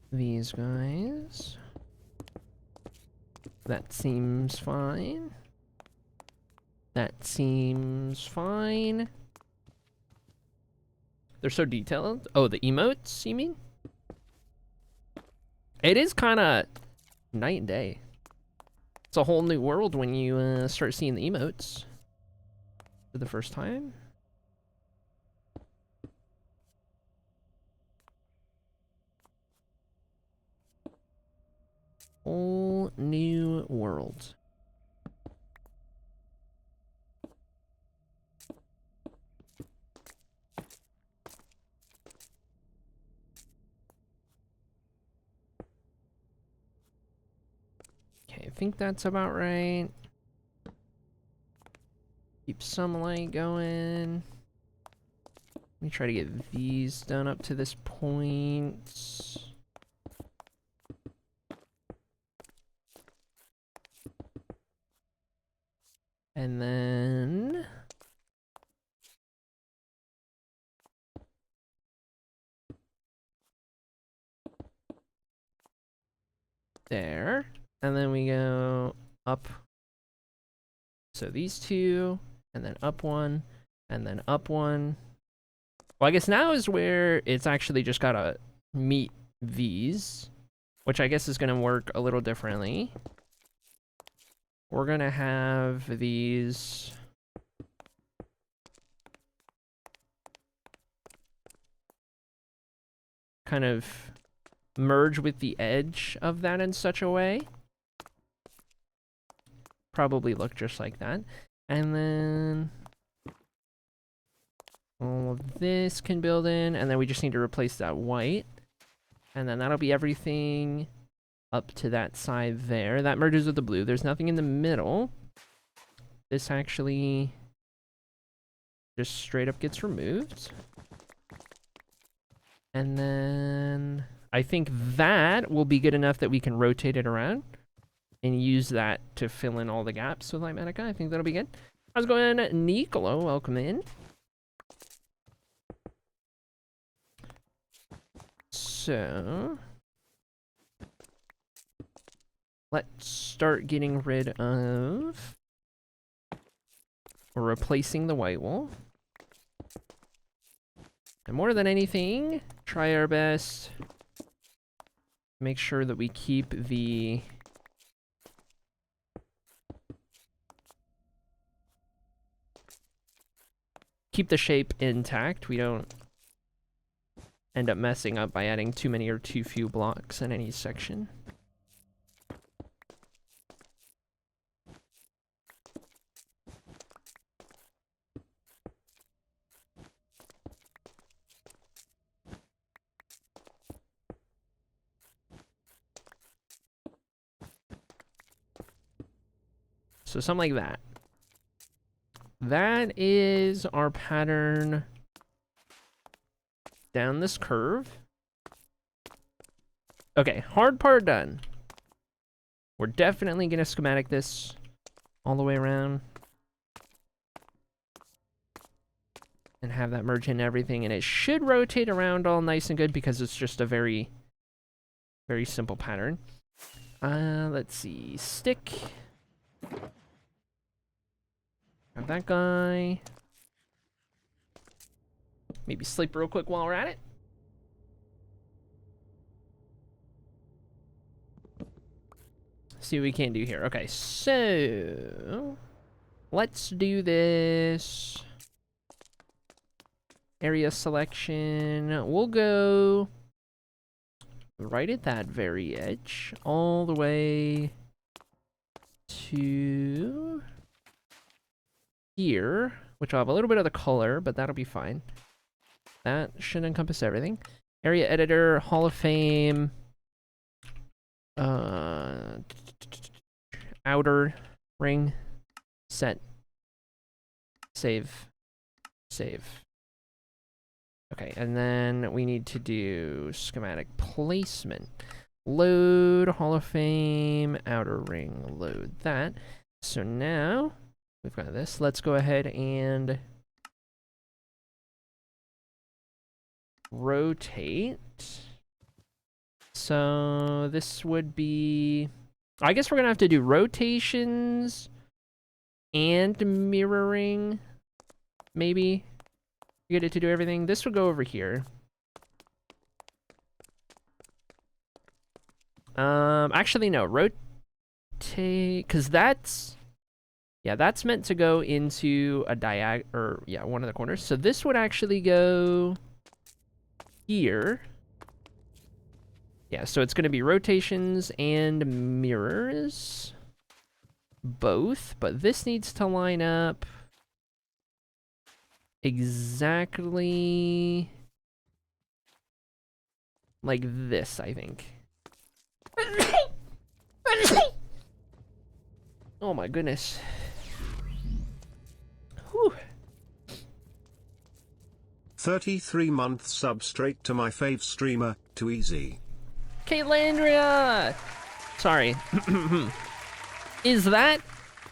these guys. That seems fine. That seems fine. They're so detailed. Oh, the emotes, you mean? It is kind of night and day. It's a whole new world when you start seeing the emotes for the first time. Whole new world. Okay, I think that's about right. Keep some light going. Let me try to get these done up to this point. And then... there. And then we go up. So these two, and then up one, and then up one. Well, I guess now is where it's actually just gotta meet these, which I guess is gonna work a little differently. We're gonna have these kind of merge with the edge of that in such a way. Probably look just like that. And then all of this can build in, and then we just need to replace that white. And then that'll be everything up to that side there. That merges with the blue. There's nothing in the middle. This actually just straight up gets removed. And then I think that will be good enough that we can rotate it around and use that to fill in all the gaps with Lighmatica. I think that'll be good. How's it going, Nicolo? Welcome in. So let's start getting rid of or replacing the white wool. And more than anything, try our best. Make sure that we keep the shape intact. We don't end up messing up by adding too many or too few blocks in any section. So something like that. That is our pattern down this curve. Okay, hard part done. We're definitely gonna schematic this all the way around. and have that merge in everything, and it should rotate around all nice and good because it's just a very, very simple pattern. Let's see, stick. Grab that guy. Maybe sleep real quick while we're at it. See what we can do here. Okay, so let's do this. Area selection. We'll go right at that very edge, all the way to here, which will have a little bit of the color, but that'll be fine. That should encompass everything. Area editor, Hall of Fame, outer ring, set, save, save. Okay, and then we need to do schematic placement. Load, Hall of Fame, outer ring, load that. So now we've got this. Let's go ahead and rotate. So this would be, I guess we're gonna have to do rotations and mirroring, maybe. Get it to do everything. This would go over here. Actually no, rotate, because that's, yeah, that's meant to go into a or yeah, one of the corners. So this would actually go here. Yeah, so it's going to be rotations and mirrors, both, but this needs to line up exactly like this, I think. Oh my goodness. Whew. 33-month sub straight to my fave streamer, too easy. Caitlandria! Sorry. Is that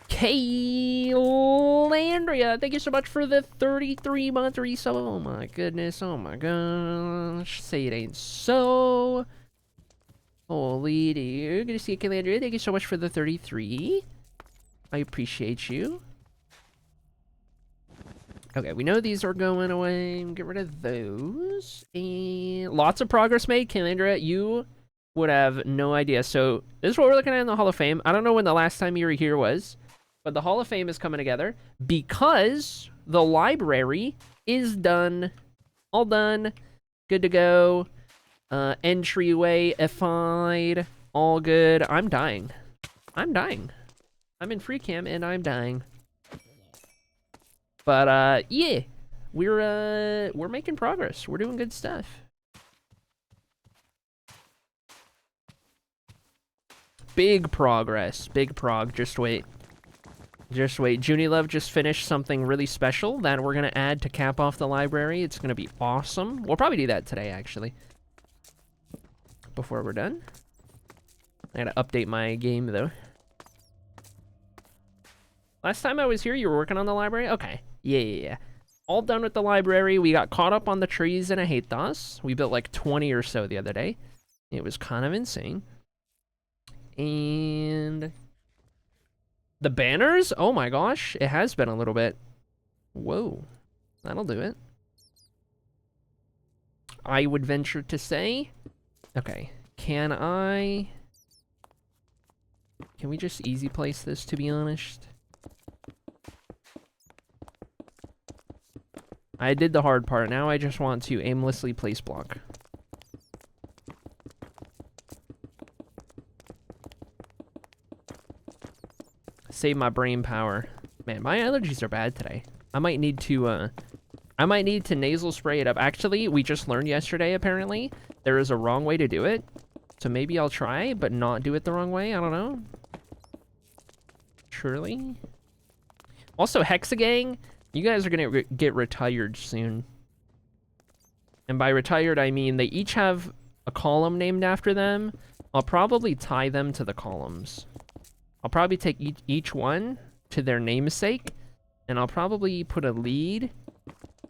Caitlandria? Thank you so much for the 33-month resub. Oh my goodness. Oh my gosh. Say it ain't so. Holy dear. Good to see you, Caitlandria. Thank you so much for the 33. I appreciate you. Okay, we know these are going away. Get rid of those. And lots of progress made. Caitlandria, you would have no idea. So this is what we're looking at in the Hall of Fame. I don't know when the last time you were here was, but the Hall of Fame is coming together because the library is done. All done. Good to go. Entryway ified. All good. I'm dying. I'm dying. I'm in free cam and I'm dying. But yeah, we're making progress. We're doing good stuff. Big progress. Big prog. Just wait. Just wait. Junie Love just finished something really special that we're gonna add to cap off the library. It's gonna be awesome. We'll probably do that today, actually. Before we're done. I gotta update my game, though. Last time I was here, you were working on the library? Okay. Yeah. All done with the library. We got caught up on the trees and I hate those. We built like 20 or so the other day. It was kind of insane. And the banners? Oh my gosh. It has been a little bit. Whoa. That'll do it. I would venture to say. Okay. Can we just easy place this, to be honest? I did the hard part. Now I just want to aimlessly place block. Save my brain power. Man, my allergies are bad today. I might need to nasal spray it up. Actually, we just learned yesterday, apparently, there is a wrong way to do it. So maybe I'll try, but not do it the wrong way. I don't know. Surely. Also, Hexagang, you guys are gonna get retired soon. And by retired, I mean they each have a column named after them. I'll probably tie them to the columns. I'll probably take each one to their namesake, and I'll probably put a lead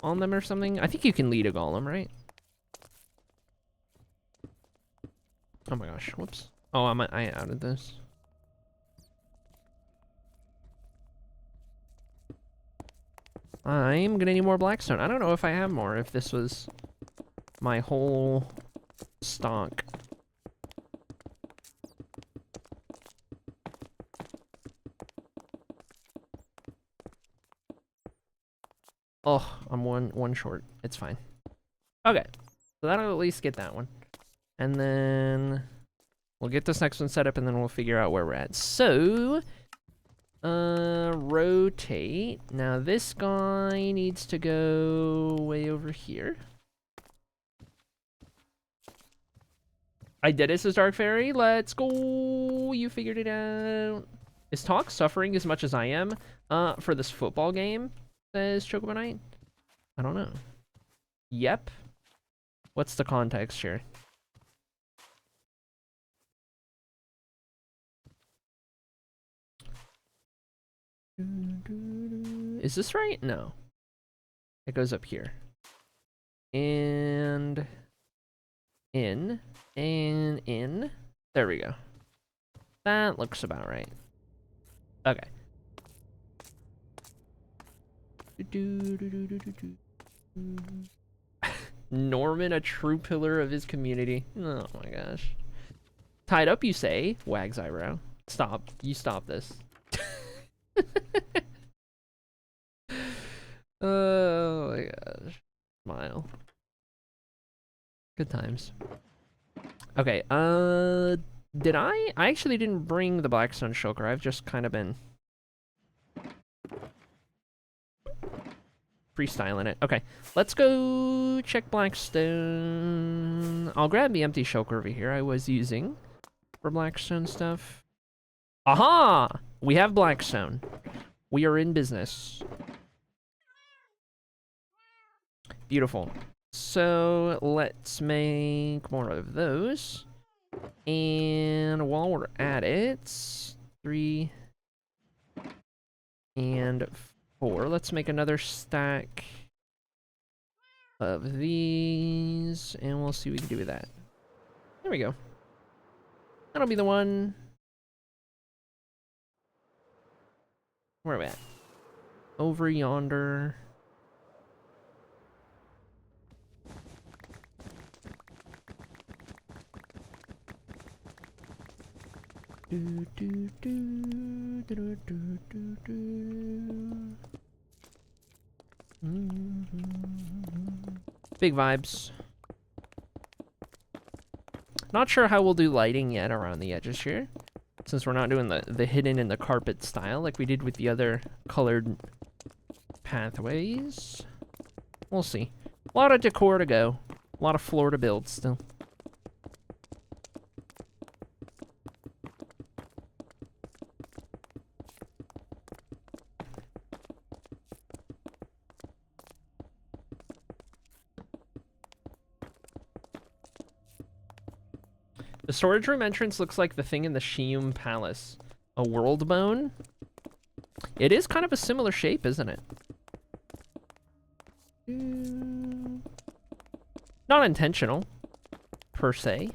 on them or something? I think you can lead a golem, right? Oh my gosh, whoops. Oh, I outed this. I'm gonna need more blackstone. I don't know if I have more, if this was my whole stock. Oh, I'm one short. It's fine. Okay, so that'll at least get that one. And then we'll get this next one set up and then we'll figure out where we're at. So, rotate. Now this guy needs to go way over here. I did it, says Dark Fairy. Let's go. You figured it out. Is Talk suffering as much as I am for this football game, says Chocobo Knight? I don't know. Yep. What's the context here? Is this right? No. It goes up here. And in. And in. There we go. That looks about right. Okay. Norman, a true pillar of his community. Oh my gosh. Tied up, you say? Wags eyebrow. Stop. You stop this. Oh my gosh. Smile. Good times. Okay, did I actually didn't bring the Blackstone Shulker. I've just kind of been freestyling it. Okay, let's go check Blackstone. I'll grab the empty shulker over here I was using for Blackstone stuff. Aha! We have Blackstone. We are in business. Beautiful. So let's make more of those. And while we're at it, 3 and 4. Let's make another stack of these, and we'll see what we can do with that. There we go. That'll be the one. Where are we at? Over yonder. Do, do, do, do, do, do, do. Big vibes. Not sure how we'll do lighting yet around the edges here, since we're not doing the hidden in the carpet style like we did with the other colored pathways. We'll see. A lot of decor to go. A lot of floor to build still. The storage room entrance looks like the thing in the Shium Palace. A world bone? It is kind of a similar shape, isn't it? Not intentional, per se.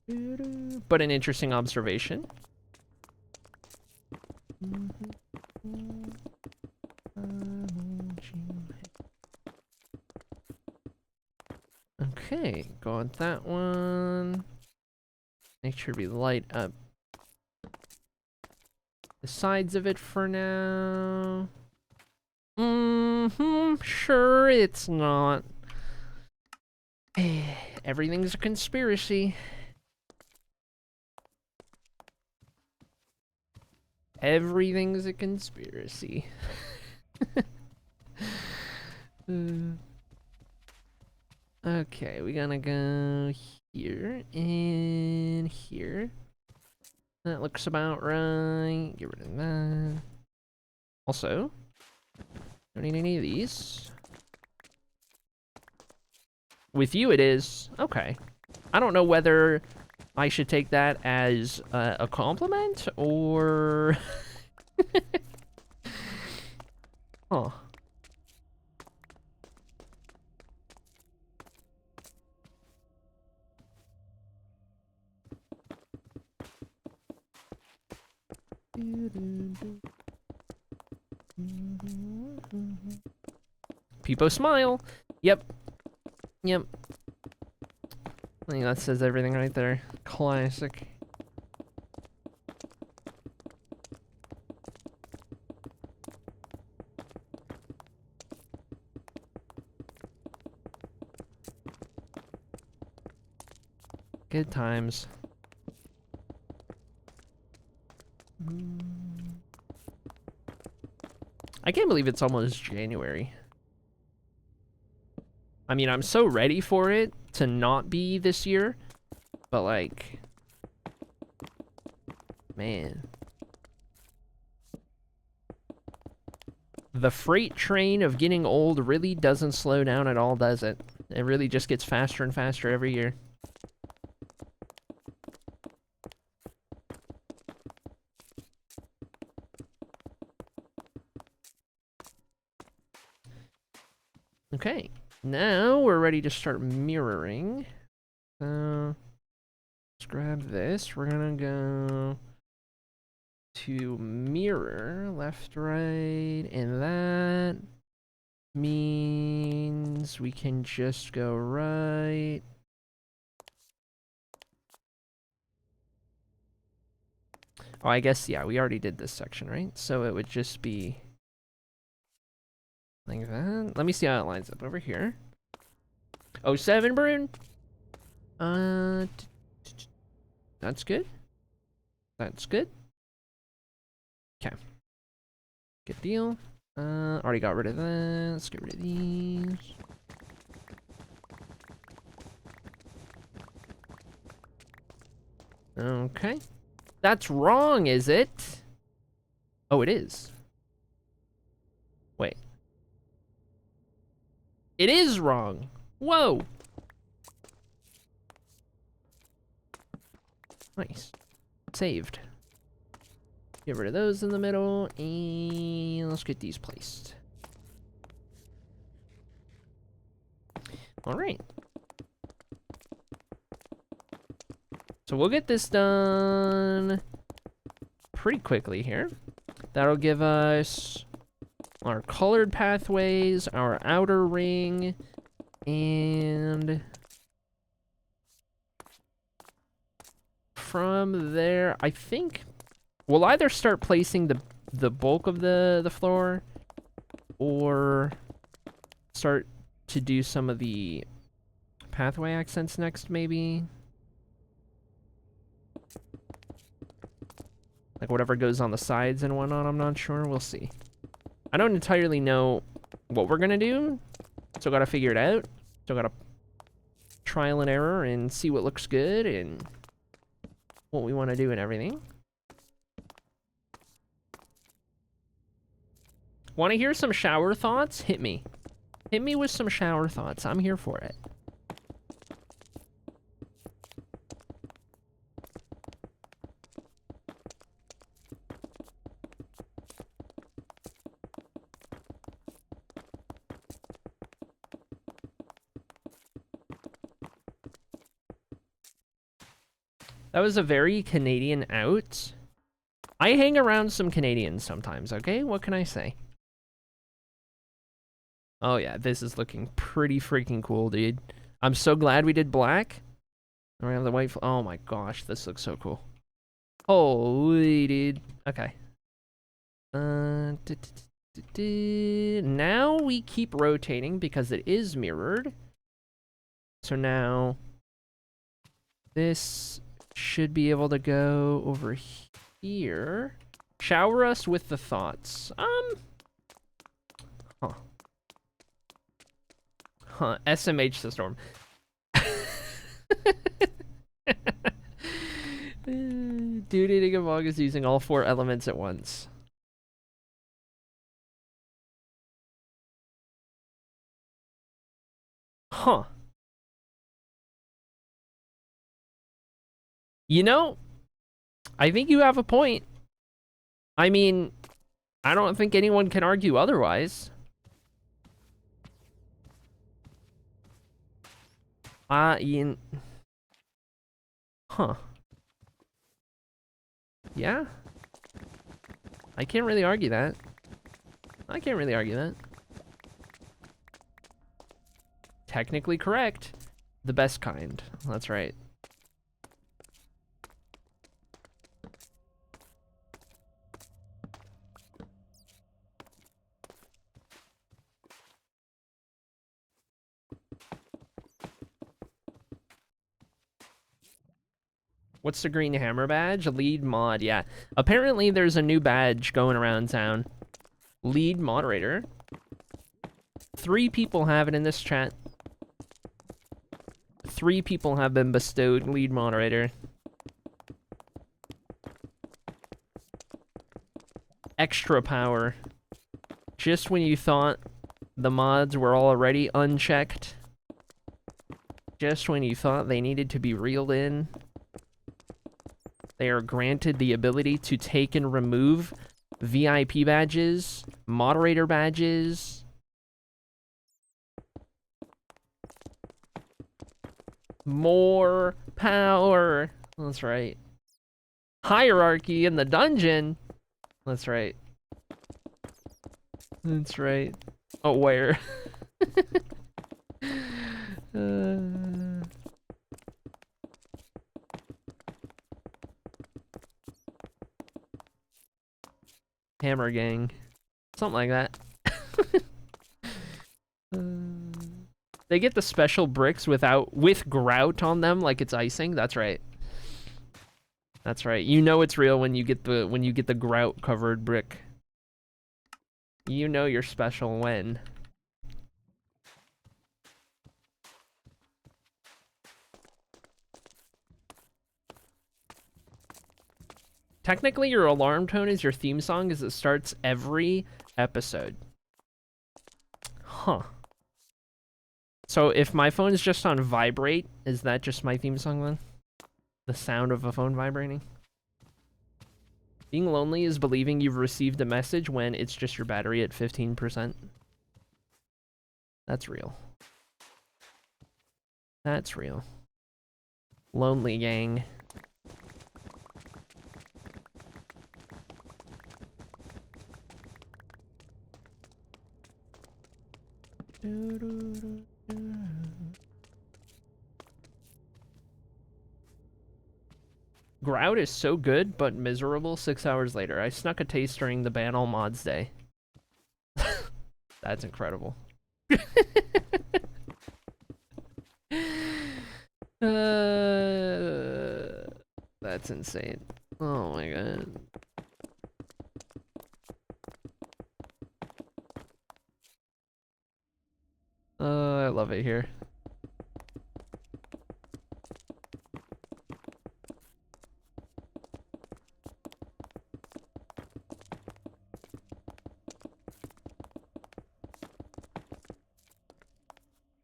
But an interesting observation. Okay, go on that one. Make sure we light up the sides of it for now. Sure it's not. Everything's a conspiracy. Everything's a conspiracy. Okay, we're gonna go here and here. That looks about right. Get rid of that. Also, don't need any of these. With you it is. Okay. I don't know whether I should take that as a compliment or... Huh. Peepo smile. Yep. Yep. I think that says everything right there. Classic. Good times. I can't believe it's almost January. I mean, I'm so ready for it to not be this year, but like, man. The freight train of getting old really doesn't slow down at all, does it? It really just gets faster and faster every year. Okay, now we're ready to start mirroring. So let's grab this. We're gonna go to mirror left, right, and that means we can just go right. Oh, I guess, yeah, we already did this section, right? So it would just be like that. Let me see how it lines up over here. Oh, 07, Brune. That's good. That's good. Okay. Good deal. Already got rid of that. Let's get rid of these. Okay. That's wrong, is it? Oh, it is. Wait. It is wrong. Whoa. Nice. Saved. Get rid of those in the middle, and let's get these placed. All right. So we'll get this done pretty quickly here. That'll give us our colored pathways, our outer ring, and from there, I think we'll either start placing the bulk of the floor, or start to do some of the pathway accents next, maybe. Like whatever goes on the sides and whatnot, I'm not sure. We'll see. I don't entirely know what we're gonna do. Still gotta figure it out. Still gotta trial and error and see what looks good and what we want to do and everything. Want to hear some shower thoughts? Hit me. Hit me with some shower thoughts. I'm here for it. That was a very Canadian out. I hang around some Canadians sometimes, okay? What can I say? Oh yeah, this is looking pretty freaking cool, dude. I'm so glad we did black. And we have the white. Oh my gosh, this looks so cool. Holy dude. Okay. Now we keep rotating because it is mirrored. So now this should be able to go over here. Shower us with the thoughts. SMH the storm. Dude eating a mog is using all 4 elements at once. Huh. You know, I think you have a point. I mean, I don't think anyone can argue otherwise. Ian. Huh. Yeah. I can't really argue that. I can't really argue that. Technically correct. The best kind. That's right. What's the green hammer badge? Lead mod, yeah. Apparently there's a new badge going around town. Lead moderator. 3 people have it in this chat. 3 people have been bestowed lead moderator. Extra power. Just when you thought the mods were already unchecked. Just when you thought they needed to be reeled in. They are granted the ability to take and remove VIP badges, moderator badges. More power. That's right. Hierarchy in the dungeon. That's right. That's right. Oh, where? Hammer gang. Something like that. They get the special bricks with grout on them like it's icing. That's right. That's right. You know it's real when you get the grout covered brick. You know you're special when. Technically, your alarm tone is your theme song as it starts every episode. Huh. So if my phone is just on vibrate, is that just my theme song then? The sound of a phone vibrating? Being lonely is believing you've received a message when it's just your battery at 15%. That's real. That's real. Lonely gang. Grout is so good, but miserable 6 hours later. I snuck a taste during the ban all mods day. That's incredible. That's insane. Oh my god. I love it here.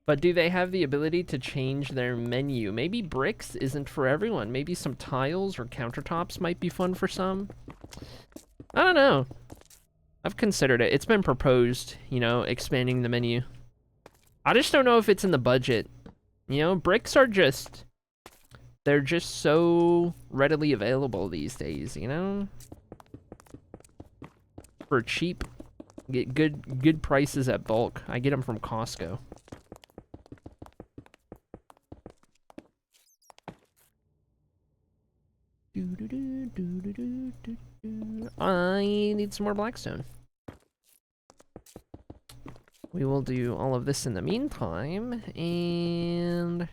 But do they have the ability to change their menu? Maybe bricks isn't for everyone. Maybe some tiles or countertops might be fun for some. I don't know. I've considered it. It's been proposed, you know, expanding the menu. I just don't know if it's in the budget. You know, bricks are just... They're just so readily available these days, you know? For cheap. Get good prices at bulk. I get them from Costco. I need some more blackstone. We will do all of this in the meantime, and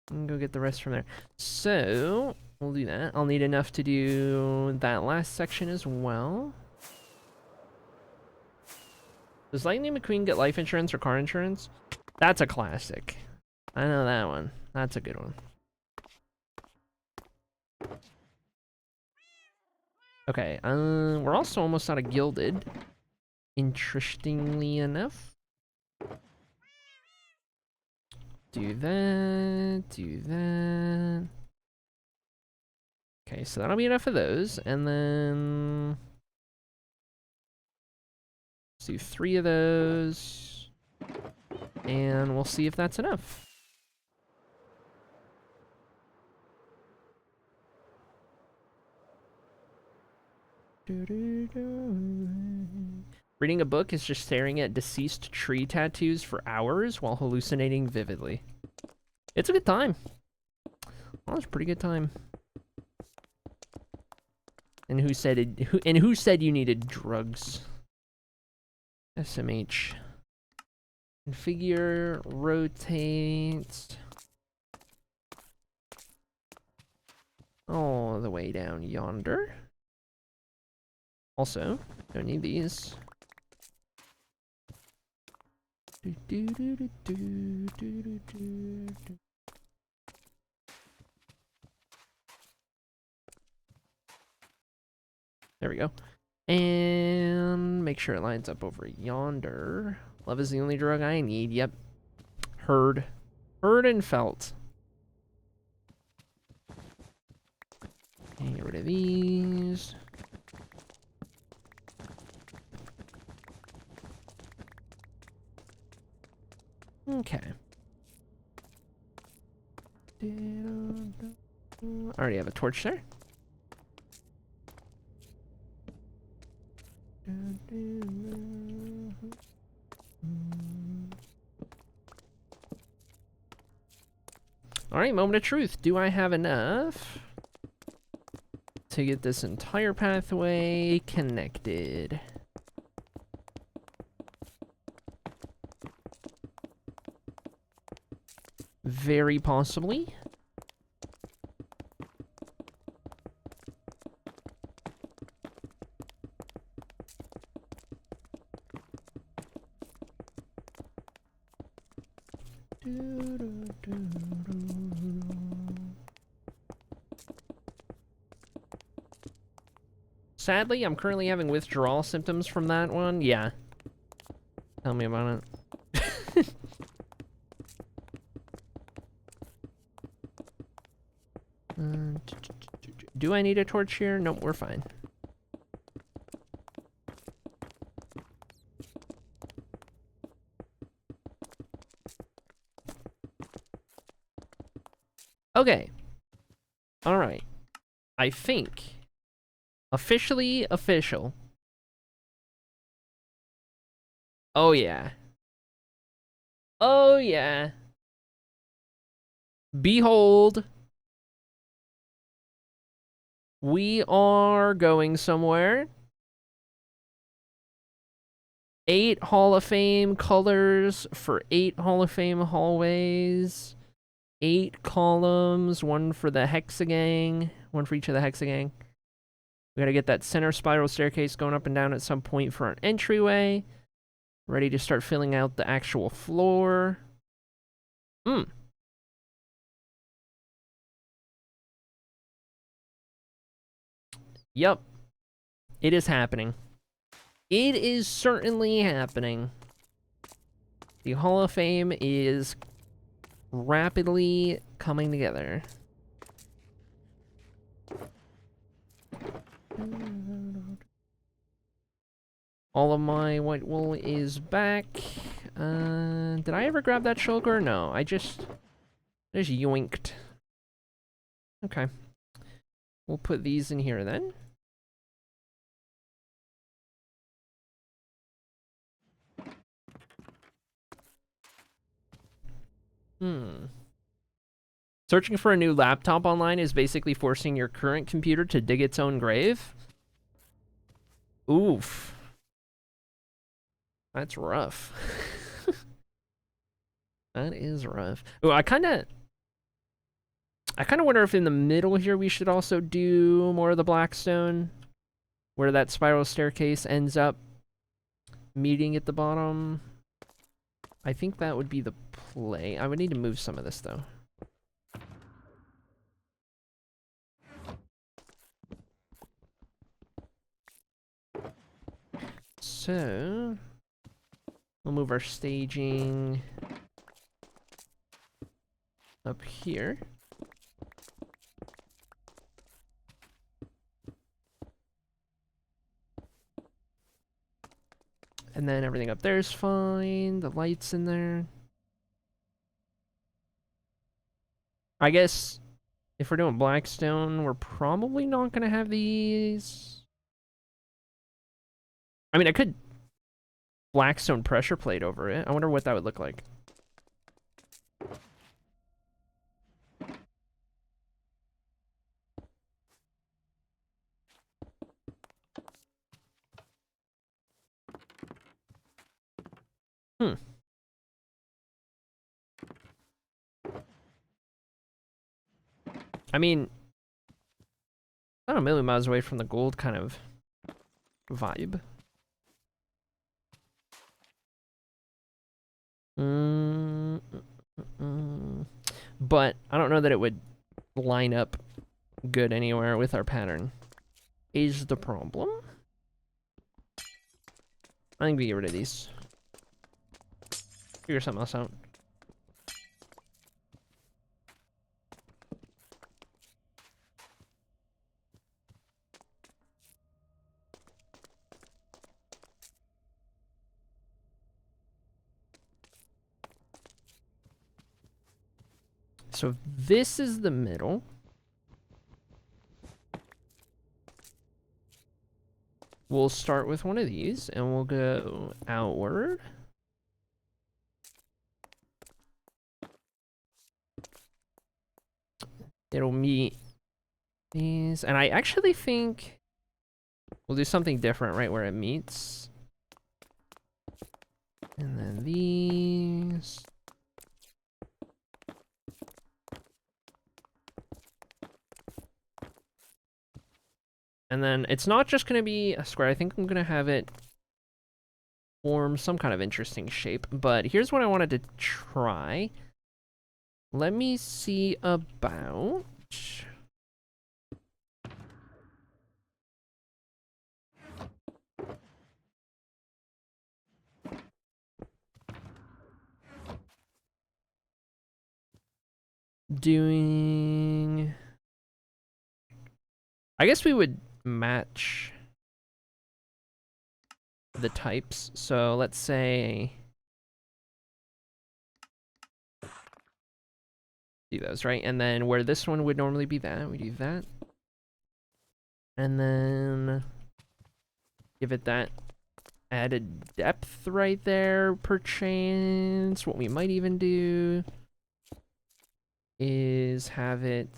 go get the rest from there. So, we'll do that. I'll need enough to do that last section as well. Does Lightning McQueen get life insurance or car insurance? That's a classic. I know that one. That's a good one. Okay, we're also almost out of gilded. Interestingly enough. Do that, do that. Okay, so that'll be enough of those, and then... let's do 3 of those, and we'll see if that's enough. Reading a book is just staring at deceased tree tattoos for hours while hallucinating vividly. It's a good time. Well, it's a pretty good time. And who said it? Who said you needed drugs? SMH. Configure, rotate. All the way down yonder. Also, don't need these. There we go. And make sure it lines up over yonder. Love is the only drug I need. Yep. Heard. Heard and felt. Okay, get rid of these. Okay. I already have a torch there. Alright, moment of truth. Do I have enough to get this entire pathway connected? Very possibly. Sadly, I'm currently having withdrawal symptoms from that one. Yeah. Tell me about it. Do I need a torch here? Nope, we're fine. Okay. Alright. I think. Officially official. Oh yeah. Oh yeah. Behold. We are going somewhere. 8 Hall of Fame colors for 8 Hall of Fame hallways. 8 columns, 1 for the hexagang, 1 for each of the hexagang. We gotta get that center spiral staircase going up and down at some point for an entryway. Ready to start filling out the actual floor. Yep. It is happening. It is certainly happening. The Hall of Fame is rapidly coming together. All of my white wool is back. Did I ever grab that shulker? No, I just yoinked. Okay. We'll put these in here then. Searching for a new laptop online is basically forcing your current computer to dig its own grave. Oof. That's rough. That is rough. Oh, I kind of wonder if in the middle here we should also do more of the Blackstone, where that spiral staircase ends up meeting at the bottom. I think that would be the play. I would need to move some of this though. So we'll move our staging up here. And then everything up there is fine. The lights in there. I guess if we're doing Blackstone, we're probably not going to have these I mean, I could blackstone pressure plate over it. I wonder what that would look like. Hmm. I mean, not a million miles away from the gold kind of vibe. But I don't know that it would line up good anywhere with our pattern. Is the problem? I think we get rid of these. Figure something else out. So this is the middle. We'll start with one of these and we'll go outward. It'll meet these. And I actually think we'll do something different right where it meets. And then these. And then it's not just going to be a square. I think I'm going to have it form some kind of interesting shape. But here's what I wanted to try. Let me see about... doing... I guess we would match the types. So let's say... do those, right? And then where this one would normally be that, we do that. And then give it that added depth right there, perchance. What we might even do is have it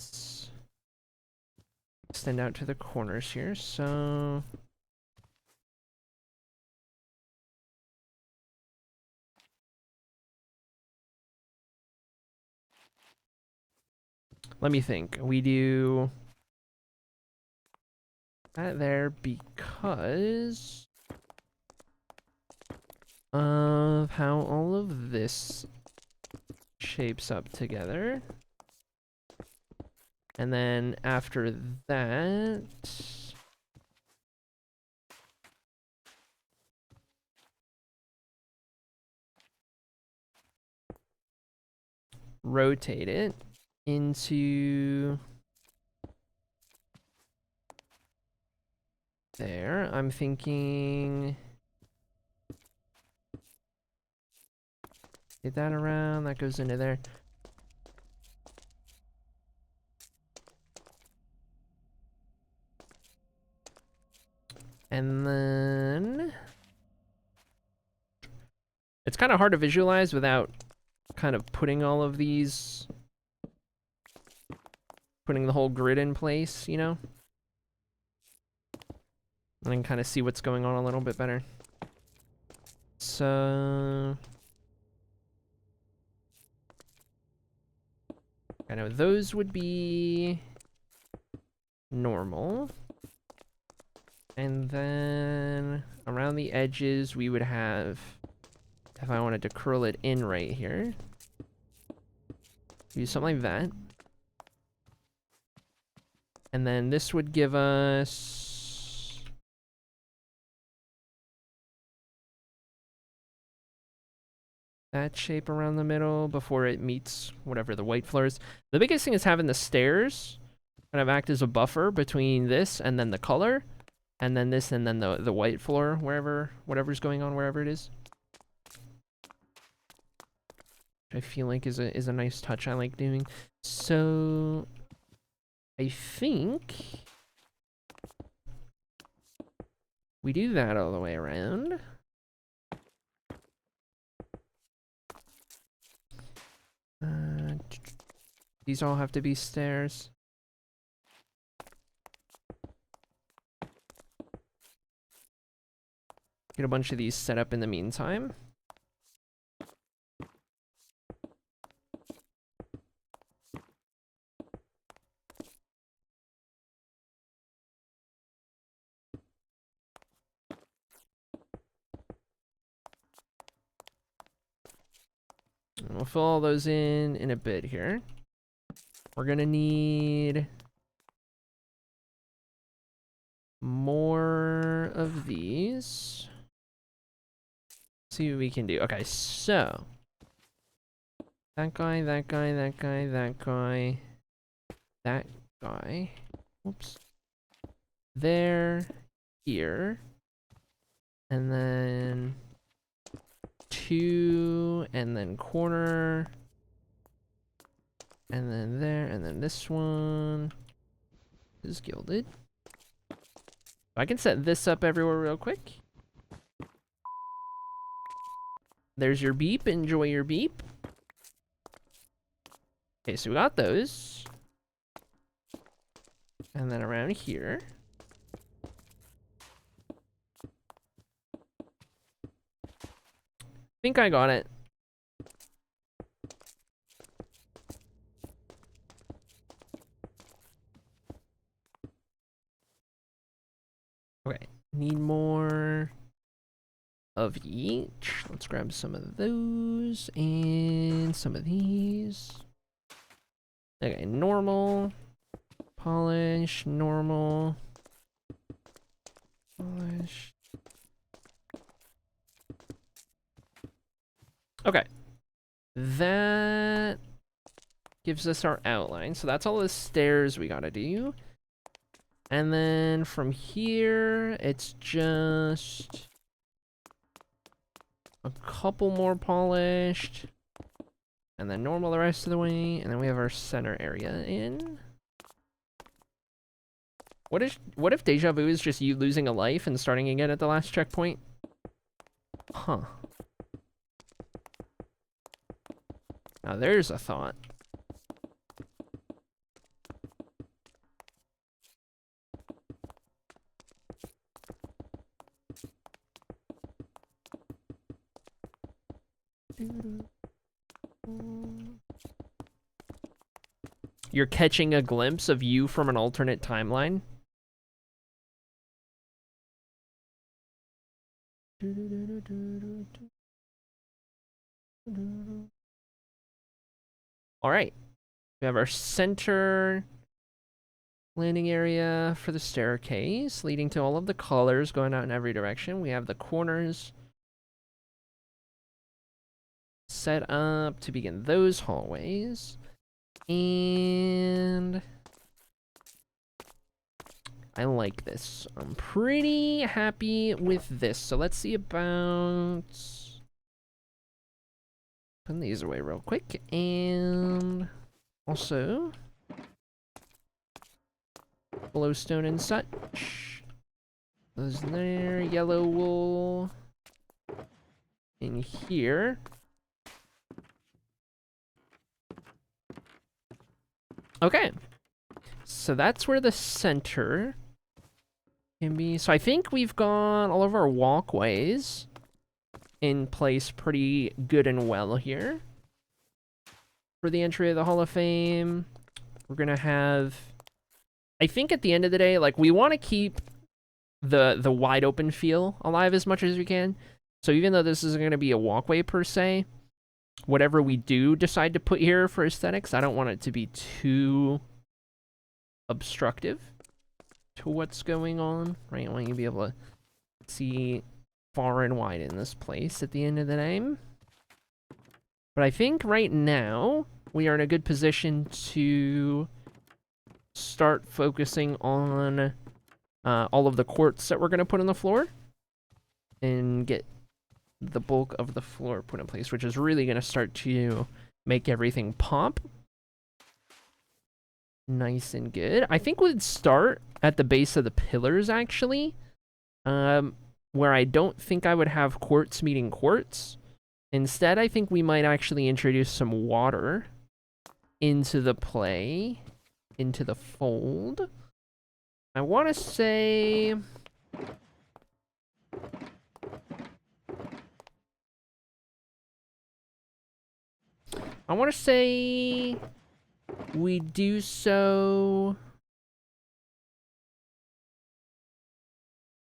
extend out to the corners here, so... let me think. We do that there because of how all of this shapes up together. And then after that... rotate it into there. I'm thinking get that around, that goes into there. And then it's kind of hard to visualize without kind of putting all of these, putting the whole grid in place, you know? And then kind of see what's going on a little bit better. So... I know those would be normal. And then around the edges, we would have, if I wanted to curl it in right here, do something like that. And then this would give us that shape around the middle before it meets whatever the white floor is. The biggest thing is having the stairs kind of act as a buffer between this and then the color, and then this and then the white floor, whatever's going on wherever it is. I feel like is a nice touch I like doing. So I think we do that all the way around. These all have to be stairs. Get a bunch of these set up in the meantime. And we'll fill all those in a bit here. We're gonna need more of these. See what we can do. Okay, so that guy, that guy, that guy, that guy, that guy. Whoops. There, here, and then 2, and then corner, and then there, and then this one is gilded. I can set this up everywhere real quick. There's your beep. Enjoy your beep. Okay, so we got those. And then around here. I think I got it. Okay, need more of each. Let's grab some of those and some of these. Okay, normal, polish, normal, polish. Okay, that gives us our outline. So that's all the stairs we gotta do. And then from here, it's just a couple more polished. And then normal the rest of the way. And then we have our center area in. What if Deja Vu is just you losing a life and starting again at the last checkpoint? Huh. Now there's a thought. You're catching a glimpse of you from an alternate timeline. All right, we have our center landing area for the staircase, leading to all of the colors going out in every direction. We have the corners set up to begin those hallways. And I like this. I'm pretty happy with this. So let's see about putting these away real quick. And also glowstone and such. Those there. Yellow wool in here. Okay, so that's where the center can be. So I think we've got all of our walkways in place pretty good and well here. For the entry of the Hall of Fame, we're gonna have, I think at the end of the day, like we want to keep the wide open feel alive as much as we can. So even though this isn't gonna be a walkway per se, whatever we do decide to put here for aesthetics, I don't want it to be too obstructive to what's going on, right? I want you to be able to see far and wide in this place at the end of the day. But I think right now we are in a good position to start focusing on all of the quartz that we're going to put on the floor and get the bulk of the floor put in place, which is really going to start to make everything pop. Nice and good. I think we'd start at the base of the pillars, actually. where I don't think I would have quartz meeting quartz. Instead, I think we might actually introduce some water into the play, into the fold. I want to say... we do so...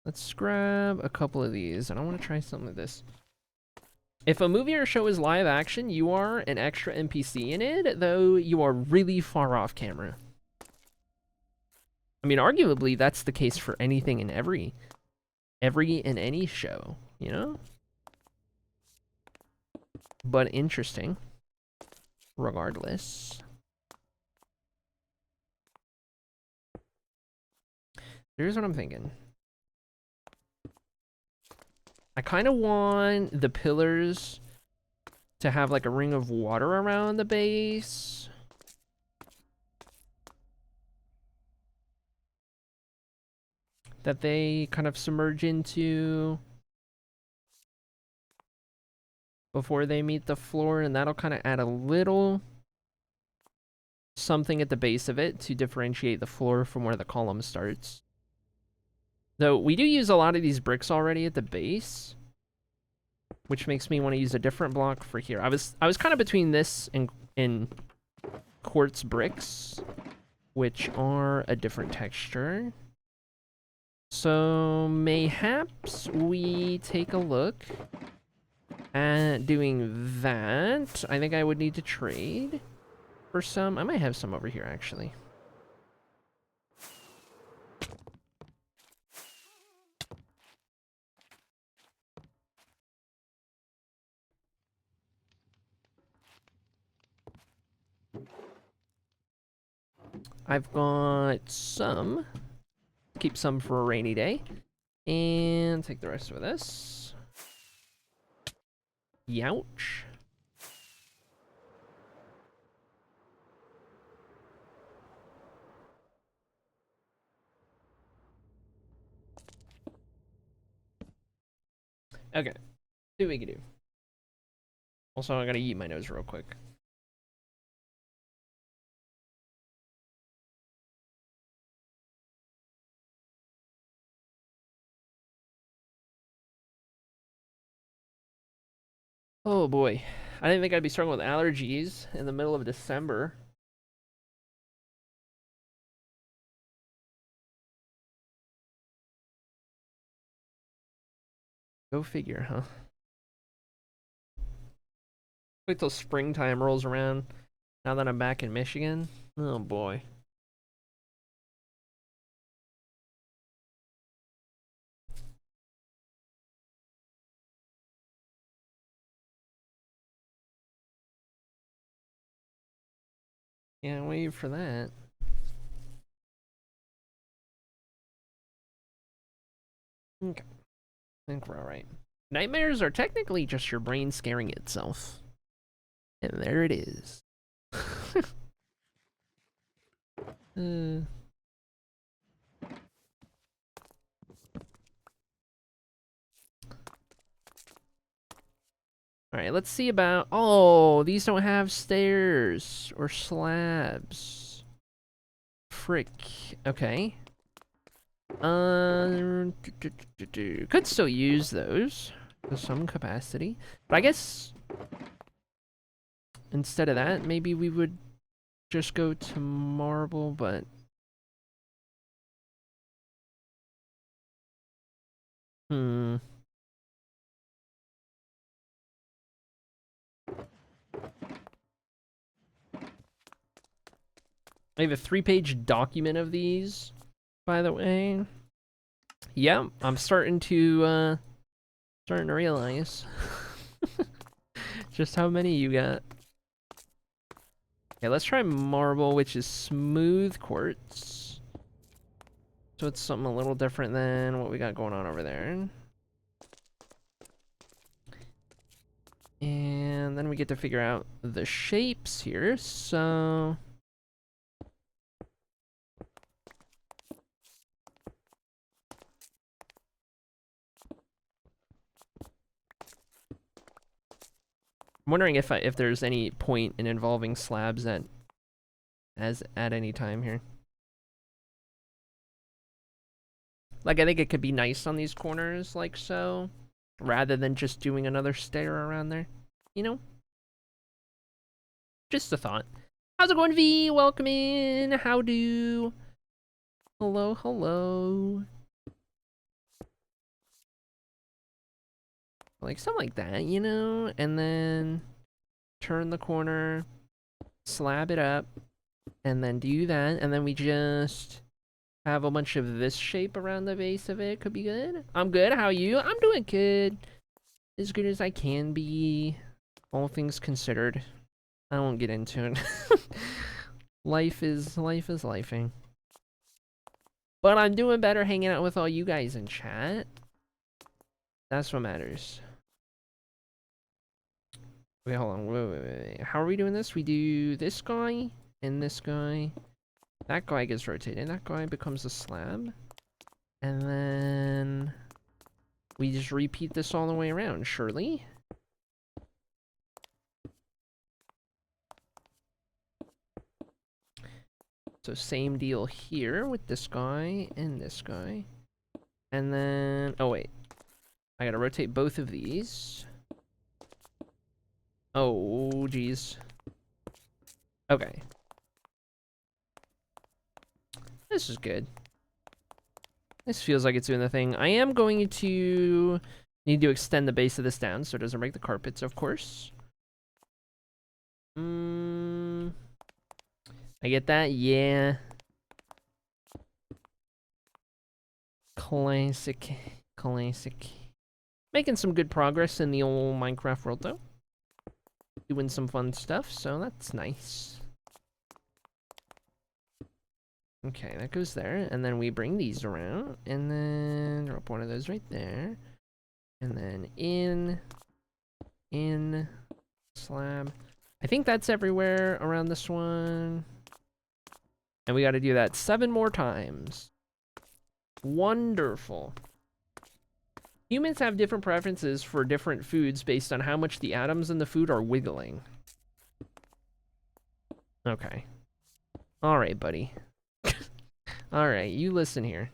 Let's grab a couple of these, and I want to try some of this. If a movie or show is live action, you are an extra NPC in it, though you are really far off camera. I mean, arguably, that's the case for anything in every and any show, you know? But interesting, regardless. Here's what I'm thinking. I kind of want the pillars to have like a ring of water around the base. That they kind of submerge into before they meet the floor, and that'll kind of add a little something at the base of it to differentiate the floor from where the column starts. Though we do use a lot of these bricks already at the base, which makes me want to use a different block for here. I was kind of between this and quartz bricks, which are a different texture. So mayhaps we take a look at doing that. I think I would need to trade for some. I might have some over here actually. I've got some. Keep some for a rainy day. And take the rest of this. Youch. Okay. See what we can do. Also, I gotta eat my nose real quick. Oh boy. I didn't think I'd be struggling with allergies in the middle of December. Go figure, huh? Wait till springtime rolls around now that I'm back in Michigan. Oh boy. Can't wait for that. Okay. I think we're alright. Nightmares are technically just your brain scaring itself. And there it is. Alright, let's see about... Oh, these don't have stairs or slabs. Frick. Okay. Could still use those to some capacity. But I guess instead of that, maybe we would just go to marble, but... I have a 3-page document of these, by the way. Yeah, I'm starting to realize just how many you got. Okay, let's try marble, which is smooth quartz. So it's something a little different than what we got going on over there. And then we get to figure out the shapes here, so... I'm wondering if there's any point in involving slabs at any time here. Like, I think it could be nice on these corners, like so, rather than just doing another stair around there. You know? Just a thought. How's it going, V? Welcome in. How do? Hello, hello. Like, something like that, you know? And then turn the corner, slab it up, and then do that, and then we just have a bunch of this shape around the base of it. Could be good. I'm good. How are you? I'm doing good. As good as I can be. All things considered. I won't get into it. life is lifing. But I'm doing better hanging out with all you guys in chat. That's what matters. Wait, hold on. Wait. How are we doing this? We do this guy and this guy. That guy gets rotated. That guy becomes a slab. And then we just repeat this all the way around, surely. So same deal here with this guy and this guy. And then, oh wait. I gotta rotate both of these. Oh, geez. Okay. This is good. This feels like it's doing the thing. I am going to need to extend the base of this down so it doesn't break the carpets, of course. I get that? Yeah. Classic. Making some good progress in the old Minecraft world, though. Doing some fun stuff, so that's nice. Okay, that goes there, and then we bring these around, and then drop one of those right there, and then in, slab. I think that's everywhere around this one. And we gotta do that 7 more times. Wonderful. Humans have different preferences for different foods based on how much the atoms in the food are wiggling. Okay. Alright, buddy. Alright, you listen here.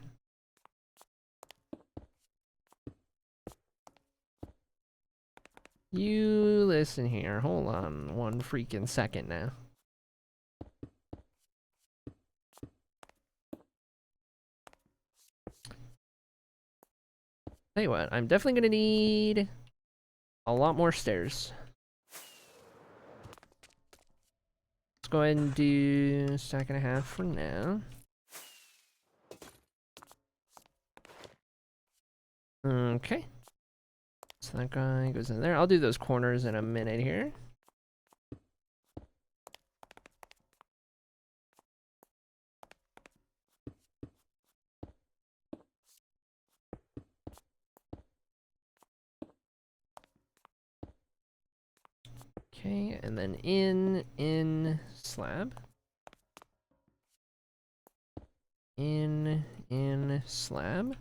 You listen here. Hold on one freaking second now. Tell you what, I'm definitely gonna need a lot more stairs. Let's go ahead and do a stack and a half for now. Okay. So that guy goes in there. I'll do those corners in a minute here. Okay, and then in slab. In slab.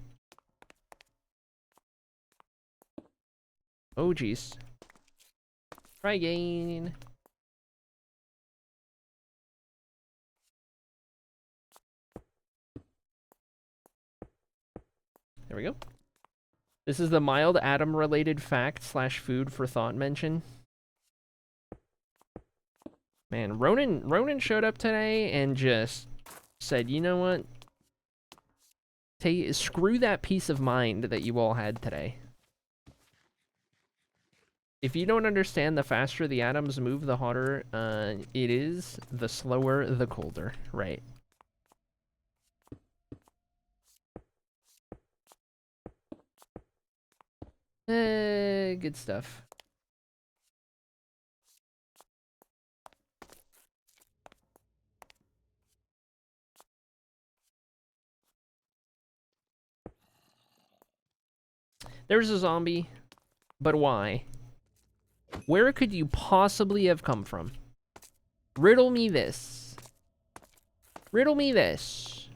Oh, jeez. Try again. There we go. This is the mild atom-related fact / food for thought mention. Man, Ronan showed up today and just said, you know what? Screw that peace of mind that you all had today. If you don't understand, the faster the atoms move, the hotter it is, the slower, the colder, right? Good stuff. There's a zombie, but why? Where could you possibly have come from? Riddle me this. Riddle me this.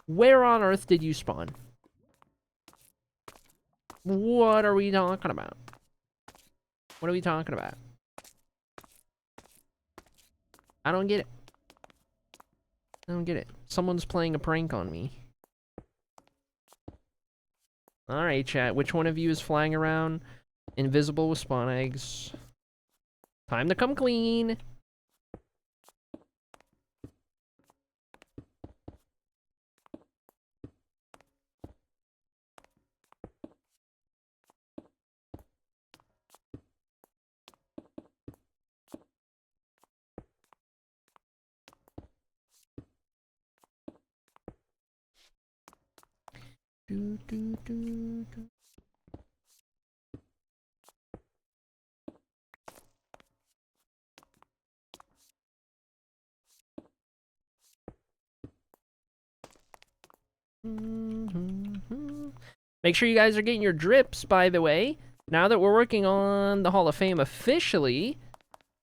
Where on earth did you spawn? What are we talking about? What are we talking about? I don't get it. I don't get it. Someone's playing a prank on me. Alright, chat. Which one of you is flying around invisible with spawn eggs? Time to come clean. Do, do, do, do. Make sure you guys are getting your drips, by the way. Now that we're working on the Hall of Fame officially,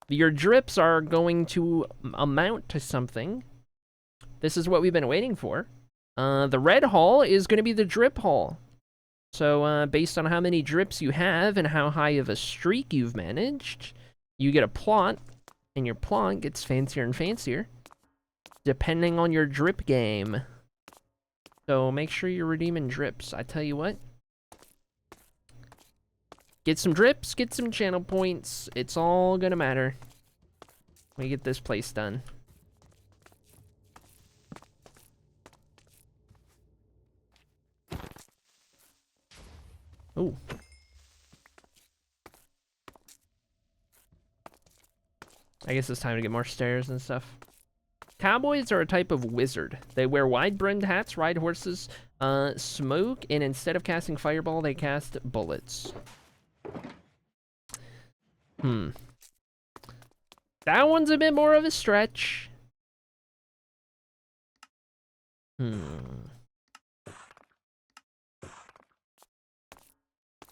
your drips are going to amount to something. This is what we've been waiting for. The red hall is going to be the drip hall. So, based on how many drips you have and how high of a streak you've managed, you get a plot, and your plot gets fancier and fancier, depending on your drip game. So make sure you're redeeming drips. I tell you what. Get some drips, get some channel points. It's all gonna matter. We get this place done. Ooh. I guess it's time to get more stairs and stuff. Cowboys are a type of wizard. They wear wide-brimmed hats, ride horses, smoke, and instead of casting fireball, they cast bullets. That one's a bit more of a stretch. I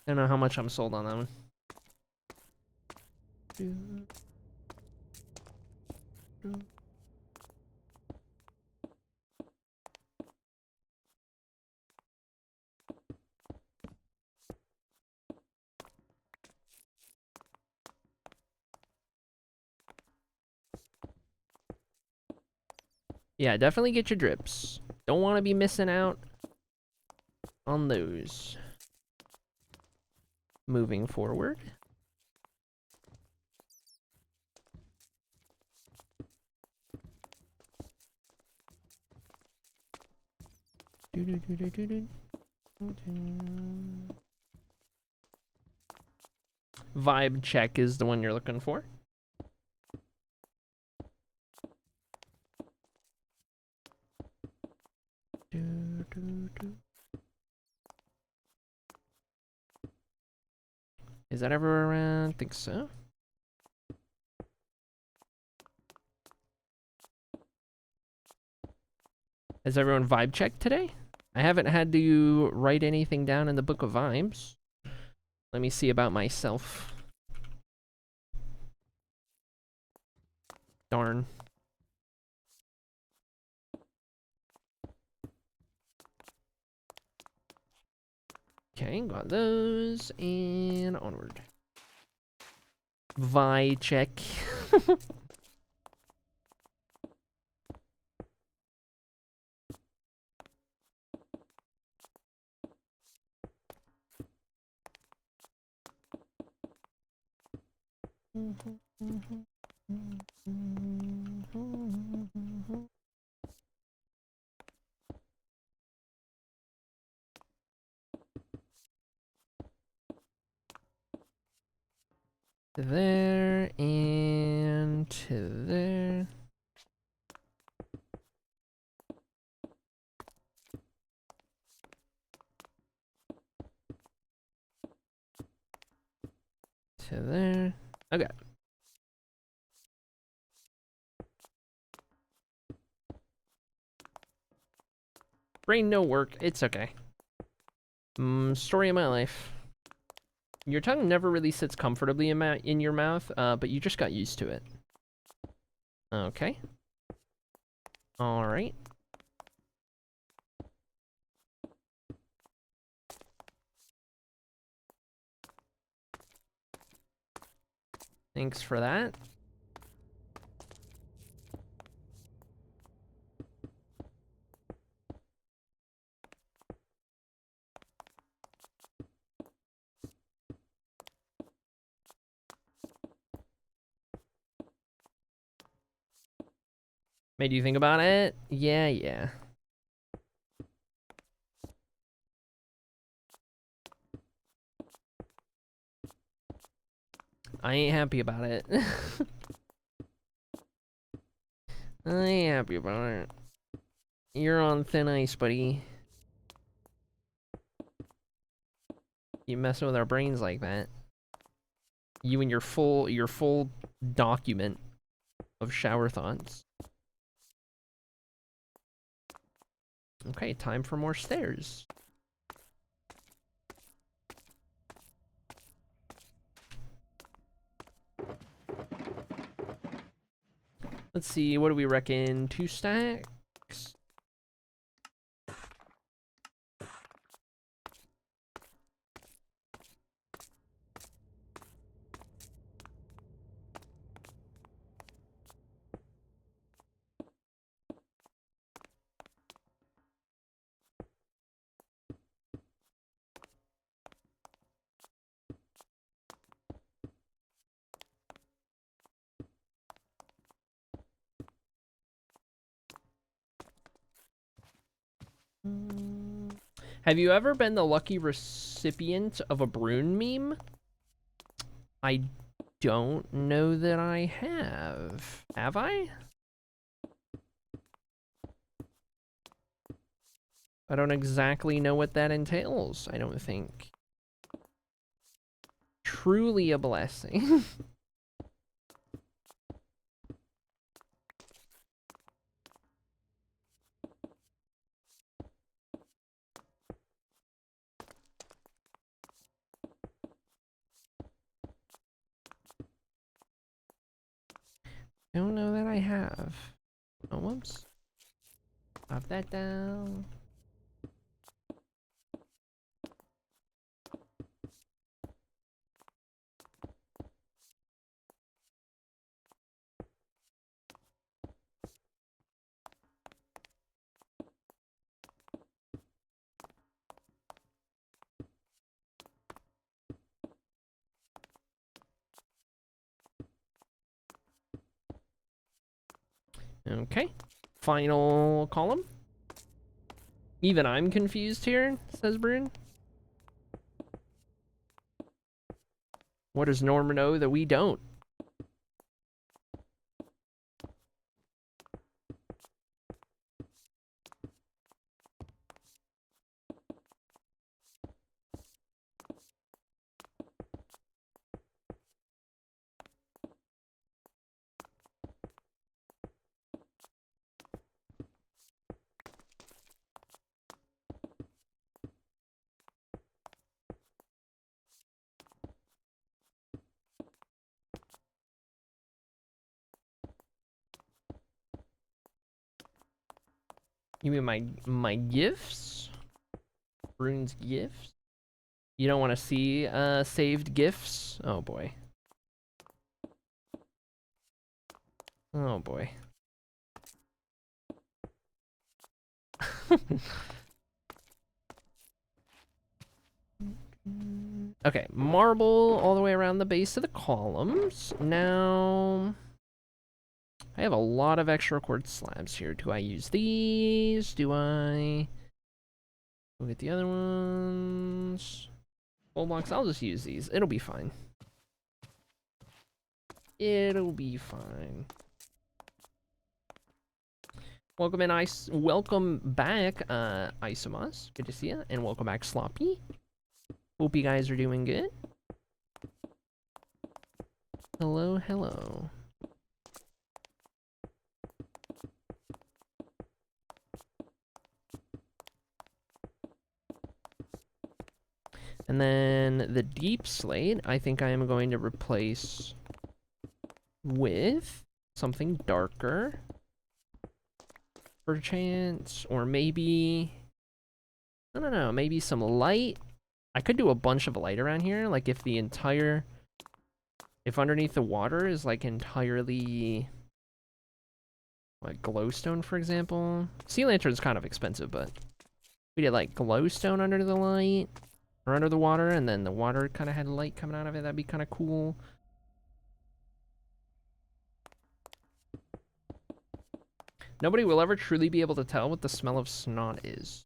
don't know how much I'm sold on that one. Yeah, definitely get your drips. Don't want to be missing out on those. Moving forward. Vibe check is the one you're looking for. Is that ever around? I think so. Has everyone vibe checked today? I haven't had to write anything down in the book of vibes. Let me see about myself. Darn. Okay, got those, and onward. Vi check. To there, and to there. To there. Okay. Brain no work. It's okay. Story of my life. Your tongue never really sits comfortably in your mouth, but you just got used to it. Okay. Alright. Thanks for that. Made you think about it? Yeah, yeah. I ain't happy about it. I ain't happy about it. You're on thin ice, buddy. You messing with our brains like that. You and your full document of shower thoughts. Okay, time for more stairs. Let's see, what do we reckon? 2 stacks? Have you ever been the lucky recipient of a Brune meme? I don't know that I have. Have I? I don't exactly know what that entails, I don't think. Truly a blessing. Don't know that I have. Oh, whoops. Pop that down. Okay. Final column. Even I'm confused here, says Brune. What does Norman know that we don't? You mean my gifts? Brune's gifts? You don't want to see saved gifts? Oh boy. Oh boy. Okay, marble all the way around the base of the columns. Now, I have a lot of extra quartz slabs here. Do I use these? Do I look at the other ones? Full blocks, I'll just use these. It'll be fine. It'll be fine. Welcome back, Isomas. Good to see you. And welcome back, Sloppy. Hope you guys are doing good. Hello, hello. And then the deep slate, I think I am going to replace with something darker. Perchance, or maybe, I don't know, maybe some light. I could do a bunch of light around here, like if the entire If underneath the water is like entirely like glowstone, for example. Sea lantern's kind of expensive, but we did like glowstone under the light or under the water, and then the water kind of had light coming out of it. That'd be kind of cool. Nobody will ever truly be able to tell what the smell of snot is.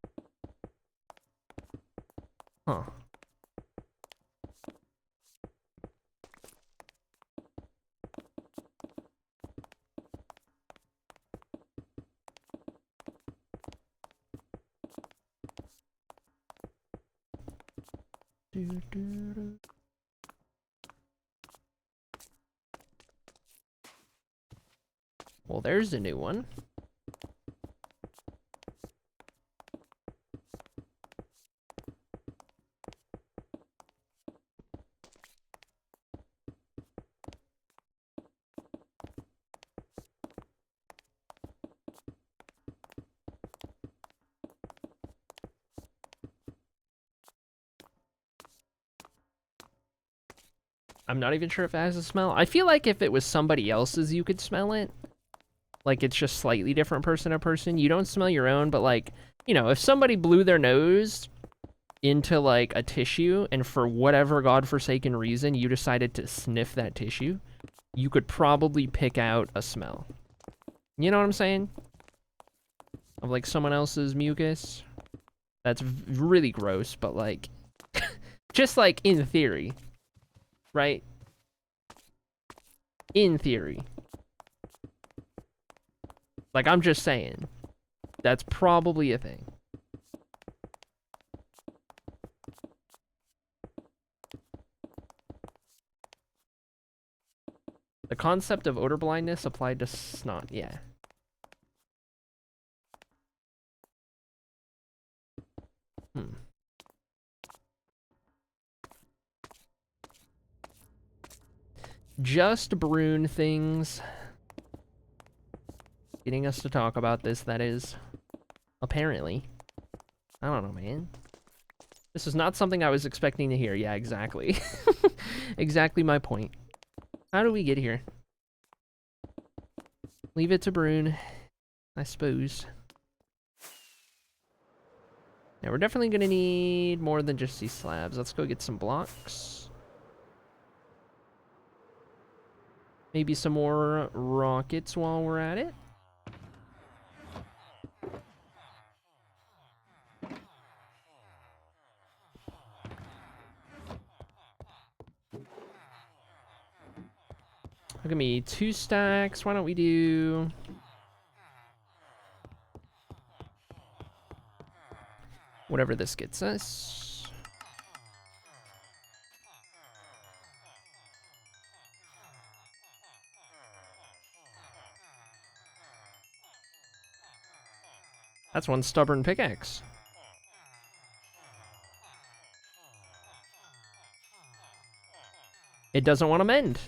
Huh. Well, there's a new one. I'm not even sure if it has a smell. I feel like if it was somebody else's, you could smell it. Like, it's just slightly different person to person. You don't smell your own, but, like, you know, if somebody blew their nose into, like, a tissue, and for whatever godforsaken reason, you decided to sniff that tissue, you could probably pick out a smell. You know what I'm saying? Of, like, someone else's mucus. That's really gross, but, like, just, like, in theory. Right? In theory. Like, I'm just saying. That's probably a thing. The concept of odor blindness applied to snot, yeah. Just Brune things. Getting us to talk about this, that is. Apparently. I don't know, man. This is not something I was expecting to hear. Yeah, exactly. Exactly my point. How do we get here? Leave it to Brune, I suppose. Now, we're definitely going to need more than just these slabs. Let's go get some blocks. Maybe some more rockets while we're at it. Look at me, 2 stacks. Why don't we do... whatever this gets us. That's one stubborn pickaxe. It doesn't want to mend.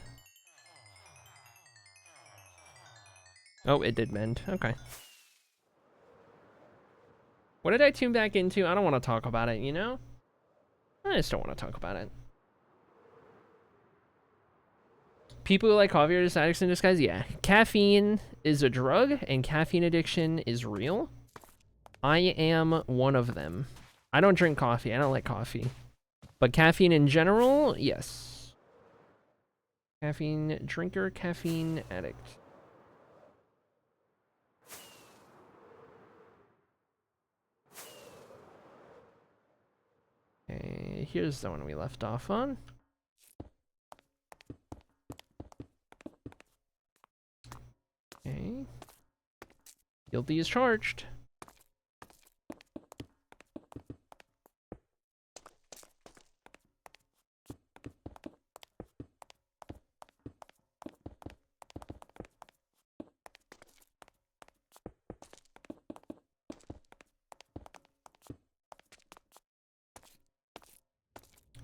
Oh, it did mend. Okay. What did I tune back into? I don't want to talk about it, you know? I just don't want to talk about it. People who like coffee are just addicts in disguise? Yeah. Caffeine is a drug, and caffeine addiction is real. I am one of them. I don't drink coffee. I don't like coffee. But caffeine in general, yes. Caffeine drinker, caffeine addict. Okay, here's the one we left off on. Okay. Guilty is charged.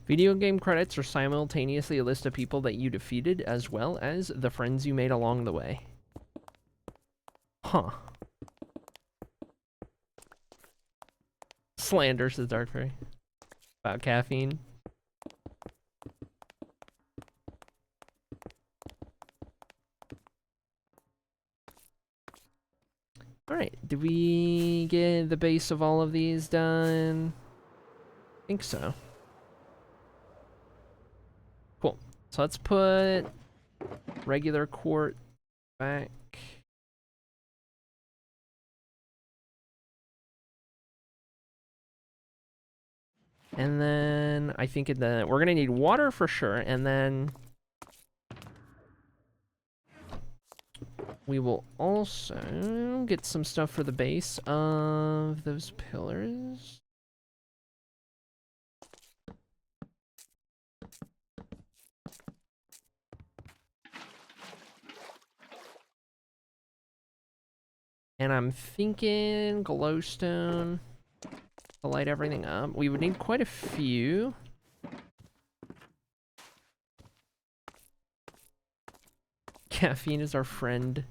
Video game credits are simultaneously a list of people that you defeated, as well as the friends you made along the way. Huh. Slander, says Darkfairy. About caffeine. Did we get the base of all of these done? I think so. Cool. So let's put regular quartz back. And then I think we're gonna need water for sure, and then we will also get some stuff for the base of those pillars. And I'm thinking glowstone to light everything up. We would need quite a few. Caffeine is our friend.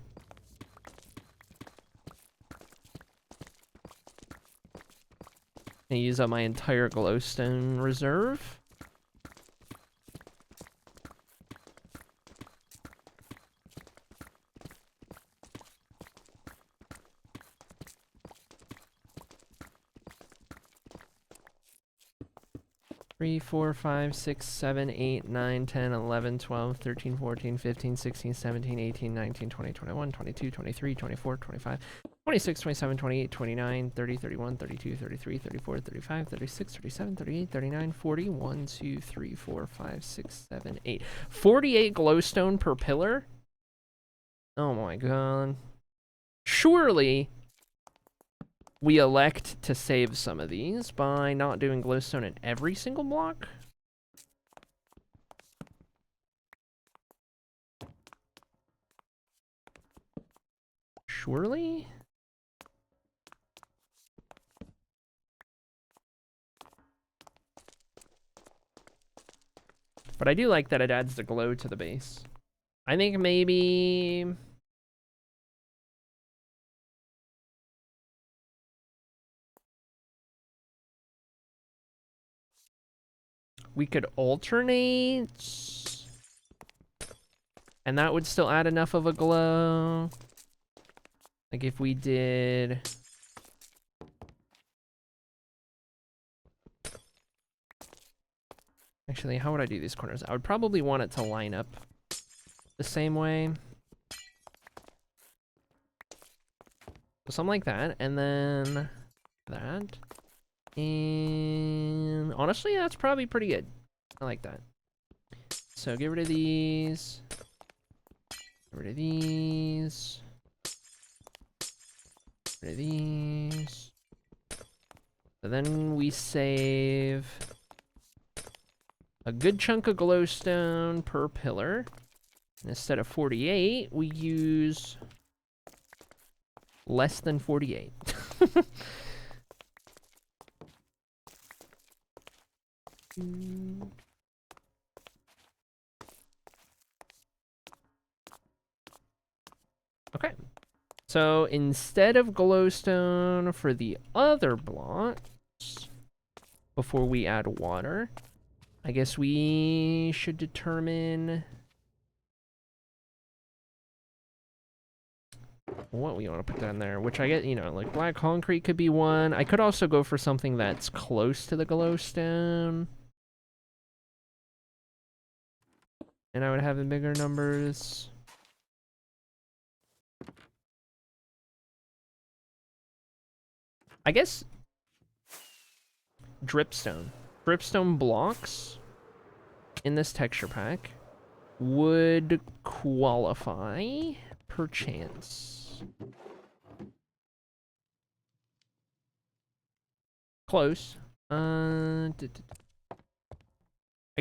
I use up my entire glowstone reserve. Three, 4, 5, 6, 7, 8, 9, 10, 11, 12, 13, 14, 15, 16, 17, 18, 19, 20, 21, 22, 23, 24, 25, 26, 27, 28, 29, 30, 31, 32, 33, 34, 35, 36, 37, 38, 39, 40, 1, 2, 3, 4, 5, 6, 7, 8. 48 glowstone per pillar? Oh my god. Surely we elect to save some of these by not doing glowstone in every single block. Surely? But I do like that it adds the glow to the base. I think maybe we could alternate, and that would still add enough of a glow. Like if we did... Actually, how would I do these corners? I would probably want it to line up the same way. So something like that, and then that. And honestly, that's probably pretty good. I like that. So get rid of these. Get rid of these. Get rid of these. So then we save a good chunk of glowstone per pillar. And instead of 48, we use less than 48. Okay. So instead of glowstone for the other blocks, before we add water, I guess we should determine what we want to put down there, which I get, you know, like black concrete could be one. I could also go for something that's close to the glowstone. And I would have the bigger numbers. I guess dripstone. Dripstone blocks in this texture pack would qualify, perchance. Close. I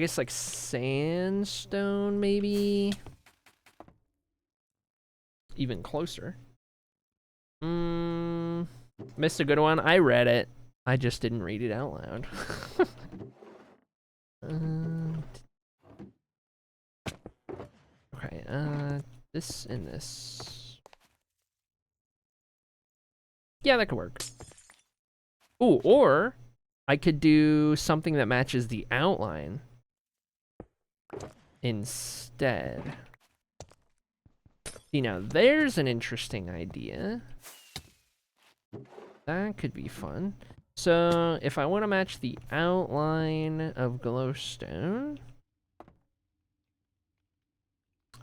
guess like sandstone, maybe. Even closer. Missed a good one. I read it. I just didn't read it out loud. Okay, this and this. Yeah, that could work. Ooh, or I could do something that matches the outline instead. See, now there's an interesting idea. That could be fun. So, if I want to match the outline of glowstone...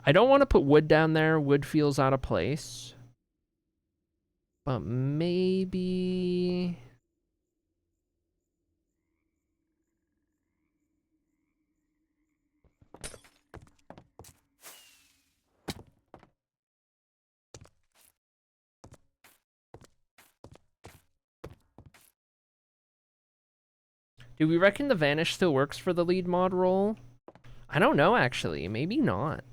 I don't want to put wood down there. Wood feels out of place. But maybe... Do we reckon the vanish still works for the lead mod role? I don't know, actually. Maybe not.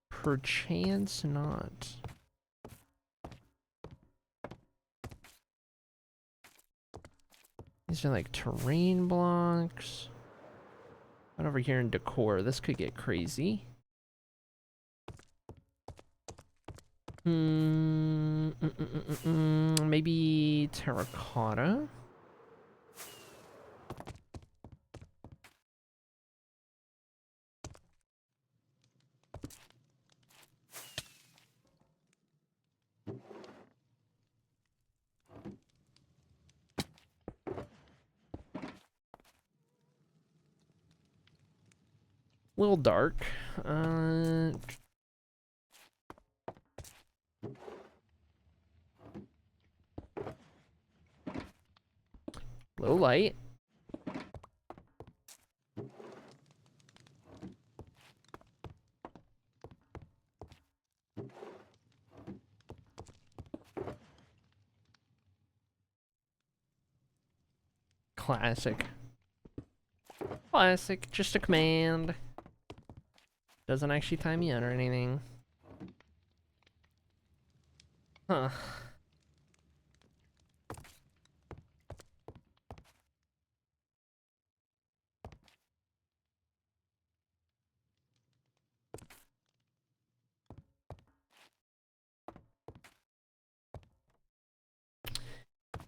Perchance not. These are like terrain blocks. But over here in decor, this could get crazy. Maybe terracotta? A little dark. Low light. Classic. Classic. Just a command. Doesn't actually time me out or anything. Huh.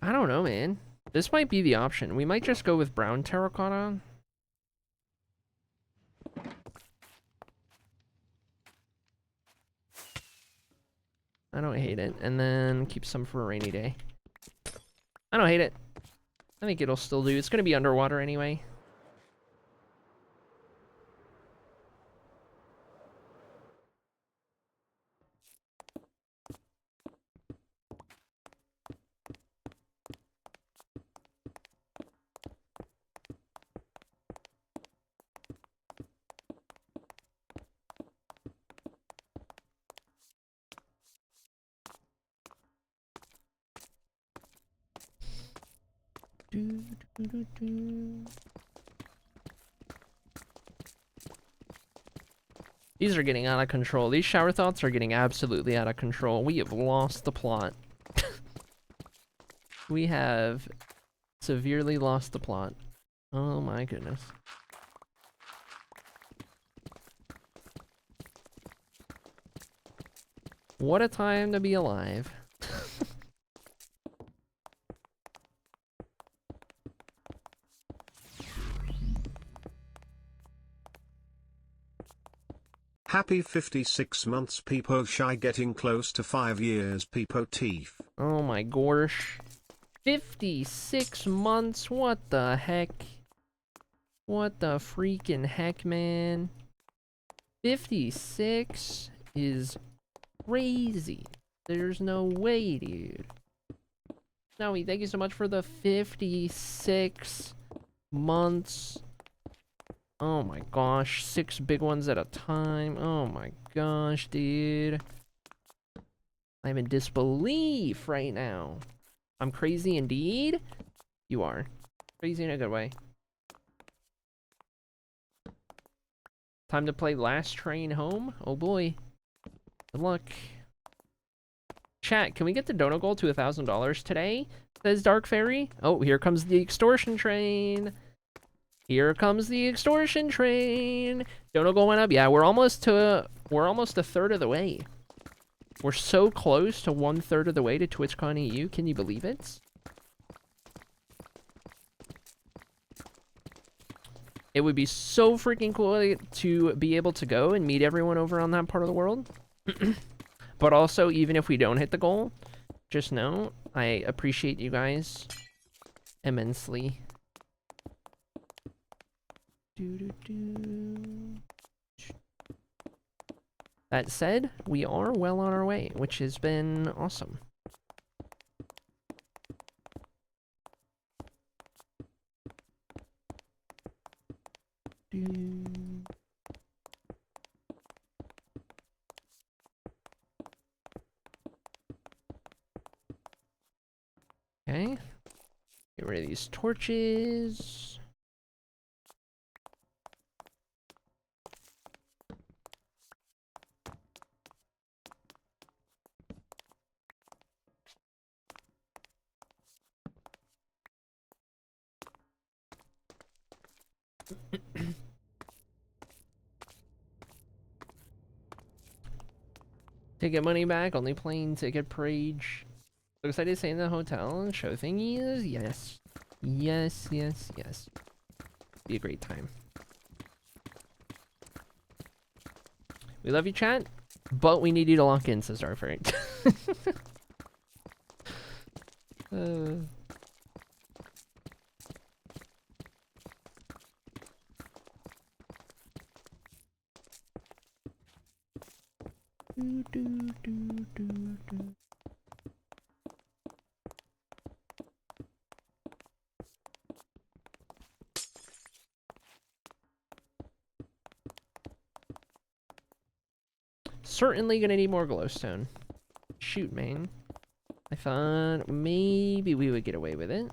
I don't know, man. This might be the option. We might just go with brown terracotta. I don't hate it. And then keep some for a rainy day. I don't hate it. I think it'll still do. It's going to be underwater anyway. These are getting out of control. These shower thoughts are getting absolutely out of control. We have lost the plot. We have severely lost the plot. Oh my goodness. What a time to be alive. Happy 56 months Peepo Shy, getting close to 5 years Peepo Teeth. Oh my gosh. 56 months? What the heck? What the freaking heck, man? 56 is crazy. There's no way, dude. Snowy, thank you so much for the 56 months. Oh my gosh, 6 big ones at a time. Oh my gosh, dude. I'm in disbelief right now. I'm crazy indeed. You are. Crazy in a good way. Time to play Last Train Home? Oh boy. Good luck. Chat, can we get the dono goal to $1,000 today? Says Dark Fairy. Oh, here comes the extortion train. Here comes the extortion train. Dono goal went up. Yeah, we're almost a third of the way. We're so close to 1/3 of the way to TwitchCon EU. Can you believe it? It would be so freaking cool to be able to go and meet everyone over on that part of the world. But also, even if we don't hit the goal, just know I appreciate you guys immensely. That said, we are well on our way, which has been awesome. Okay. Get rid of these torches. Ticket money back, only plane ticket page. So excited to stay in the hotel and show thingies? Yes. Yes, yes, yes. Be a great time. We love you, chat, but we need you to lock in, says Starfreight. Certainly gonna need more glowstone. Shoot, man. I thought maybe we would get away with it.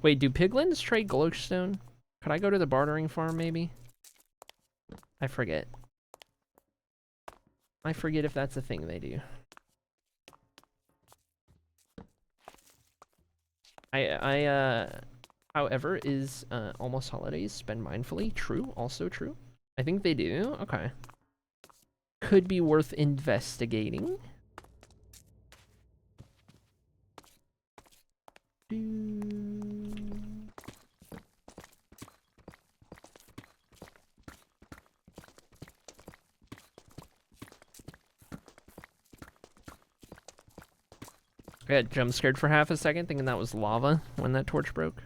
Wait, do piglins trade glowstone? Could I go to the bartering farm, maybe? I forget. I forget if that's a thing they do. However, is almost holidays, spend mindfully. True, also true. I think they do. Okay. Could be worth investigating. I got jump scared for half a second, thinking that was lava when that torch broke.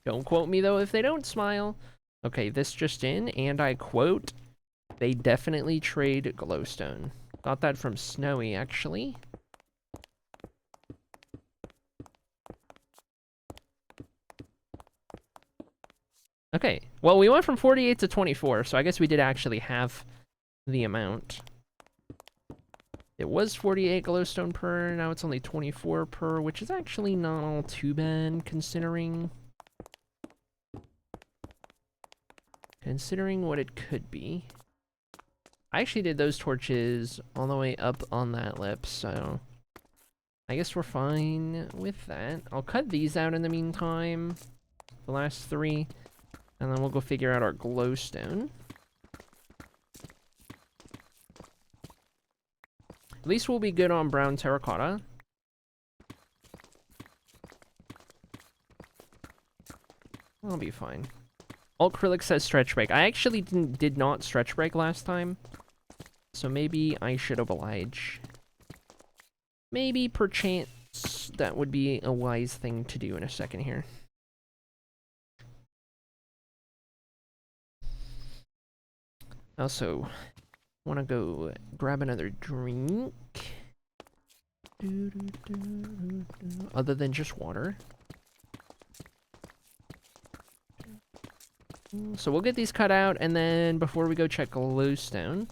Don't quote me though if they don't smile. Okay, this just in, and I quote, they definitely trade glowstone. Got that from Snowy, actually. Okay, well, we went from 48 to 24, so I guess we did actually have the amount. It was 48 glowstone per, now it's only 24 per, which is actually not all too bad, considering what it could be. I actually did those torches all the way up on that lip, so I guess we're fine with that. I'll cut these out in the meantime, the last 3, and then we'll go figure out our glowstone. At least we'll be good on brown terracotta. I'll be fine. Acrylic says stretch break. I actually did not stretch break last time, so maybe I should oblige. Maybe perchance that would be a wise thing to do in a second here. Also, want to go grab another drink. Other than just water. So we'll get these cut out, and then before we go check glowstone,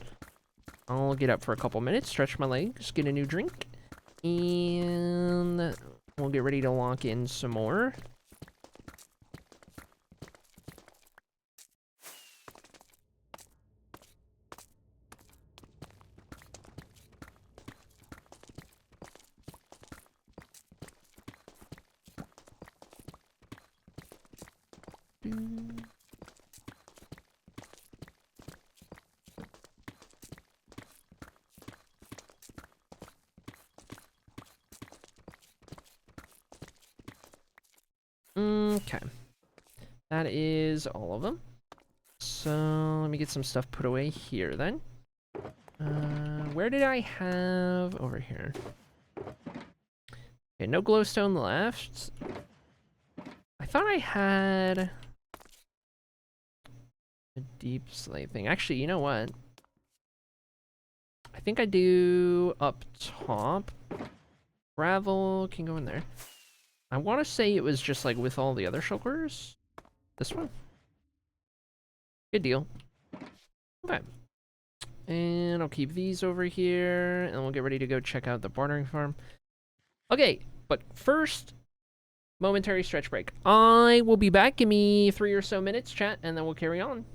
I'll get up for a couple minutes, stretch my legs, get a new drink, and we'll get ready to lock in some more. Okay. That is all of them. So let me get some stuff put away here then. Where did I have over here? Okay, no glowstone left. I thought I had a deep slate thing. Actually, you know what? I think I do up top. Gravel can go in there. I want to say it was just like with all the other shulkers. This one. Good deal. Okay. And I'll keep these over here, and we'll get ready to go check out the bartering farm. Okay, but first, momentary stretch break. I will be back. Give me 3 or so minutes, chat, and then we'll carry on.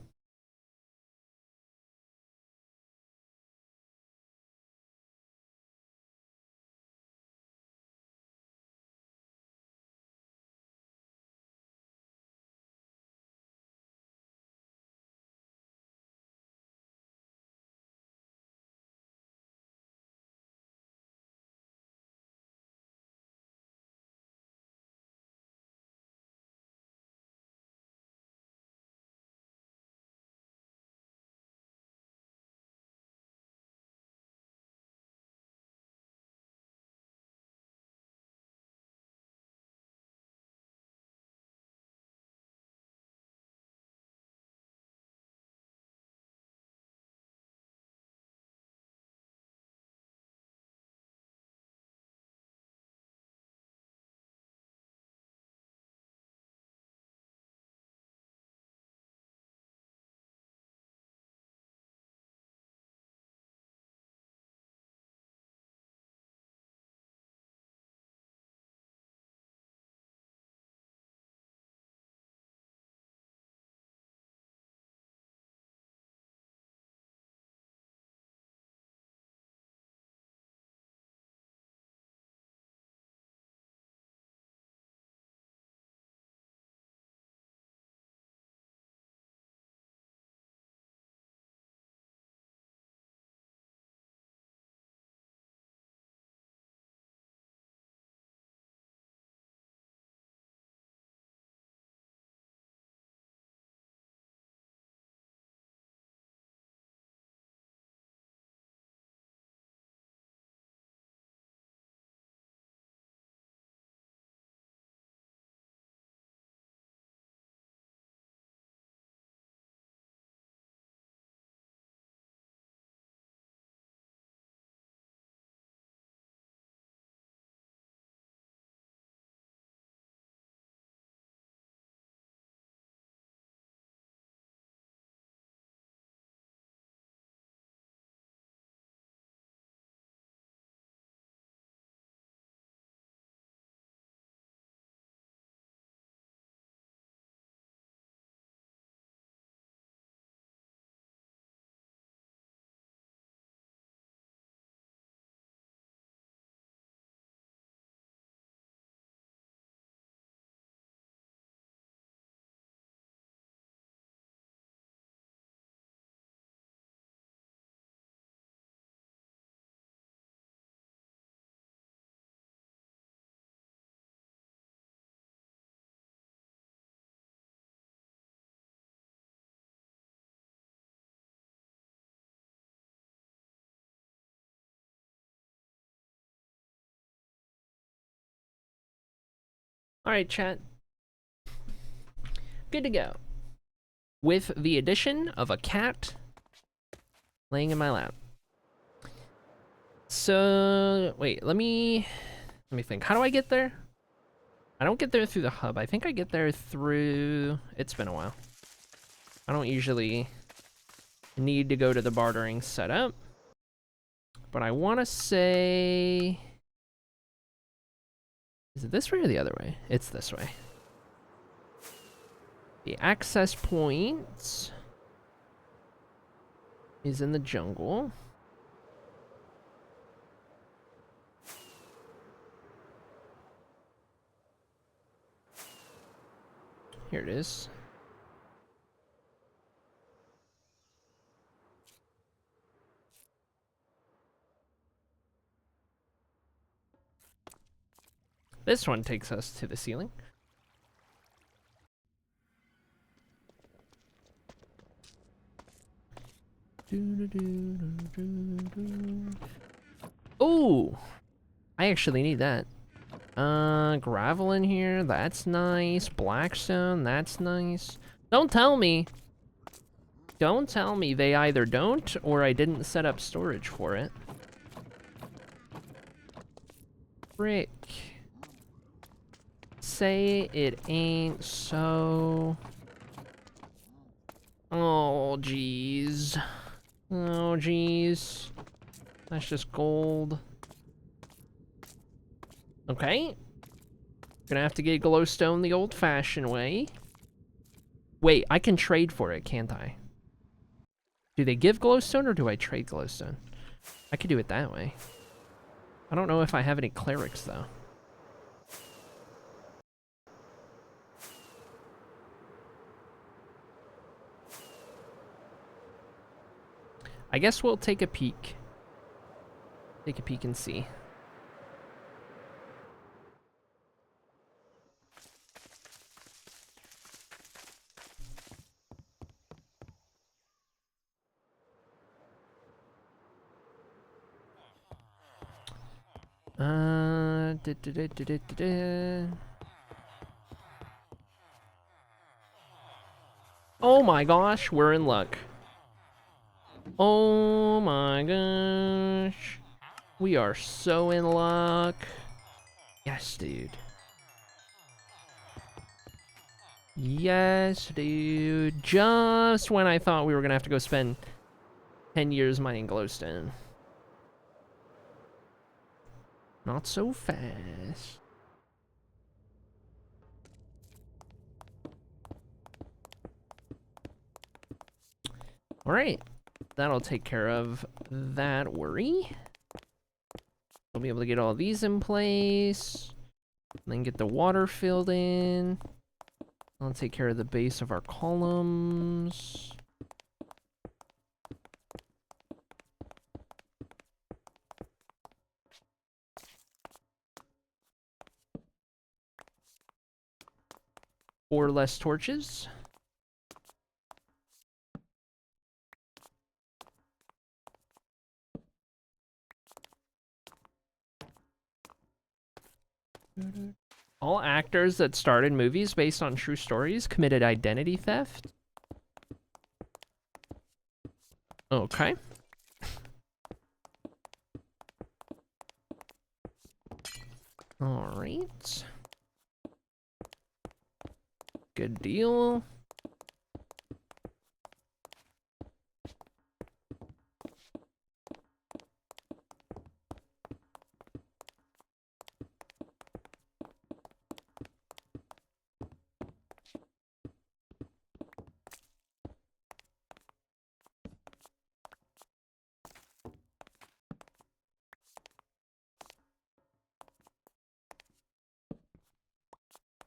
All right, chat. Good to go. With the addition of a cat laying in my lap. So, wait, let me think. How do I get there? I don't get there through the hub. I think I get there through... It's been a while. I don't usually need to go to the bartering setup. But I want to say... Is it this way or the other way? It's this way. The access point is in the jungle. Here it is. This one takes us to the ceiling. Oh, I actually need that. Gravel in here, that's nice. Blackstone, that's nice. Don't tell me. Don't tell me they either don't or I didn't set up storage for it. Frick. Say it ain't so. Oh, jeez. Oh, jeez. That's just gold. Okay. Gonna have to get glowstone the old-fashioned way. Wait, I can trade for it, can't I? Do they give glowstone or do I trade glowstone? I could do it that way. I don't know if I have any clerics, though. I guess we'll take a peek. Take a peek and see. Da, da, da, da, da, da, da. Oh my gosh, we're in luck. Oh my gosh. We are so in luck. Yes, dude. Yes, dude. Just when I thought we were gonna have to go spend 10 years mining glowstone. Not so fast. Alright. That'll take care of that worry. We'll be able to get all these in place. And then get the water filled in. I'll take care of the base of our columns. Or less torches. All actors that starred in movies based on true stories committed identity theft. Okay. All right. Good deal.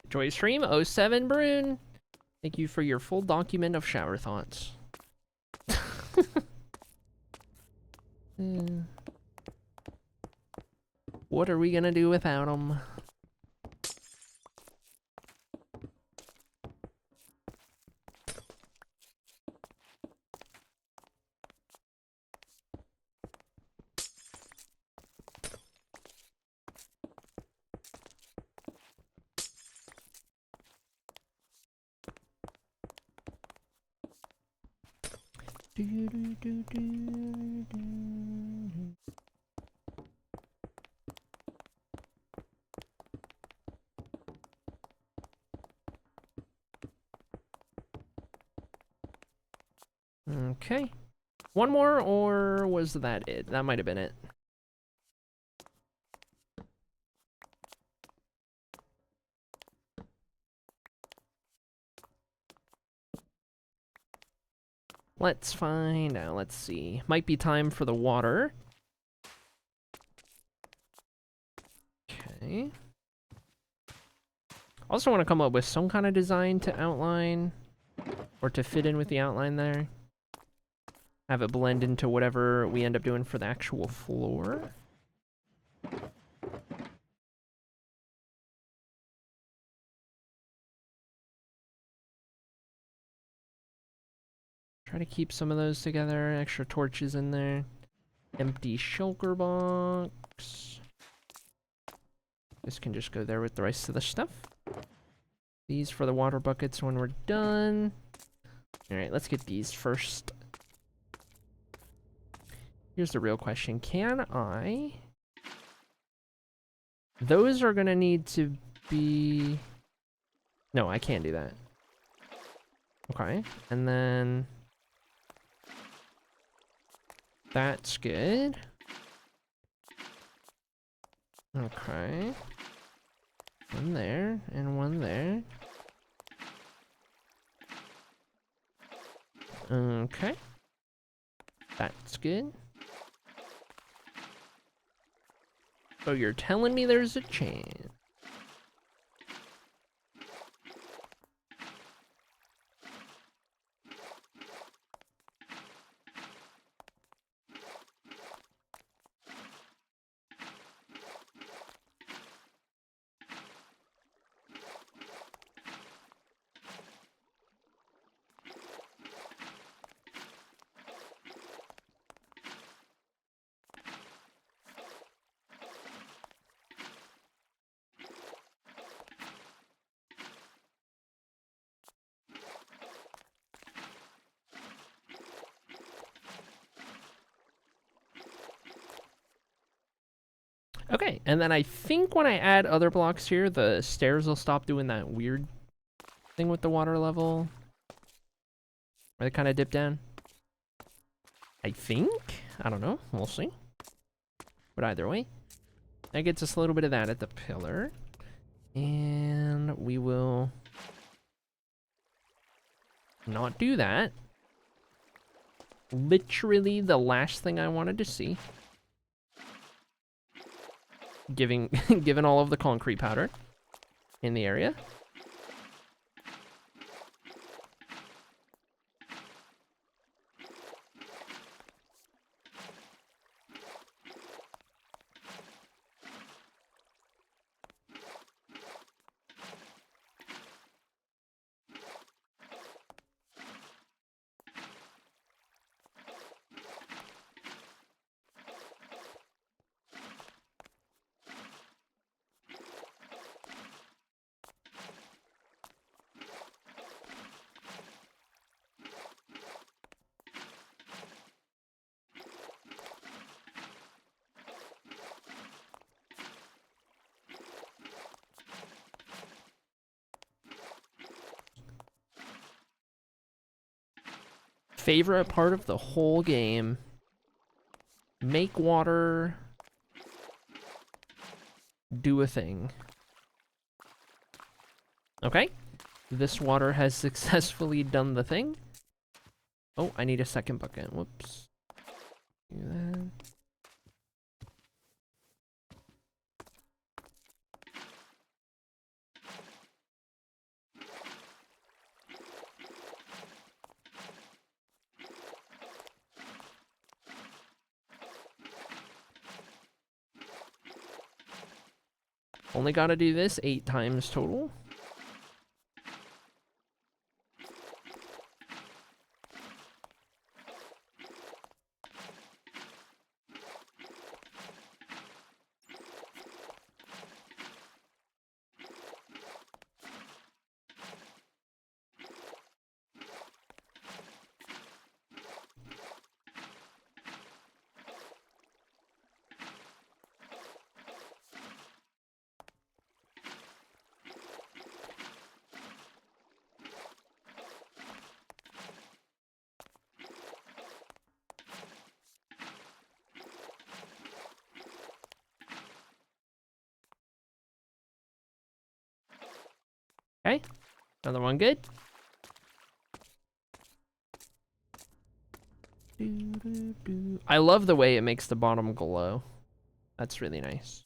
Joy stream 07 Brune. Thank you for your full document of shower thoughts. What are we gonna do without them? Okay. One more, or was that it? That might have been it. Let's find out. Let's see. Might be time for the water. Okay. Also want to come up with some kind of design to outline, or to fit in with the outline there. Have it blend into whatever we end up doing for the actual floor. Try to keep some of those together. Extra torches in there. Empty shulker box. This can just go there with the rest of the stuff. These for the water buckets when we're done. Alright, let's get these first. Here's the real question. Can I... Those are gonna need to be... No, I can't do that. Okay, and then... That's good. Okay. One there, and one there. Okay. That's good. So you're telling me there's a chance. Okay, and then I think when I add other blocks here, the stairs will stop doing that weird thing with the water level. Where they kind of dip down. I think? I don't know. We'll see. But either way, that gets us a little bit of that at the pillar. And we will not do that. Literally the last thing I wanted to see. Given all of the concrete powder in the area. Favorite part of the whole game. Make water do a thing. Okay. This water has successfully done the thing. Oh, I need a second bucket. Whoops. Do that. Only gotta do this 8 times total. Okay, another one good. I love the way it makes the bottom glow. That's really nice.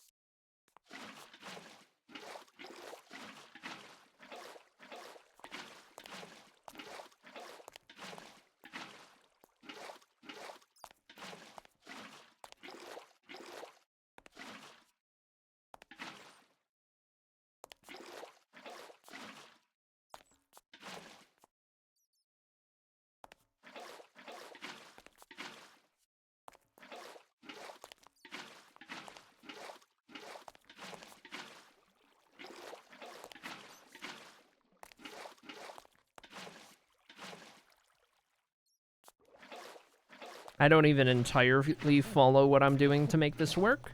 I don't even entirely follow what I'm doing to make this work.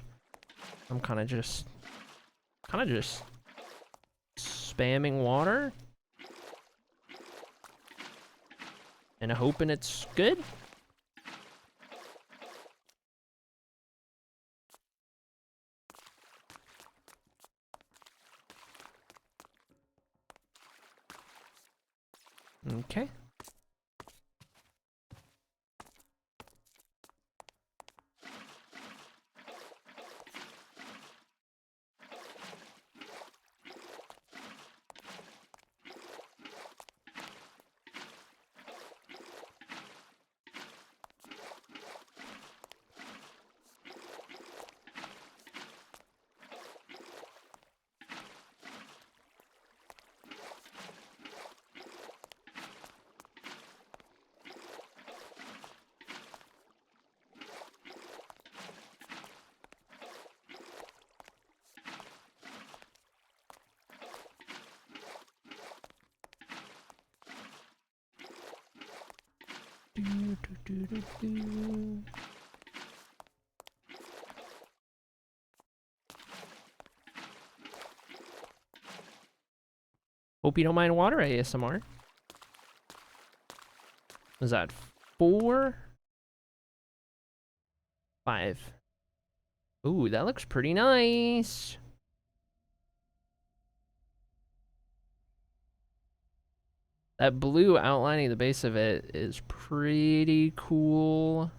I'm kind of just spamming water and hoping it's good. Okay. Hope you don't mind water ASMR. Was that 4? 5. Ooh, that looks pretty nice. That blue outlining the base of it is pretty cool.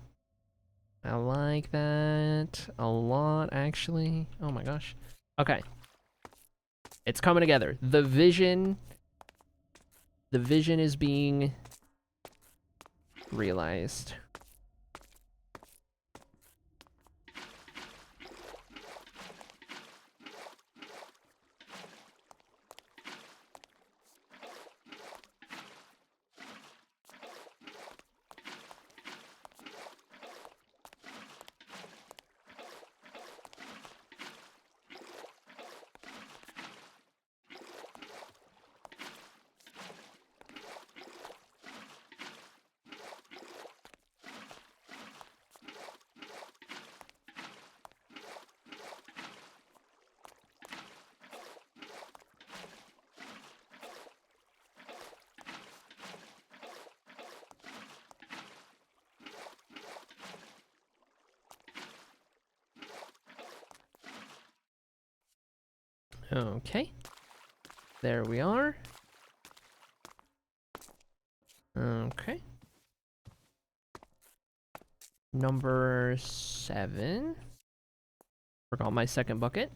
I like that a lot, actually. Oh my gosh. Okay. It's coming together. The vision is being realized. Okay. There we are. Okay. Number 7. Forgot my second bucket.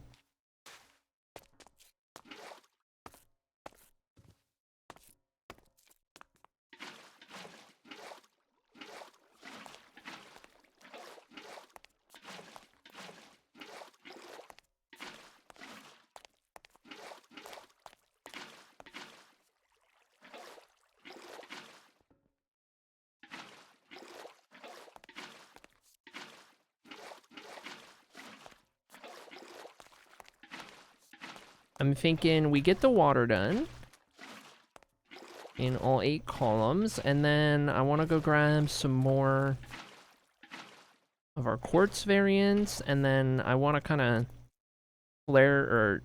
I'm thinking we get the water done in all 8 columns, and then I want to go grab some more of our quartz variants, and then I want to kind of flare, or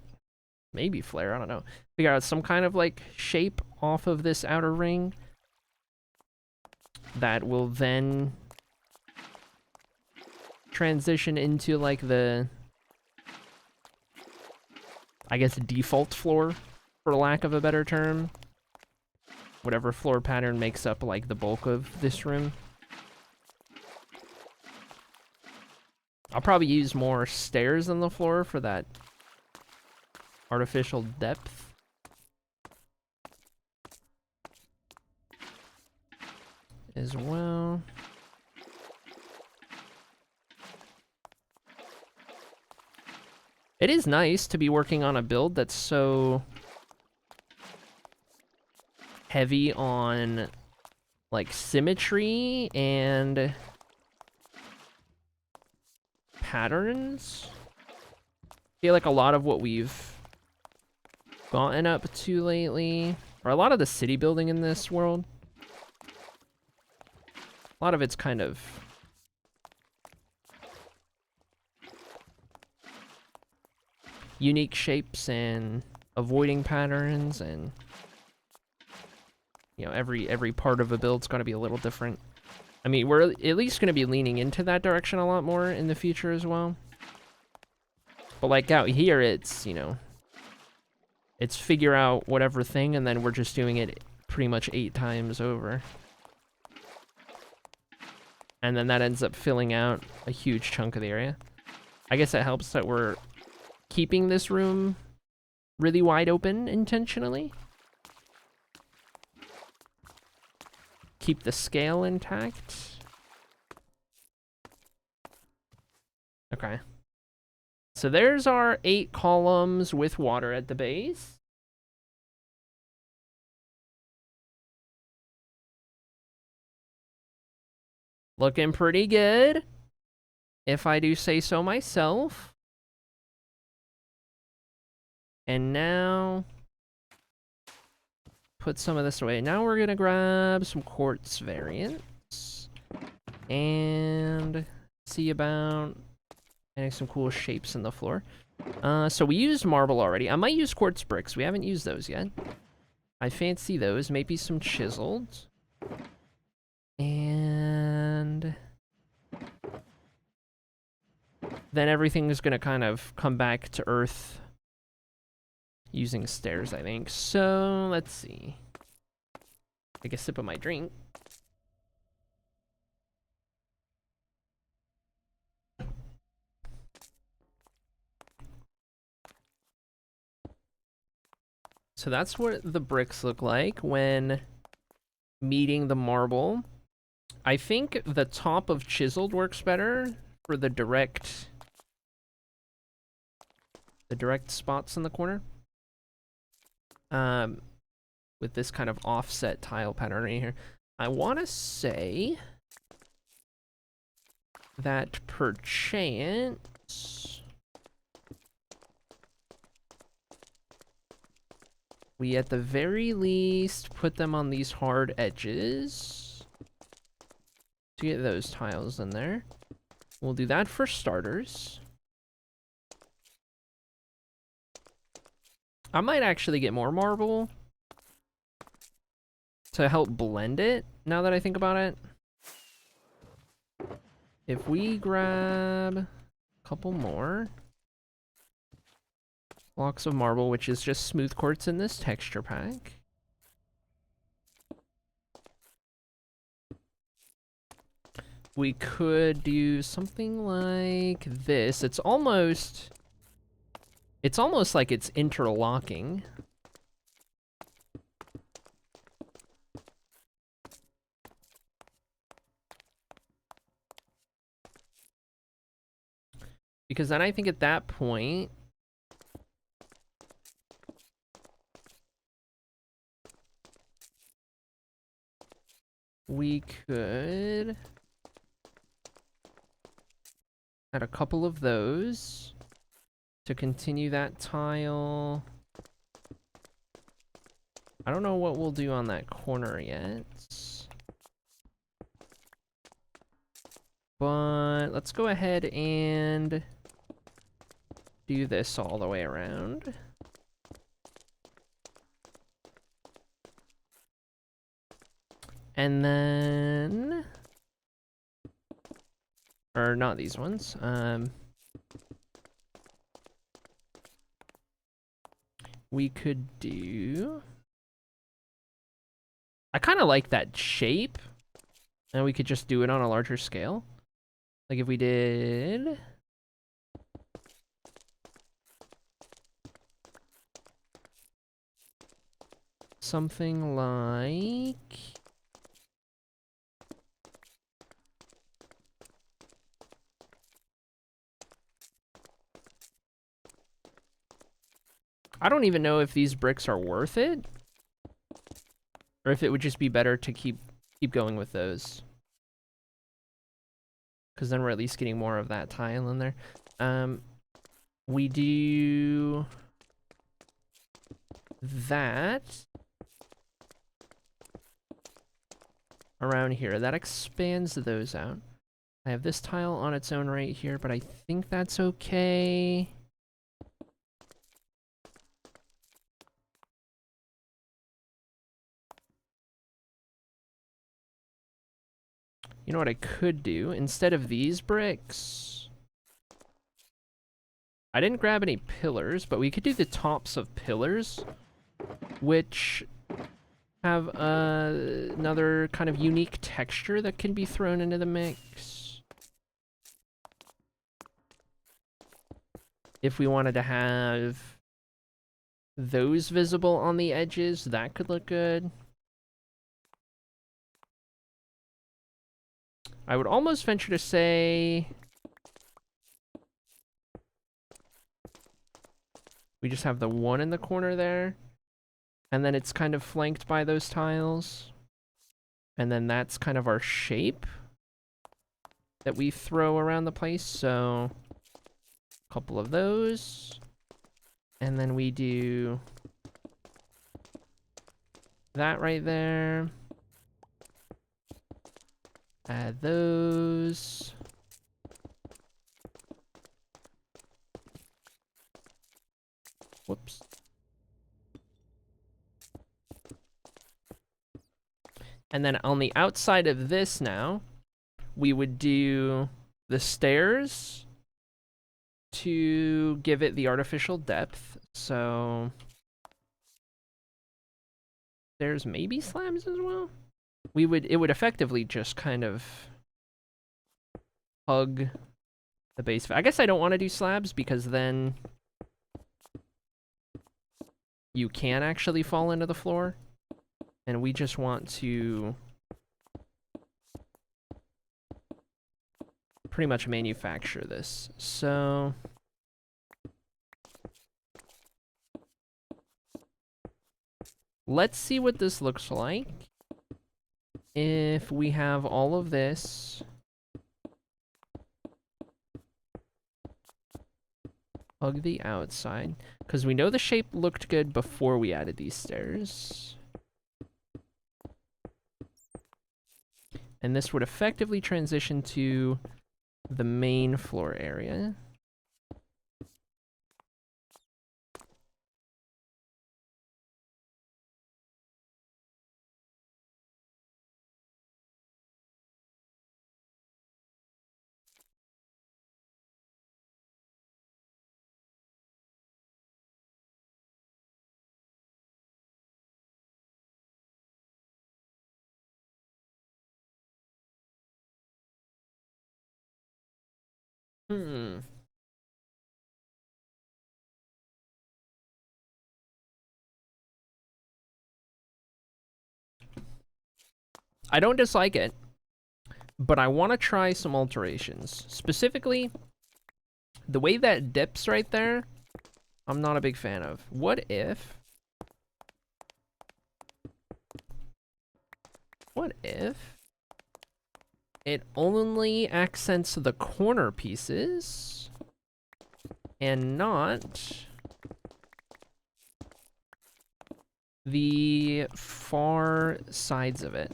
maybe flare, I don't know, figure out some kind of like shape off of this outer ring that will then transition into like the, I guess, default floor, for lack of a better term. Whatever floor pattern makes up like the bulk of this room. I'll probably use more stairs on the floor for that artificial depth. As well. It is nice to be working on a build that's so heavy on like symmetry and patterns. I feel like a lot of what we've gotten up to lately, or a lot of the city building in this world, a lot of it's kind of unique shapes and avoiding patterns, and you know, every part of a build's got to be a little different. I mean, we're at least going to be leaning into that direction a lot more in the future as well. But like out here, it's, you know, it's figure out whatever thing, and then we're just doing it pretty much 8 times over. And then that ends up filling out a huge chunk of the area. I guess it helps that we're keeping this room really wide open intentionally. Keep the scale intact. Okay. So there's our 8 columns with water at the base. Looking pretty good, if I do say so myself. And now, put some of this away. Now we're gonna grab some quartz variants and see about adding some cool shapes in the floor. So we used marble already. I might use quartz bricks. We haven't used those yet. I fancy those. Maybe some chiseled. And then everything is gonna kind of come back to earth using stairs, I think. So let's see. Take a sip of my drink. So that's what the bricks look like when meeting the marble. I think the top of chiseled works better for the direct spots in the corner. With this kind of offset tile pattern right here. I want to say that perchance we at the very least put them on these hard edges to get those tiles in there. We'll do that for starters. I might actually get more marble to help blend it, now that I think about it. If we grab a couple more blocks of marble, which is just smooth quartz in this texture pack. We could do something like this. It's almost like it's interlocking. Because then I think at that point, we could add a couple of those to continue that tile. I don't know what we'll do on that corner yet. But let's go ahead and do this all the way around. And then, or not these ones. We could do, I kind of like that shape, and we could just do it on a larger scale. Like if we did something like I don't even know if these bricks are worth it, or if it would just be better to keep going with those, because then we're at least getting more of that tile in there. We do that around here. That expands those out. I have this tile on its own right here, but I think that's okay. You know what I could do? Instead of these bricks, I didn't grab any pillars, but we could do the tops of pillars, which have another kind of unique texture that can be thrown into the mix. If we wanted to have those visible on the edges, that could look good. I would almost venture to say we just have the one in the corner there, and then it's kind of flanked by those tiles. And then that's kind of our shape that we throw around the place. So a couple of those. And then we do that right there. Add those. Whoops. And then on the outside of this now, we would do the stairs to give it the artificial depth. So there's maybe slabs as well. It would effectively just kind of hug the base. I guess I don't want to do slabs because then you can actually fall into the floor. And we just want to pretty much manufacture this. So let's see what this looks like if we have all of this hug the outside, because we know the shape looked good before we added these stairs. And this would effectively transition to the main floor area. I don't dislike it, but I want to try some alterations. Specifically, the way that dips right there, I'm not a big fan of. What if it only accents the corner pieces and not the far sides of it?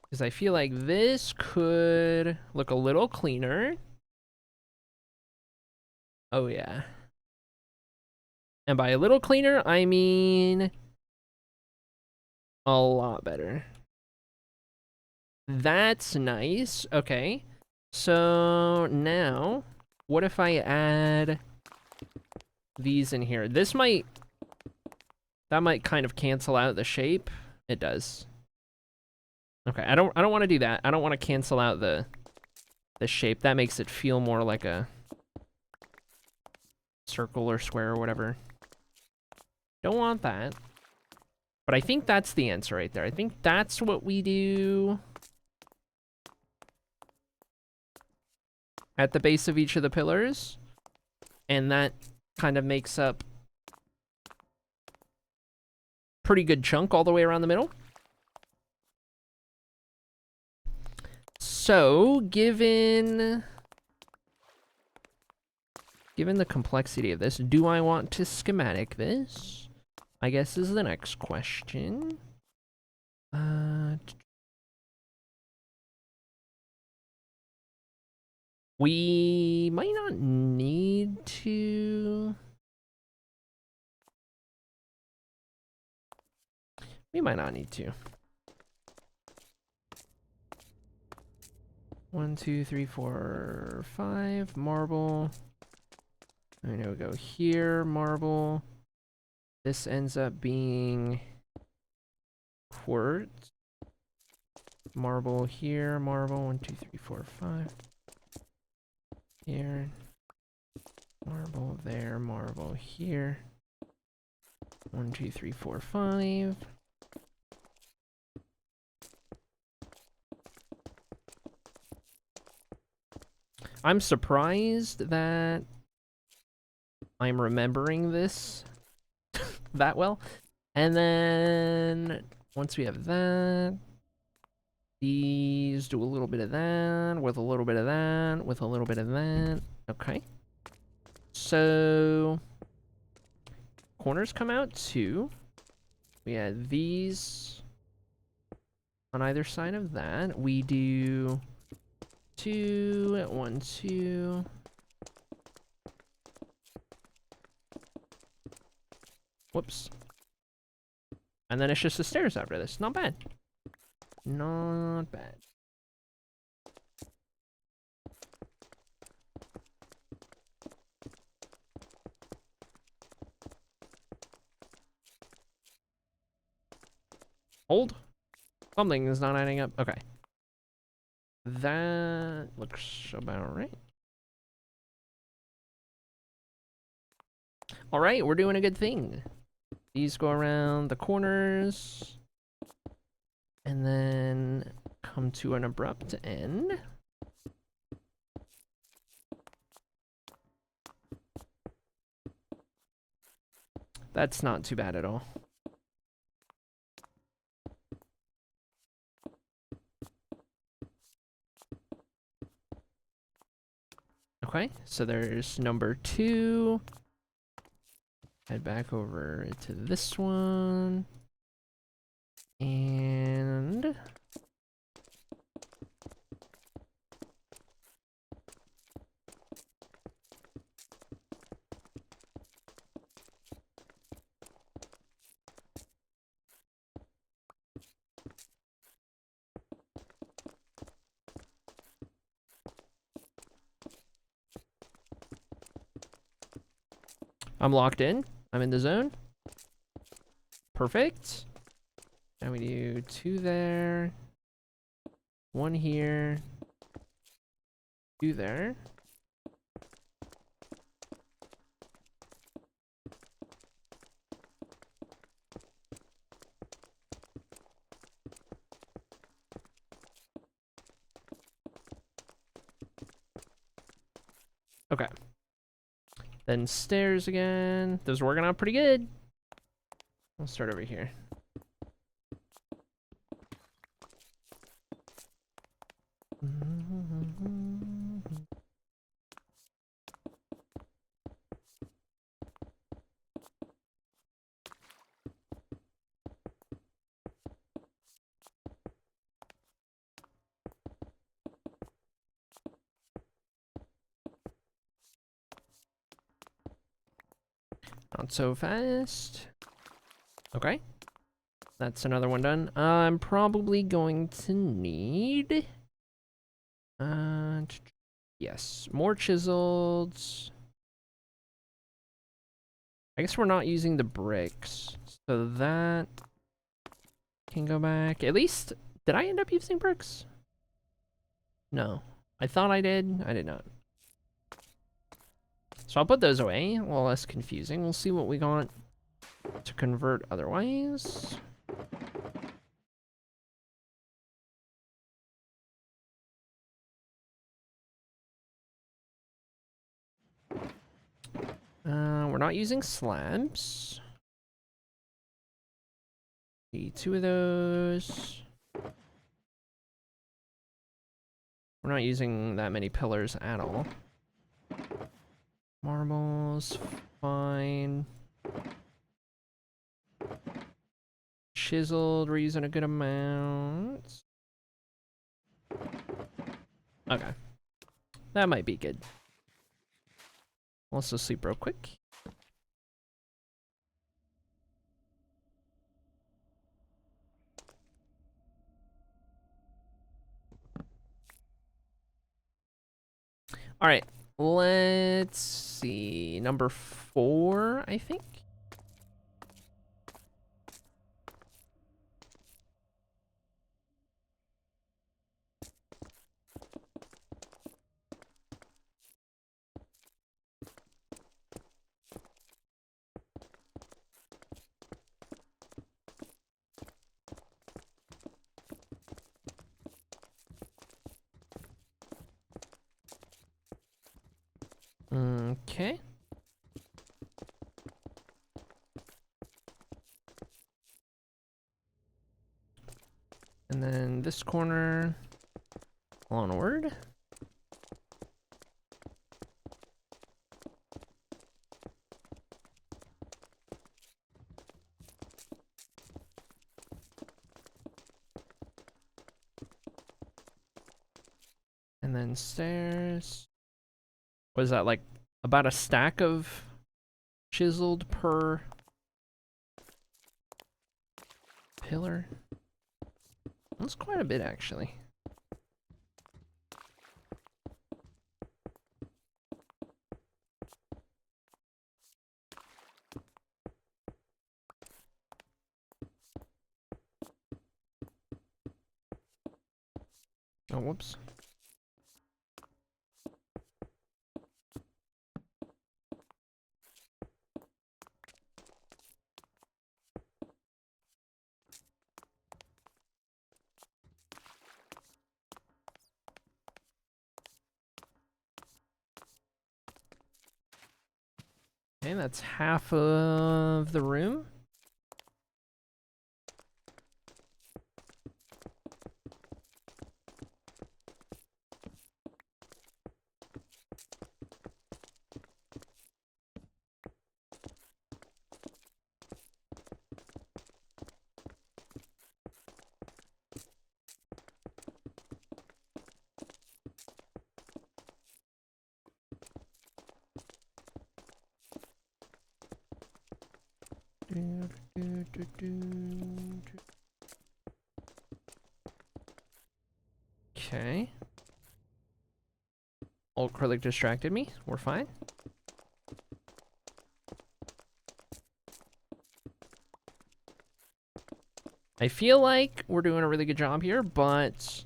Because I feel like this could look a little cleaner. Oh yeah. And by a little cleaner, I mean a lot better. That's nice. Okay. So now, what if I add these in here? That might kind of cancel out the shape. It does. Okay, I don't want to do that. I don't want to cancel out the shape. That makes it feel more like a circle or square or whatever. Don't want that. But I think that's the answer right there. I think that's what we do at the base of each of the pillars. And that kind of makes up pretty good chunk all the way around the middle. So, given the complexity of this, do I want to schematic this? I guess is the next question. We might not need to We might not need to. 1, 2, 3, 4, 5 marble. I'm gonna go here, marble. This ends up being quartz. Marble here, marble. 1, 2, 3, 4, 5. Here. Marble there, marble here. 1, 2, 3, 4, 5. I'm surprised that I'm remembering this that well. And then once we have that, these do a little bit of that, with a little bit of that, with a little bit of that. Okay. So corners come out too. We had these on either side of that. We do 2, 1, 2. Whoops. And then it's just the stairs after this. Not bad. Not bad. Hold. Something is not adding up. Okay. That looks about right. All right, we're doing a good thing. These go around the corners and then come to an abrupt end. That's not too bad at all. Okay, so there's number 2. Head back over to this one. And I'm locked in. I'm in the zone. Perfect. Now we do 2 there. 1 here. 2 there. Okay. Then stairs again. Those are working out pretty good. I'll start over here. Not so fast. Okay. That's another one done. I'm probably going to need... yes, more chiseled. I guess we're not using the bricks. So that can go back. At least, did I end up using bricks? No. I thought I did. I did not. So I'll put those away. A little less confusing. We'll see what we got to convert otherwise. We're not using slabs. Need 2 of those. We're not using that many pillars at all. Marbles, fine. Chiseled, we're using a good amount. Okay. That might be good. Also sleep real quick. All right, let's see. Number 4, I think. Okay. And then this corner onward. And then stairs. What is that, like about a stack of chiseled per pillar? That's quite a bit, actually. Oh, whoops. Okay, that's half of the room. Okay. Old acrylic distracted me. We're fine. I feel like we're doing a really good job here, but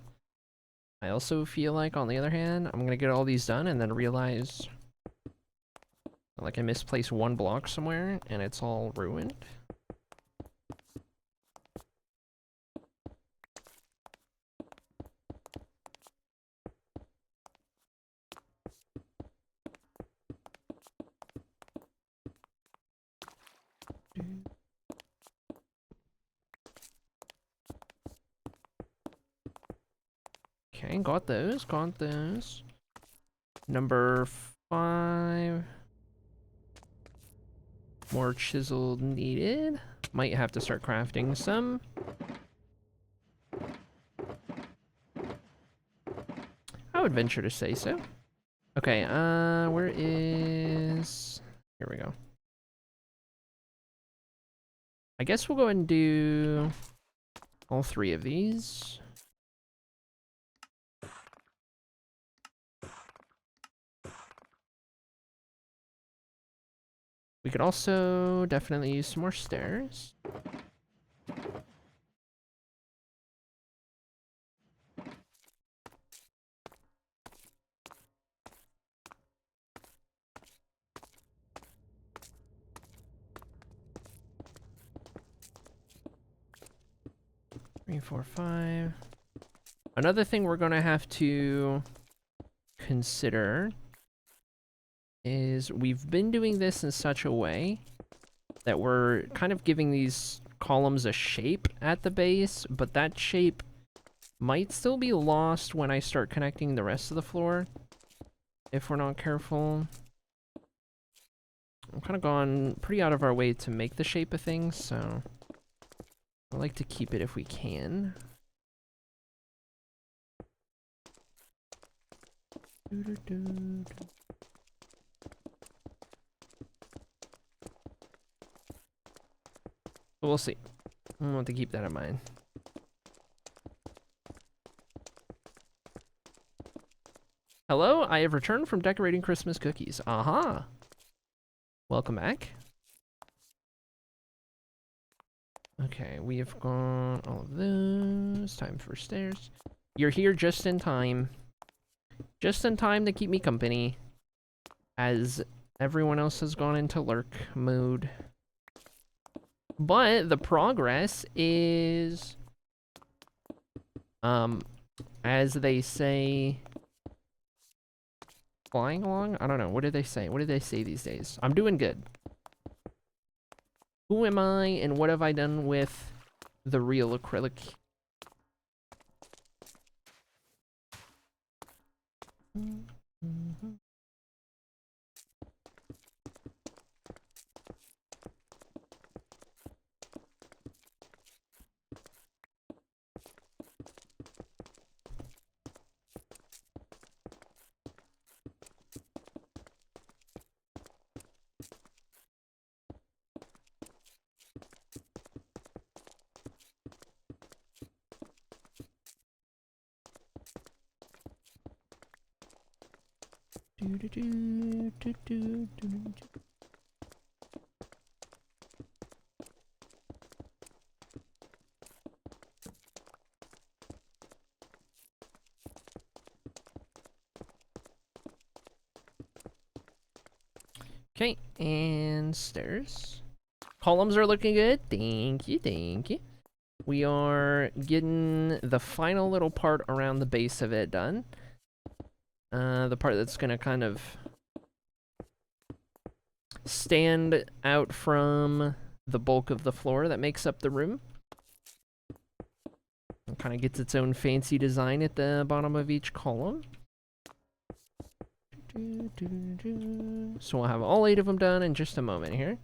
I also feel like, on the other hand, I'm gonna get all these done and then realize, like, I misplaced one block somewhere and it's all ruined. Okay, got those, got those. Number 5. More chisel needed. Might have to start crafting some. I would venture to say so. Okay, where is... Here we go. I guess we'll go ahead and do all 3 of these. We could also definitely use some more stairs. Three, 4, 5. Another thing we're gonna have to consider is we've been doing this in such a way that we're kind of giving these columns a shape at the base, but that shape might still be lost when I start connecting the rest of the floor if we're not careful. I'm kind of gone pretty out of our way to make the shape of things, so I like to keep it if we can. We'll see. I want to keep that in mind. Hello, I have returned from decorating Christmas cookies. Aha. Welcome back. Okay, we have gone all of this. Time for stairs. You're here just in time. Just in time to keep me company. As everyone else has gone into lurk mode. But the progress is... as they say... flying along? I don't know. What did they say? What did they say these days? I'm doing good. Who am I and what have I done with the real acrylic? Okay, and stairs. Columns are looking good. Thank you, thank you. We are getting the final little part around the base of it done. The part that's gonna kind of stand out from the bulk of the floor that makes up the room. It kind of gets its own fancy design at the bottom of each column. So we'll have all 8 of them done in just a moment here.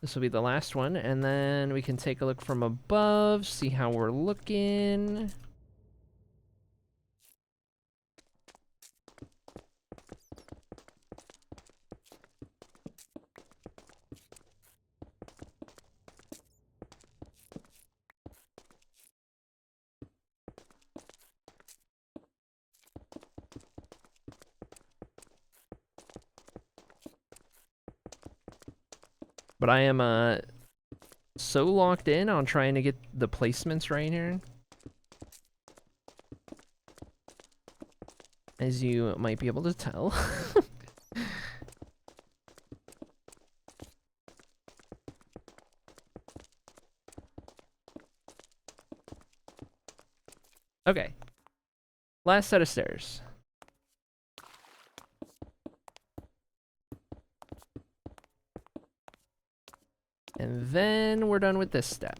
This will be the last one, and then we can take a look from above, see how we're looking. But I am so locked in on trying to get the placements right here. As you might be able to tell. Okay. Last set of stairs. And then we're done with this step.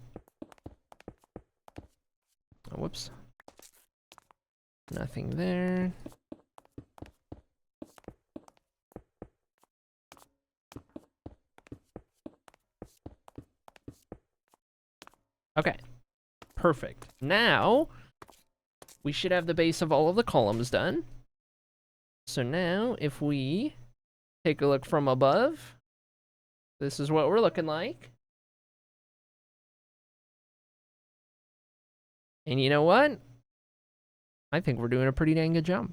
Oh, whoops. Nothing there. Okay. Perfect. Now, we should have the base of all of the columns done. So now, if we take a look from above, this is what we're looking like. And you know what? I think we're doing a pretty dang good job.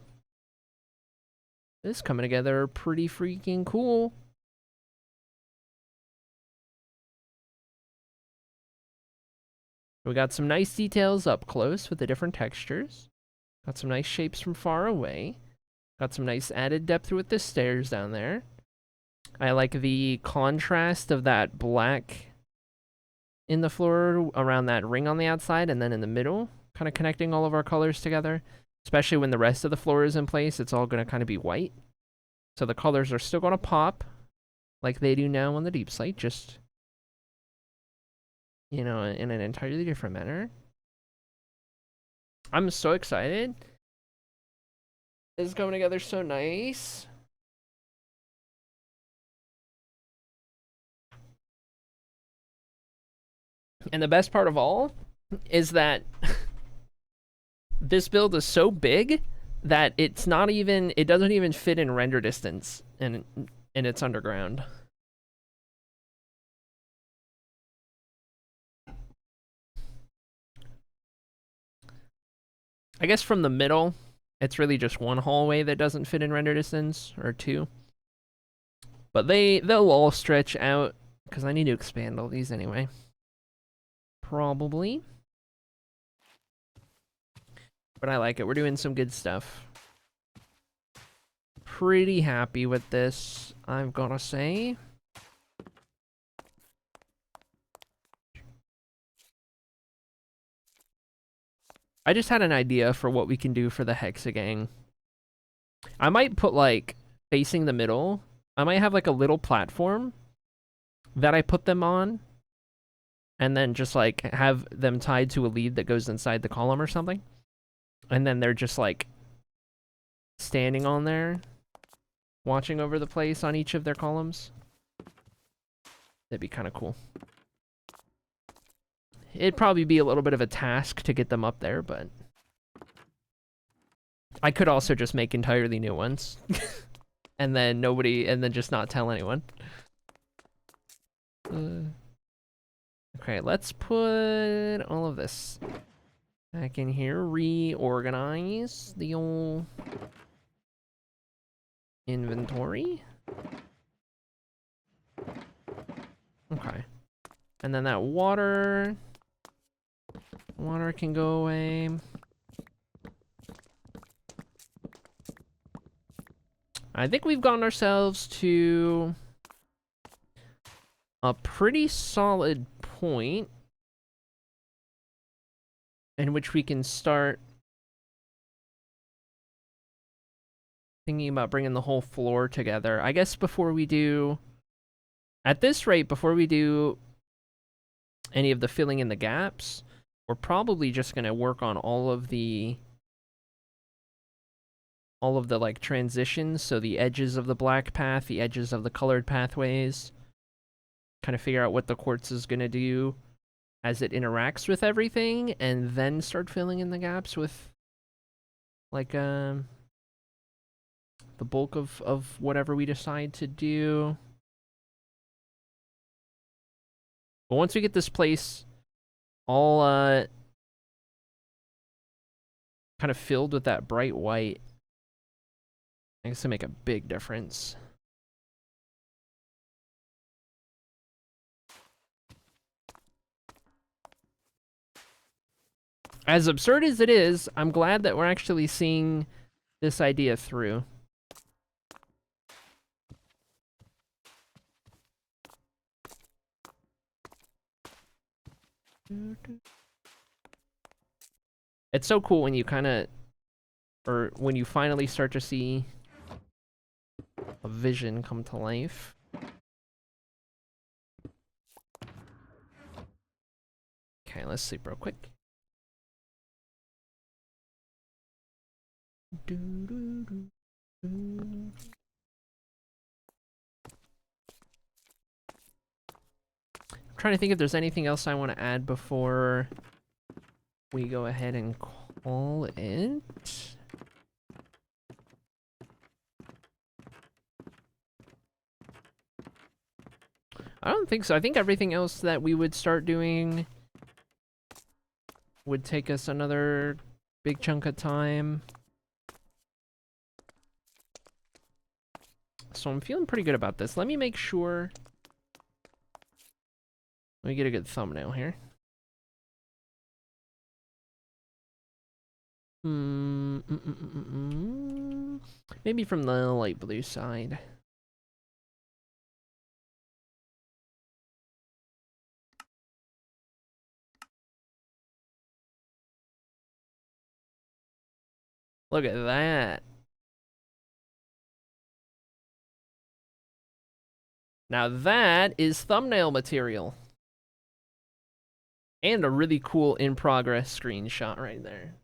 This is coming together pretty freaking cool. We got some nice details up close with the different textures. Got some nice shapes from far away. Got some nice added depth with the stairs down there. I like the contrast of that black in the floor around that ring on the outside and then in the middle, kind of connecting all of our colors together. Especially when the rest of the floor is in place, it's all going to kind of be white. So the colors are still going to pop like they do now on the deep slate, just, you know, in an entirely different manner. I'm so excited. This is coming together so nice. And the best part of all is that this build is so big that it doesn't even fit in render distance and it's underground. I guess from the middle, It's really just one hallway that doesn't fit in render distance, or two. But they'll all stretch out, because I need to expand all these anyway. Probably. But I like it. We're doing some good stuff. Pretty happy with this, I've gotta say. I just had an idea for what we can do for the hexagang. I might put, like, facing the middle. I might have, like, a little platform that I put them on. And then just, like, have them tied to a lead that goes inside the column or something. And then they're just, like, standing on there, watching over the place on each of their columns. That'd be kind of cool. It'd probably be a little bit of a task to get them up there, but I could also just make entirely new ones. and then just not tell anyone. Okay, let's put all of this back in here. Reorganize the old inventory. Okay. And then that water can go away. I think we've gotten ourselves to a pretty solid point in which we can start thinking about bringing the whole floor together. I guess at this rate, before we do any of the filling in the gaps, we're probably just going to work on all of the like transitions, so the edges of the black path, the edges of the colored pathways, kind of figure out what the quartz is going to do as it interacts with everything, and then start filling in the gaps with like the bulk of whatever we decide to do. But once we get this place all kind of filled with that bright white, I guess it'll make a big difference. As absurd as it is, I'm glad that we're actually seeing this idea through. It's so cool when you when you finally start to see a vision come to life. Okay, let's sleep real quick. I'm trying to think if there's anything else I want to add before we go ahead and call it. I don't think so. I think everything else that we would start doing would take us another big chunk of time. So I'm feeling pretty good about this. Let me make sure. Let me get a good thumbnail here. Maybe from the light blue side. Look at that. Now that is thumbnail material. And a really cool in-progress screenshot right there.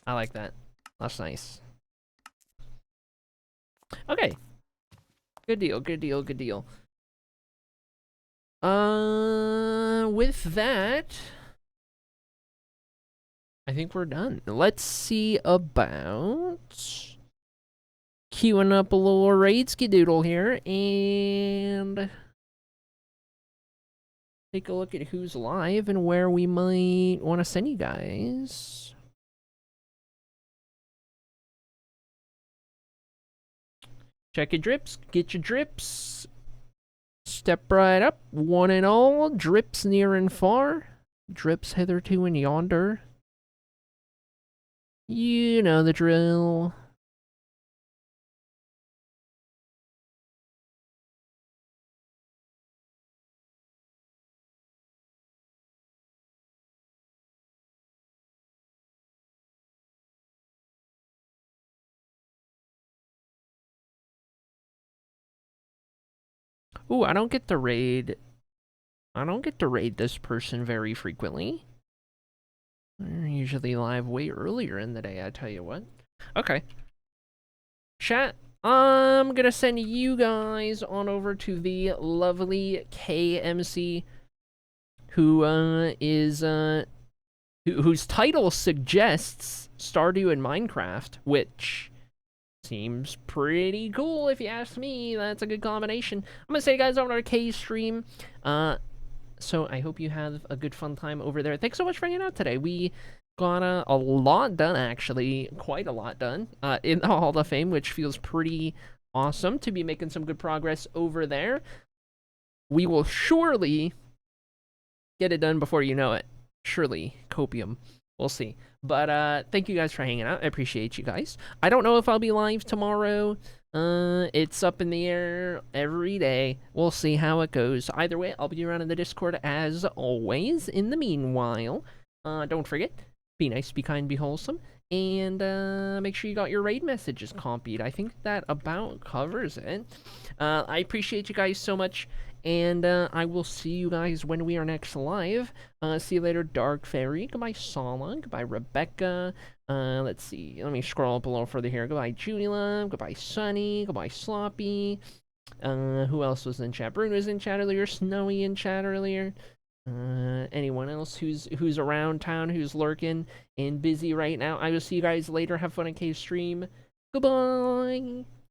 I like that. That's nice. Okay. Good deal, good deal, good deal. With that, I think we're done. Let's see about queuing up a little raid skidoodle here, and take a look at who's live and where we might want to send you guys. Check your drips, get your drips. Step right up, one and all, drips near and far, drips hitherto and yonder. You know the drill. Ooh, I don't get to raid. I don't get to raid this person very frequently. They're usually live way earlier in the day, I tell you what. Okay. Chat, I'm gonna send you guys on over to the lovely KMC, who whose title suggests Stardew in Minecraft, which seems pretty cool if you ask me. That's a good combination. I'm gonna say, guys, over our K stream. So I hope you have a good fun time over there. Thanks so much for hanging out today. We got a lot done, actually, quite a lot done in the Hall of Fame, which feels pretty awesome to be making some good progress over there. We will surely get it done before you know it. Surely, copium. We'll see. But thank you guys for hanging out. I appreciate you guys. I don't know if I'll be live tomorrow. It's up in the air every day. We'll see how it goes. Either way, I'll be around in the Discord as always. In the meanwhile, don't forget, be nice, be kind, be wholesome, and make sure you got your raid messages copied. I think that about covers it. I appreciate you guys so much, and I will see you guys when we are next live. See you later, Dark Fairy. Goodbye, Sala. Goodbye, Rebecca. Let's see. Let me scroll up a little further here. Goodbye, Julia. Goodbye, Sunny. Goodbye, Sloppy. Who else was in chat? Bruno was in chat earlier. Snowy in chat earlier. Anyone else who's around town, who's lurking and busy right now? I will see you guys later. Have fun in K stream. Goodbye.